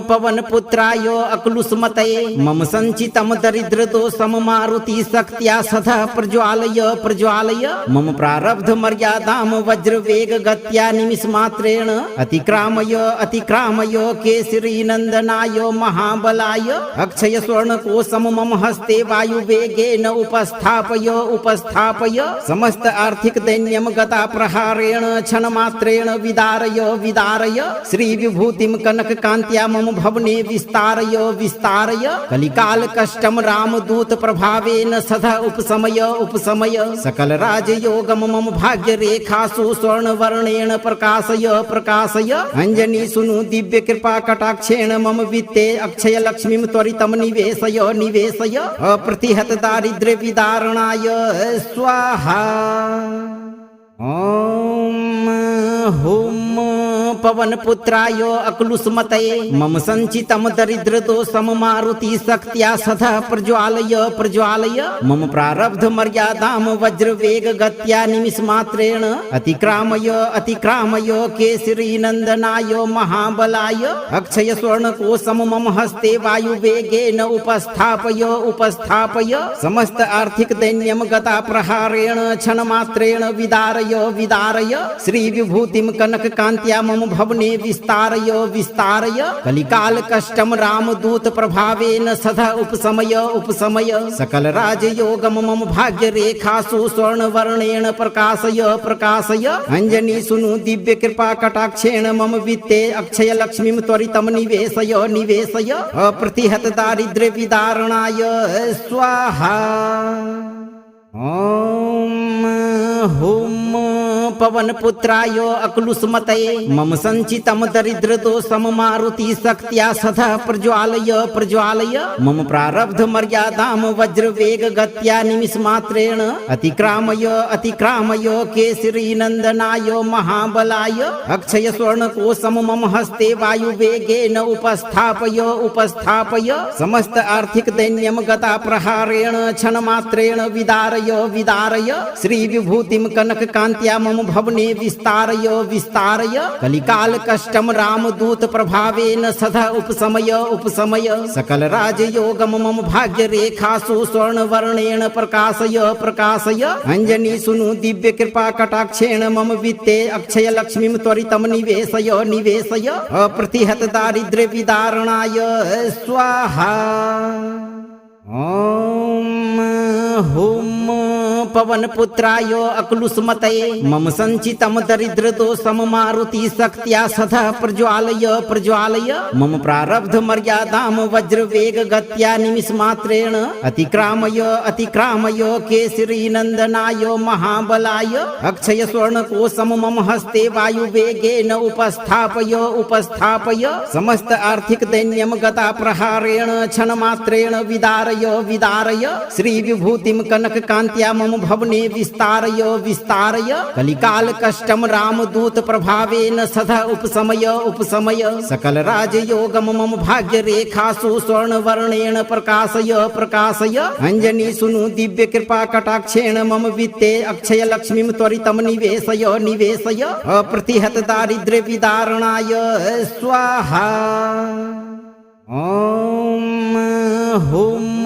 S2: पवन पुत्राय अक्लुष्मतये मम संचितम दरिद्र दोषम मारुति शक्त्या सदा प्रज्वालय प्रज्वालय मम प्रारब्ध मर्यादाम वज्र वेग गत्या निमिष मात्रेण अतिक्रामय अतिक्रामय केसरी नंदनाय महाबलाय अक्षय स्वर्ण कोशम मम हस्ते वायु वेगेन उपस्थापय उपस्थापय समस्त आर्थिक दैन्यम गता प्रहारेण क्षण मात्रेण विदारय विदारय श्री विभूतिम कनक कांत्या मम भवने विस्तारय विस्तारय कलिकाल कष्टम रामदूत प्रभावेन सदा उपशमय उपशमय सकल राजयोगम मम भाग्य रेखासु स्वर्ण वर्णेन प्रकाशय प्रकाशय अंजनी सुनु दिव्य कृपा कटाक्षेण मम वित्ते अक्षय लक्ष्मीं त्वरितम निवेशय निवेशय अप्रतिहत दारिद्र्य विदारणाय स्वाहा। ओम हुम पवन पुत्राय अक्लुष्मतये मम संचितम दरिद्र दोषम मारुति शक्त्या सदा प्रज्वालय प्रज्वालय मम प्रारब्ध मर्यादाम वज्र वेग गत्या निमिष मात्रेण अतिक्रामय अतिक्रामय केसरी नंदनाय महाबलाय अक्षय स्वर्ण कोशम मम हस्ते वायु वेगेन उपस्थापय उपस्थापय समस्त आर्थिक दैन्यम गता प्रहारेण क्षण मात्रेण विदारय विदारय श्री विभूतिम कनक कांत्या मम भवने विस्तारय विस्तारय कलिकाल कष्टम रामदूत प्रभावेन सदा उपशमय उपशमय सकल राजयोगम मम भाग्य रेखासु स्वर्ण वर्णेन प्रकाशय प्रकाशय अंजनी सुनु दिव्य कृपा कटाक्षेण मम वित्ते अक्षय लक्ष्मीं त्वरितम निवेशय निवेशय अप्रतिहत दारिद्र्य विदारणाय स्वाहा। ओम हुम पवन पुत्राय अक्लुष्मतये मम संचितम दरिद्र दोषम मारुति शक्त्या सदा प्रज्वालय प्रज्वालय मम प्रारब्ध मर्यादाम वज्र वेग गत्या निमिष मात्रेण अतिक्रामय अतिक्रामय केसरी नंदनाय महाबलाय अक्षय स्वर्ण कोशम मम हस्ते वायु वेगेन उपस्थापय उपस्थापय समस्त आर्थिक दैन्यम गता प्रहारेण क्षण मात्रेण विदारय विदारय श्री विभूतिम कनक कांत्या मम भवने विस्तारय विस्तारय कलिकाल कष्टम रामदूत प्रभावेन सदा उपशमय उपशमय सकल राजयोगम मम भाग्य रेखासु स्वर्ण वर्णेन प्रकाशय प्रकाशय अंजनी सुनु दिव्य कृपा कटाक्षेण मम वित्ते अक्षय लक्ष्मीं त्वरितम निवेशय निवेशय अप्रतिहत दारिद्र्य विदारणाय स्वाहा। ओम हुम पवन पुत्राय अक्लुष्मतये मम संचितम दरिद्र दोषम मारुति शक्त्या सदा प्रज्वालय प्रज्वालय मम प्रारब्ध मर्यादाम वज्र वेग गत्या निमिष मात्रेण अतिक्रामय अतिक्रामय केसरी नंदनाय महाबलाय अक्षय स्वर्ण कोशम मम हस्ते वायु वेगेन उपस्थापय उपस्थापय समस्त आर्थिक दैन्यम गता प्रहारेण क्षण मात्रेण विदारय विदारय श्री विभूतिम कनक कांत्या मम भवने विस्तारय विस्तारय कलिकाल कष्टम रामदूत प्रभावेन सदा उपशमय उपशमय सकल राजयोगम मम भाग्य रेखासु स्वर्ण वर्णेन प्रकाशय प्रकाशय अंजनी सुनु दिव्य कृपा कटाक्षेण मम वित्ते अक्षय लक्ष्मीं त्वरितम निवेशय निवेशय अप्रतिहत दारिद्र्य विदारणाय स्वाहा। ओम हुम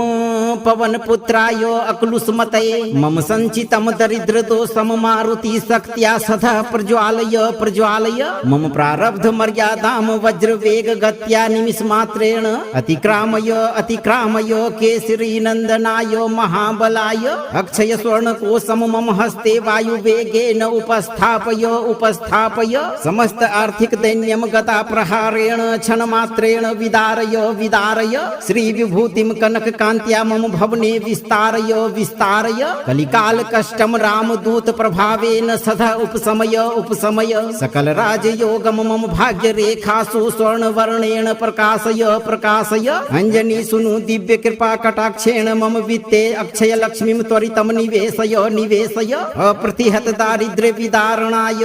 S2: पवन पुत्राय अक्लुष्मतये मम संचितम दरिद्र दोषम मारुति शक्त्या सदा प्रज्वालय प्रज्वालय मम प्रारब्ध मर्यादाम वज्र वेग गत्या निमिष मात्रेण अतिक्रामय अतिक्रामय केसरी नंदनाय महाबलाय अक्षय स्वर्ण कोशम मम हस्ते वायु वेगेन उपस्थापय उपस्थापय समस्त आर्थिक दैन्यम गता प्रहारेण क्षण मात्रेण विदारय विदारय श्री विभूतिम कनक कांत्या मम भवने विस्तारय विस्तारय कलिकाल कष्टम रामदूत प्रभावेन सदा उपशमय उपशमय सकल राजयोगम मम भाग्य रेखासु स्वर्ण वर्णेन प्रकाशय प्रकाशय अंजनी सुनु दिव्य कृपा कटाक्षेण मम वित्ते अक्षय लक्ष्मीं त्वरितम निवेशय निवेशय अप्रतिहत दारिद्र्य विदारणाय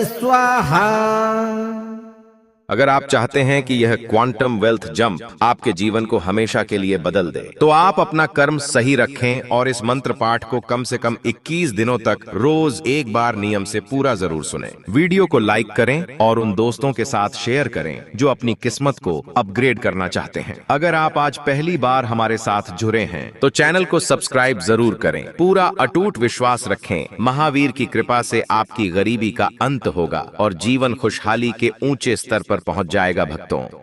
S2: स्वाहा।
S1: अगर आप चाहते हैं कि यह क्वांटम वेल्थ जंप आपके जीवन को हमेशा के लिए बदल दे, तो आप अपना कर्म सही रखें और इस मंत्र पाठ को कम से कम 21 दिनों तक रोज एक बार नियम से पूरा जरूर सुनें। वीडियो को लाइक करें और उन दोस्तों के साथ शेयर करें जो अपनी किस्मत को अपग्रेड करना चाहते हैं। अगर आप आज पहली बार हमारे साथ जुड़े हैं तो चैनल को सब्सक्राइब जरूर करें। पूरा अटूट विश्वास रखें, महावीर की कृपा से आपकी गरीबी का अंत होगा और जीवन खुशहाली के ऊंचे स्तर पर पहुंच जाएगा भक्तों।